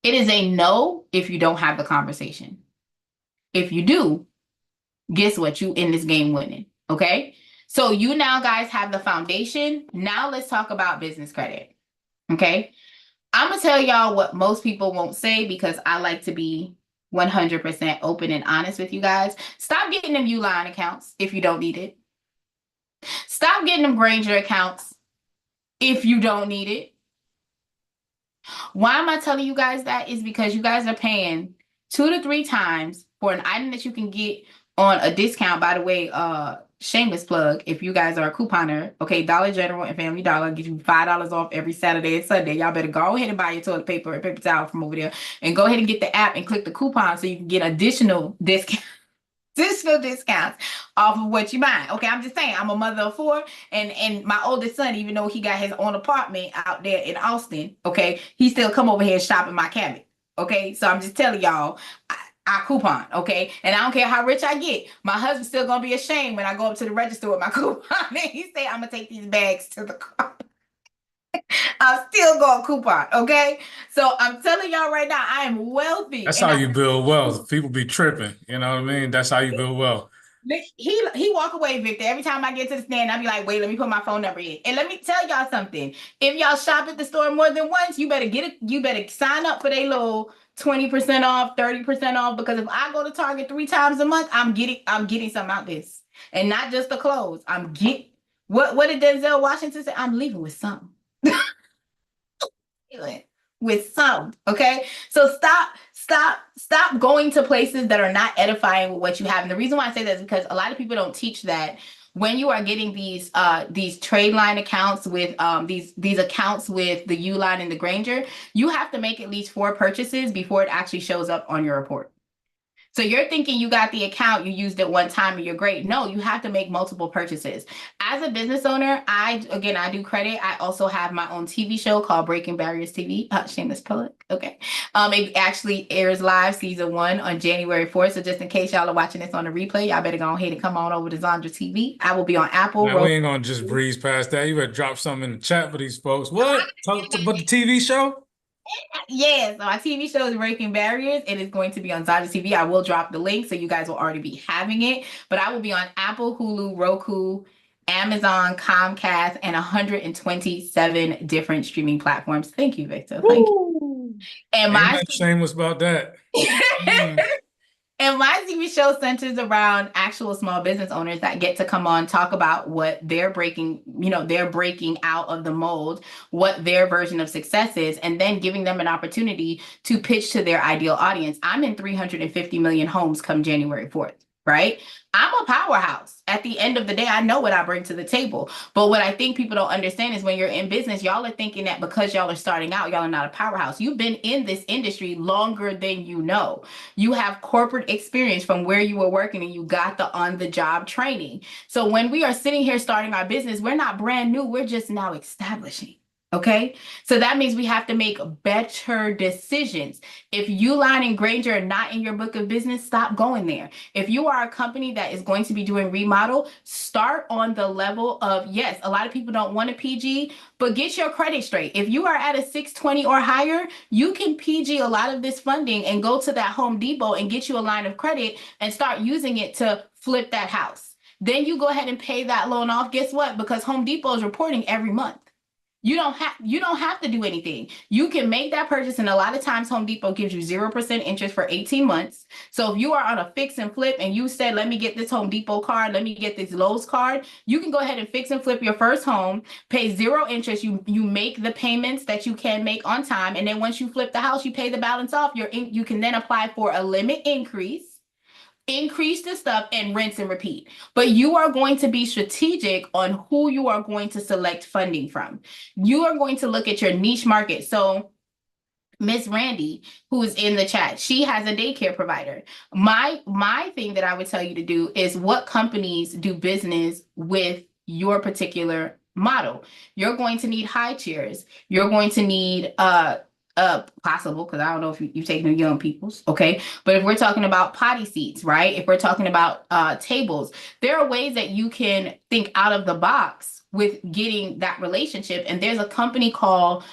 It is a no if you don't have the conversation. If you do, guess what? You in this game winning. Okay. So you now guys have the foundation. Now let's talk about business credit. Okay. I'm going to tell y'all what most people won't say because I like to be 100% open and honest with you guys. Stop getting them Uline accounts if you don't need it. Stop getting them Grainger accounts if you don't need it. Why am I telling you guys that? Is because you guys are paying 2 to 3 times for an item that you can get on a discount. By the way, shameless plug, if you guys are a couponer, okay, Dollar General and Family Dollar give you $5 off every Saturday and Sunday. Y'all better go ahead and buy your toilet paper and paper towel from over there and go ahead and get the app and click the coupon so you can get additional discounts off of what you buy. Okay, I'm just saying, I'm a mother of 4, and my oldest son, even though he got his own apartment out there in Austin, okay, he still come over here and shop in my cabinet. Okay, so I'm just telling y'all, I coupon, okay? And I don't care how rich I get. My husband's still gonna be ashamed when I go up to the register with my coupon and he say, I'm gonna take these bags to the car. I'm still going coupon, okay? So I'm telling y'all right now, I am wealthy. That's how you build wealth. People be tripping. You know what I mean? That's how you build wealth. He walk away, Victor. Every time I get to the stand, I be like, wait, let me put my phone number in. And let me tell y'all something. If y'all shop at the store more than once, you better sign up for their little 20% off, 30% off. Because if I go to Target 3 times a month, I'm getting something out this. And not just the clothes. What did Denzel Washington say? I'm leaving with something. With some, okay? So stop going to places that are not edifying with what you have. And the reason why I say that is because a lot of people don't teach that when you are getting these trade line accounts with these accounts with the Uline and the Grainger, you have to make at least 4 purchases before it actually shows up on your report. So you're thinking you got the account, you used it one time and you're great. No, you have to make multiple purchases. As a business owner, I do credit. I also have my own TV show called Breaking Barriers TV. Shameless plug. Okay. It actually airs live season 1 on January 4th. So just in case y'all are watching this on the replay, y'all better go ahead and come on over to Zandra TV. I will be on Apple. Man, we ain't gonna just breeze past that. You better drop something in the chat for these folks. What? Talk about the TV show? Yes, my TV show is Breaking Barriers. It is going to be on Zandra TV. I will drop the link so you guys will already be having it. But I will be on Apple, Hulu, Roku, Amazon, Comcast, and 127 different streaming platforms. Thank you, Victor. Thank you. And my shameless about that. And my TV show centers around actual small business owners that get to come on, talk about what they're breaking out of the mold, what their version of success is, and then giving them an opportunity to pitch to their ideal audience. I'm in 350 million homes come January 4th. Right? I'm a powerhouse. At the end of the day, I know what I bring to the table. But what I think people don't understand is when you're in business, y'all are thinking that because y'all are starting out, y'all are not a powerhouse. You've been in this industry longer than you know. You have corporate experience from where you were working and you got the on-the-job training. So when we are sitting here starting our business, we're not brand new. We're just now establishing. Okay, so that means we have to make better decisions. If Uline and Grainger are not in your book of business, stop going there. If you are a company that is going to be doing remodel, start on the level of, yes, a lot of people don't want a PG, but get your credit straight. If you are at a 620 or higher, you can PG a lot of this funding and go to that Home Depot and get you a line of credit and start using it to flip that house. Then you go ahead and pay that loan off. Guess what? Because Home Depot is reporting every month. You don't have to do anything. You can make that purchase, and a lot of times Home Depot gives you 0% interest for 18 months. So if you are on a fix and flip and you said, let me get this Home Depot card, let me get this Lowe's card, you can go ahead and fix and flip your first home, pay 0 interest. You make the payments that you can make on time, and then once you flip the house, you pay the balance off. You can then apply for a limit increase the stuff and rinse and repeat. But you are going to be strategic on who you are going to select funding from. You are going to look at your niche market. So Miss Randy, who is in the chat, she has a daycare provider. My thing that I would tell you to do is what companies do business with your particular model. You're going to need high chairs. You're going to need possible, because I don't know if you take the young people's, okay? But if we're talking about potty seats, right? If we're talking about tables, there are ways that you can think out of the box with getting that relationship. And there's a company called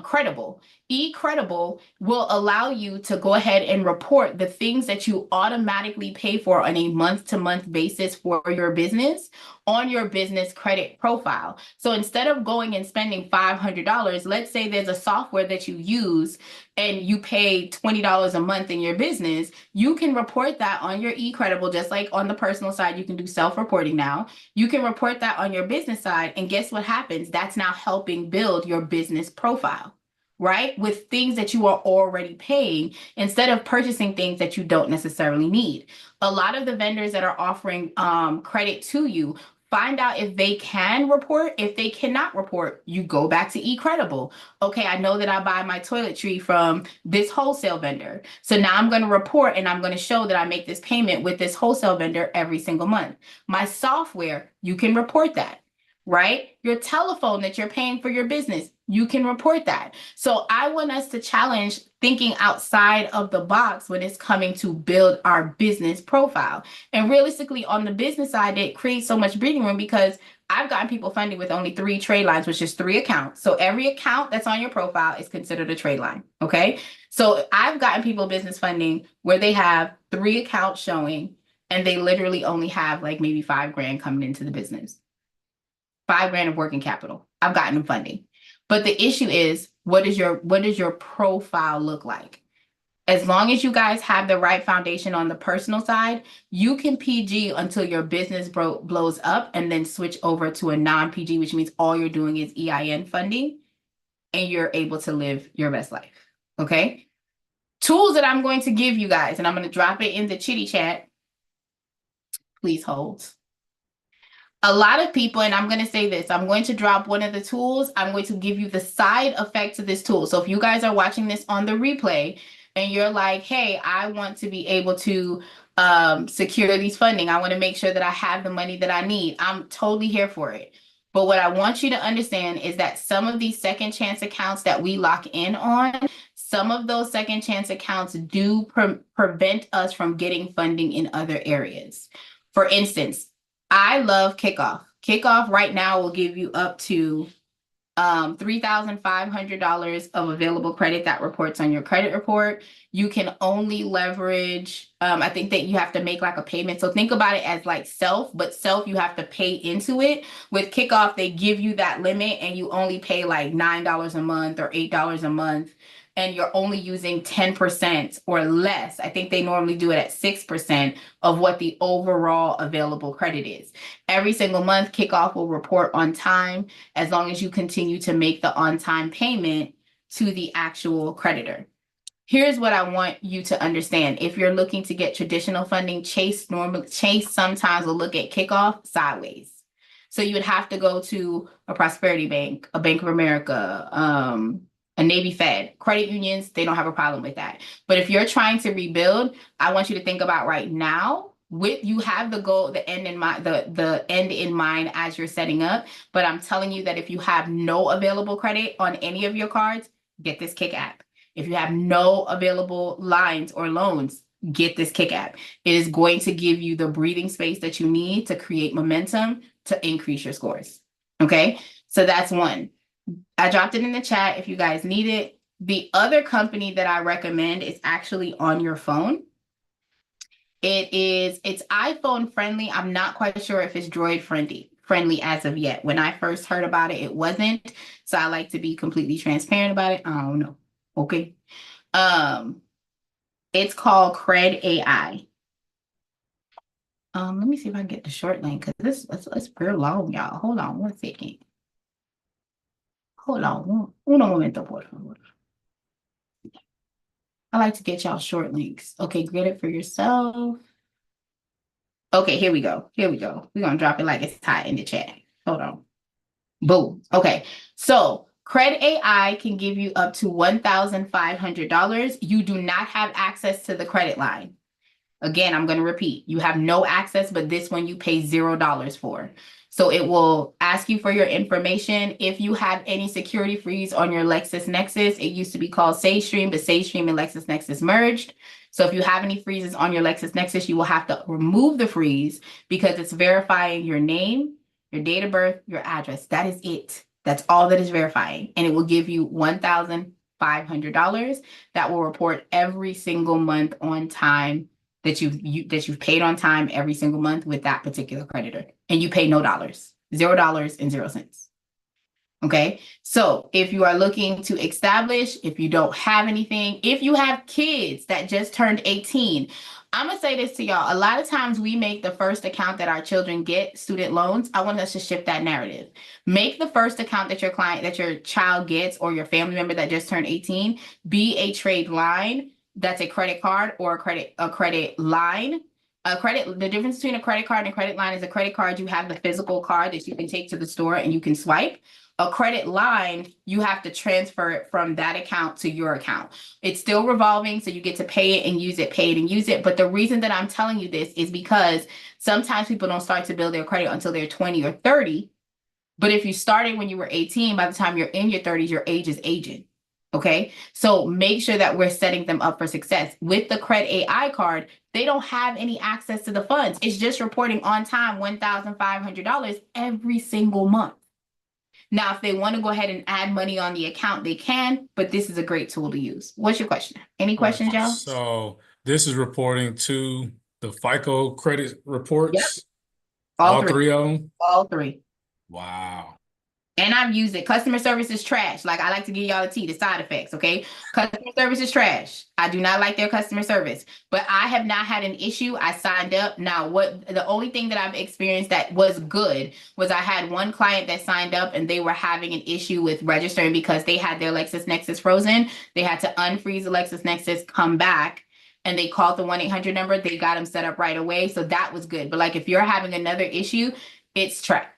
Credible. eCredible will allow you to go ahead and report the things that you automatically pay for on a month-to-month basis for your business on your business credit profile. So instead of going and spending $500, let's say there's a software that you use and you pay $20 a month in your business, you can report that on your eCredible, just like on the personal side, you can do self-reporting now. You can report that on your business side, and guess what happens? That's now helping build your business profile, right? With things that you are already paying instead of purchasing things that you don't necessarily need. A lot of the vendors that are offering credit to you, find out if they can report. If they cannot report, you go back to eCredible. Okay, I know that I buy my toiletry from this wholesale vendor. So now I'm going to report and I'm going to show that I make this payment with this wholesale vendor every single month. My software, you can report that, right? Your telephone that you're paying for your business, you can report that. So I want us to challenge thinking outside of the box when it's coming to build our business profile. And realistically, on the business side, it creates so much breathing room because I've gotten people funding with only 3 trade lines, which is 3 accounts. So every account that's on your profile is considered a trade line. Okay. So I've gotten people business funding where they have 3 accounts showing and they literally only have like maybe $5,000 coming into the business. $5,000 of working capital. I've gotten them funding. But the issue is, what does your profile look like? As long as you guys have the right foundation on the personal side, you can PG until your business blows up and then switch over to a non-PG, which means all you're doing is EIN funding and you're able to live your best life. Okay? Tools that I'm going to give you guys, and I'm going to drop it in the chitty chat. Please hold. A lot of people, and I'm going to say this, I'm going to drop one of the tools. I'm going to give you the side effect to this tool. So if you guys are watching this on the replay and you're like, hey, I want to be able to secure these funding. I want to make sure that I have the money that I need. I'm totally here for it. But what I want you to understand is that some of these second chance accounts that we lock in on, some of those second chance accounts do prevent us from getting funding in other areas. For instance, I love Kickoff. Kickoff right now will give you up to $3,500 of available credit that reports on your credit report. You can only leverage, I think that you have to make like a payment. So think about it as like self, but self you have to pay into it. With Kickoff, they give you that limit and you only pay like $9 a month or $8 a month. And you're only using 10% or less. I think they normally do it at 6% of what the overall available credit is. Every single month, Kickoff will report on time as long as you continue to make the on-time payment to the actual creditor. Here's what I want you to understand. If you're looking to get traditional funding, Chase sometimes will look at Kickoff sideways. So you would have to go to a Prosperity Bank, a Bank of America, a Navy Fed. Credit unions, they don't have a problem with that. But if you're trying to rebuild, I want you to think about right now, you have the goal, the end in mind, the end in mind as you're setting up. But I'm telling you that if you have no available credit on any of your cards, get this Kick app. If you have no available lines or loans, get this Kick app. It is going to give you the breathing space that you need to create momentum to increase your scores. Okay, so that's one. I dropped it in the chat if you guys need it. The other company that I recommend is actually on your phone. It's iPhone friendly. I'm not quite sure if it's Droid friendly as of yet. When I first heard about it, it wasn't. So I like to be completely transparent about it. I don't know. Okay. It's called Cred AI. Let me see if I can get the short link because it's pretty long, y'all. Hold on one second. Hold on, un momento, por favor. I like to get y'all short links. Okay, get it for yourself. Okay, here we go. Here we go. We're going to drop it like it's hot in the chat. Hold on. Boom. Okay, so Cred AI can give you up to $1,500. You do not have access to the credit line. Again, I'm going to repeat. You have no access, but this one you pay $0 for. So it will ask you for your information. If you have any security freeze on your LexisNexis, it used to be called SageStream, but SageStream and LexisNexis merged. So if you have any freezes on your LexisNexis, you will have to remove the freeze because it's verifying your name, your date of birth, your address. That is it. That's all that is verifying. And it will give you $1,500. $500 that will report every single month on time that you've paid on time every single month with that particular creditor, and you pay no dollars, $0 and 0 cents. Okay, so if you are looking to establish, if you don't have anything, if you have kids that just turned 18, I'm gonna say this to y'all. A lot of times we make the first account that our children get student loans. I want us to shift that narrative. Make the first account that your child gets, or your family member that just turned 18, be a trade line. That's a credit card or a credit line. The difference between a credit card and a credit line is a credit card, you have the physical card that you can take to the store and you can swipe. A credit line, you have to transfer it from that account to your account. It's still revolving, so you get to pay it and use it, pay it and use it. But the reason that I'm telling you this is because sometimes people don't start to build their credit until they're 20 or 30. But if you started when you were 18, by the time you're in your 30s, your age is aging. Okay, so make sure that we're setting them up for success. With the Cred AI card, they don't have any access to the funds. It's just reporting on time $1,500 every single month. Now, if they want to go ahead and add money on the account, they can, but this is a great tool to use. What's your question? Any questions, y'all? So this is reporting to the FICO credit reports? Yep. All three of them? All three. Wow. And I've used it. Customer service is trash. Like, I like to give y'all the side effects, okay? Customer service is trash. I do not like their customer service, but I have not had an issue. I signed up. Now, the only thing that I've experienced that was good was I had one client that signed up and they were having an issue with registering because they had their LexisNexis frozen. They had to unfreeze the LexisNexis, come back, and they called the 1-800 number. They got them set up right away. So that was good. But like, if you're having another issue, it's trash.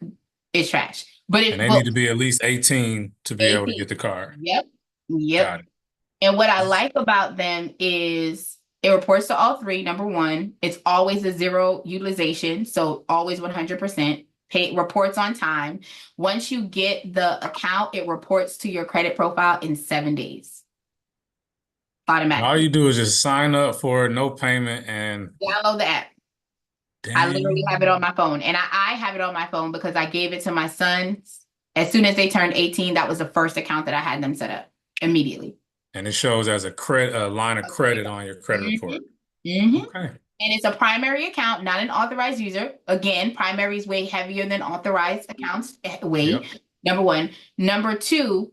But and they need to be at least 18 to be able to get the card. Yep. Got it. And what I like about them is it reports to all three. Number one, it's always a zero utilization. So always 100%. Reports on time. Once you get the account, it reports to your credit profile in 7 days. Automatically. All you do is just sign up for no payment and download the app. Dang. I literally have it on my phone, and I have it on my phone because I gave it to my sons as soon as they turned 18. That was the first account that I had them set up immediately. And it shows as a line of credit on your credit report. Mm-hmm. Okay. And it's a primary account, not an authorized user. Again, primary is way heavier than authorized accounts. Yep. Number one. Number two,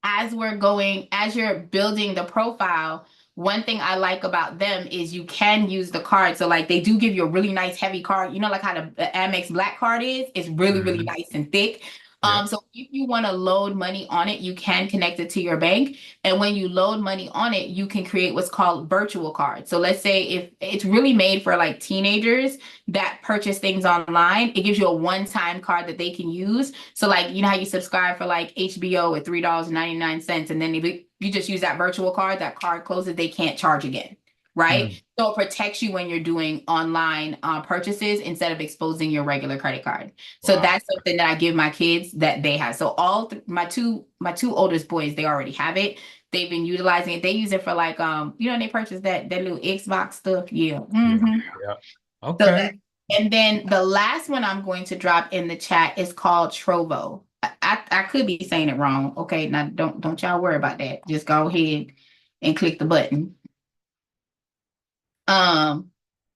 as you're building the profile, one thing I like about them is you can use the card. So like, they do give you a really nice heavy card. You know, like how the Amex Black card is? It's really, really nice and thick. So if you want to load money on it, you can connect it to your bank. And when you load money on it, you can create what's called virtual cards. So let's say if it's really made for like teenagers that purchase things online, it gives you a one-time card that they can use. So like, you know how you subscribe for like HBO at $3.99, and then you just use that virtual card, that card closes, they can't charge again. Right? So it protects you when you're doing online purchases instead of exposing your regular credit card. So that's something that I give my kids that they have. So my two oldest boys, they already have it. They've been utilizing it. They use it for like, they purchase that little Xbox stuff. Yeah. Mm-hmm. Yeah. Okay. And then the last one I'm going to drop in the chat is called Trovo. I could be saying it wrong. Okay. Now don't y'all worry about that. Just go ahead and click the button.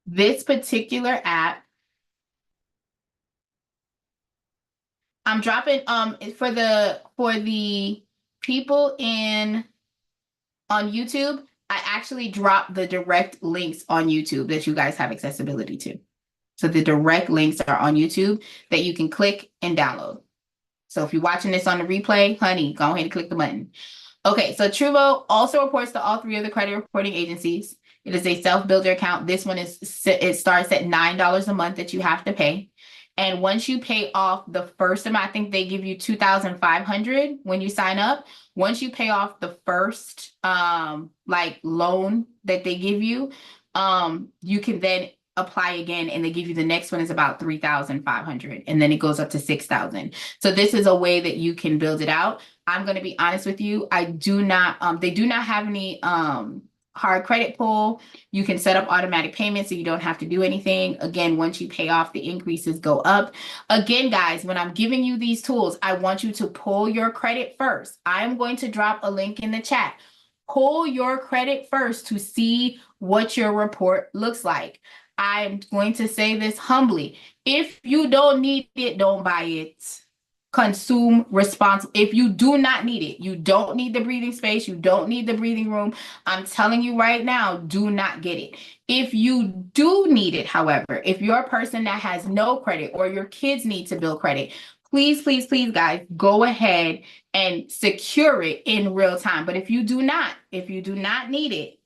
This particular app, I'm dropping, for the people on YouTube, I actually dropped the direct links on YouTube that you guys have accessibility to. So the direct links are on YouTube that you can click and download. So if you're watching this on the replay, honey, go ahead and click the button. Okay, so Trovo also reports to all three of the credit reporting agencies. It is a self-builder account. This one it starts at $9 a month that you have to pay. And once you pay off the first amount, I think they give you $2,500 when you sign up. Once you pay off the first loan that they give you, you can then apply again, and they give you the next one is about $3,500, and then it goes up to $6,000. So this is a way that you can build it out. I'm going to be honest with you. They do not have any hard credit pull. You can set up automatic payments so you don't have to do anything. Again, once you pay off, the increases go up. Again, guys, when I'm giving you these tools, I want you to pull your credit first. I'm going to drop a link in the chat. Pull your credit first to see what your report looks like. I'm going to say this humbly. If you don't need it, don't buy it. Consume responsibly. If you do not need it, you don't need the breathing space, you don't need the breathing room, I'm telling you right now, do not get it. If you do need it, however, if you're a person that has no credit or your kids need to build credit, please, please, please, guys, go ahead and secure it in real time. But if you do not need it,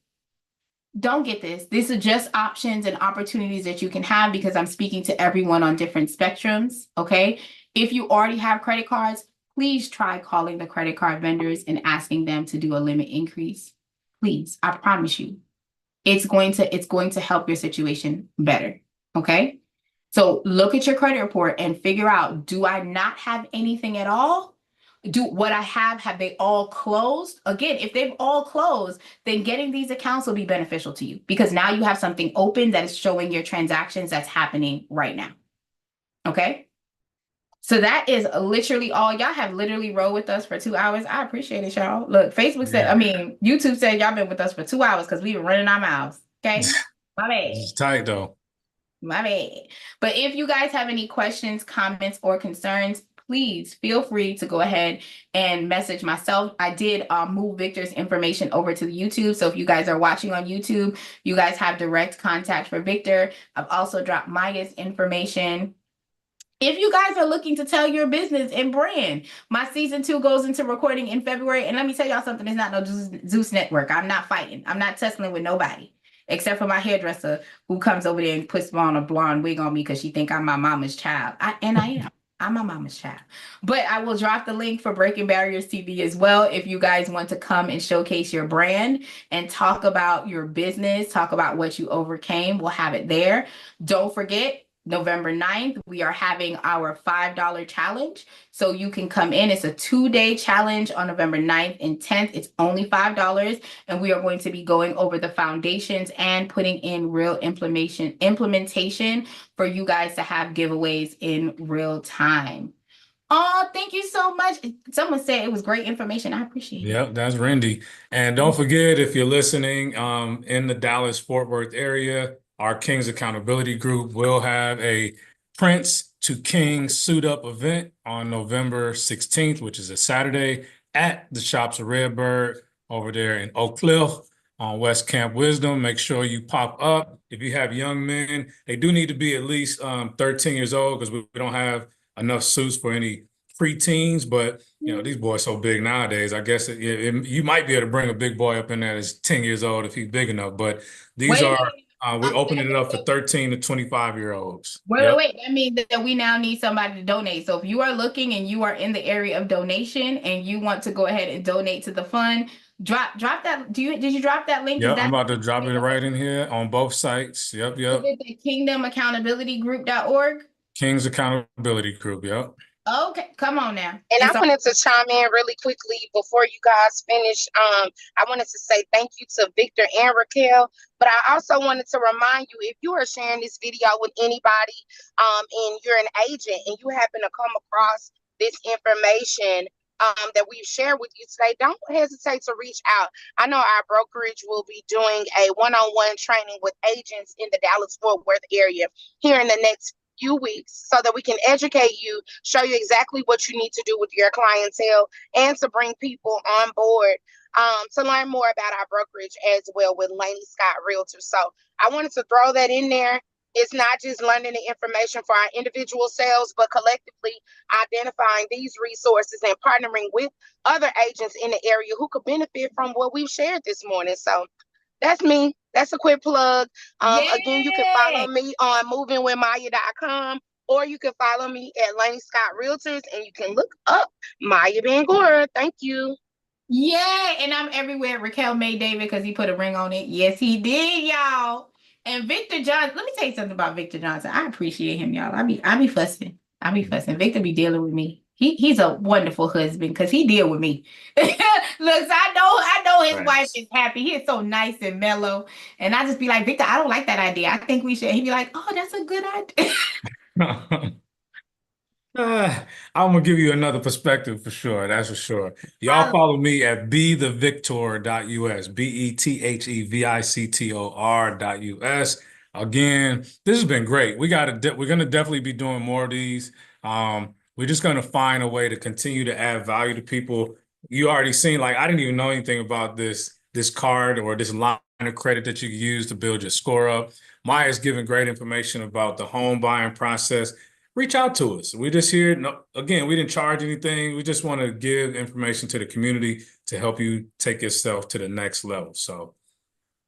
don't get this. These are just options and opportunities that you can have, because I'm speaking to everyone on different spectrums, okay? If you already have credit cards, please try calling the credit card vendors and asking them to do a limit increase. Please, I promise you, it's going to help your situation better, okay? So look at your credit report and figure out, do I not have anything at all? Do what I have they all closed? Again, if they've all closed, then getting these accounts will be beneficial to you, because now you have something open that is showing your transactions that's happening right now. Okay? So that is literally all. Y'all have literally rode with us for 2 hours. I appreciate it, y'all. Look, Facebook said, YouTube said y'all been with us for 2 hours because we were running our mouths. Okay? My bad. It's tight though. My bad. But if you guys have any questions, comments, or concerns, please feel free to go ahead and message myself. I did move Victor's information over to the YouTube. So if you guys are watching on YouTube, you guys have direct contact for Victor. I've also dropped Maya's information. If you guys are looking to tell your business and brand, my season 2 goes into recording in February. And let me tell y'all something, it's not no Zeus Network. I'm not fighting. I'm not tussling with nobody, except for my hairdresser who comes over there and puts on a blonde wig on me because she think I'm my mama's child. I am. I'm my mama's child. But I will drop the link for Breaking Barriers TV as well if you guys want to come and showcase your brand and talk about your business, talk about what you overcame. We'll have it there. Don't forget, November 9th, we are having our $5 challenge. So you can come in. It's a 2-day challenge on November 9th and 10th. It's only $5. And we are going to be going over the foundations and putting in real implementation for you guys to have giveaways in real time. Oh, thank you so much. Someone said it was great information. I appreciate it. Yep, that's Randy. And don't forget, if you're listening in the Dallas-Fort Worth area, our Kings Accountability Group will have a Prince to King Suit Up event on November 16th, which is a Saturday, at the Shops of Redbird over there in Oak Cliff on West Camp Wisdom. Make sure you pop up. If you have young men, they do need to be at least 13 years old, because we don't have enough suits for any preteens, but you know, these boys so big nowadays. I guess you might be able to bring a big boy up in there that's 10 years old if he's big enough. But these we're opening it up for 13 to 25-year-olds. Wait. That means that we now need somebody to donate. So if you are looking and you are in the area of donation and you want to go ahead and donate to the fund, drop that. Did you drop that link? Yeah, I'm about to drop it right in here on both sites. Yep. Is it the KingdomAccountabilityGroup.org? King's Accountability Group. Yep. Okay, come on now. And I wanted to chime in really quickly before you guys finish. I wanted to say thank you to Victor and Raquel, but I also wanted to remind you, if you are sharing this video with anybody and you're an agent and you happen to come across this information that we've shared with you today, don't hesitate to reach out. I know our brokerage will be doing a one-on-one training with agents in the Dallas-Fort Worth area here in the next few weeks, so that we can educate you, show you exactly what you need to do with your clientele, and to bring people on board to learn more about our brokerage as well with Laney Scott Realtors. So I wanted to throw that in there. It's not just learning the information for our individual sales, but collectively identifying these resources and partnering with other agents in the area who could benefit from what we've shared this morning. So that's me. That's a quick plug. Again, you can follow me on movingwithmaya.com, or you can follow me at Laney Scott Realtors, and you can look up Maya Bangura. Thank you. Yeah, and I'm everywhere. Raquel made David because he put a ring on it. Yes, he did, y'all. And Victor Johnson, let me tell you something about Victor Johnson. I appreciate him, y'all. I be fussing. Victor be dealing with me. He's a wonderful husband because he deal with me. Look, so I know his Right. wife is happy. He is so nice and mellow. And I just be like, Victor, I don't like that idea. I think we should. He'd be like, oh, that's a good idea. I'm gonna give you another perspective for sure. That's for sure. Y'all follow me at bethevictor.us, BETHEVICTOR.us. Again, this has been great. We're gonna definitely be doing more of these. We're just gonna find a way to continue to add value to people. You already seen, like, I didn't even know anything about this card or this line of credit that you can use to build your score up. Maya's giving great information about the home buying process. Reach out to us. We're just here. No, again, we didn't charge anything. We just want to give information to the community to help you take yourself to the next level. So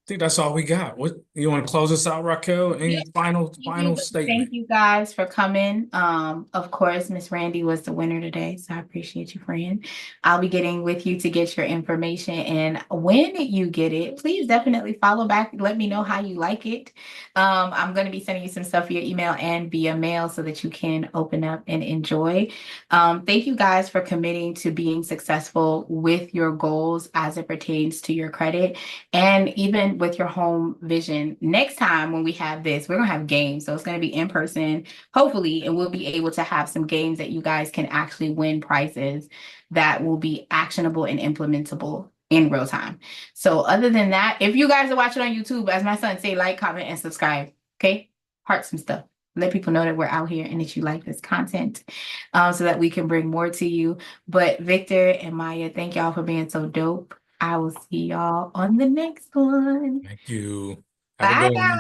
I think that's all we got. What you want to close us out, Raquel? Any final statement? Thank you guys for coming. Of course, Miss Randy was the winner today, so I appreciate you, friend. I'll be getting with you to get your information, and when you get it, please definitely follow back. Let me know how you like it. I'm going to be sending you some stuff via email and via mail so that you can open up and enjoy. Thank you guys for committing to being successful with your goals as it pertains to your credit and even with your home vision. Next time when we have this, we're going to have games. So it's going to be in person, hopefully, and we'll be able to have some games that you guys can actually win prizes that will be actionable and implementable in real time. So other than that, if you guys are watching on YouTube, as my son say, like, comment, and subscribe. Okay? Heart some stuff. Let people know that we're out here and that you like this content so that we can bring more to you. But Victor and Maya, thank y'all for being so dope. I will see y'all on the next one. Thank you. Bye, guys.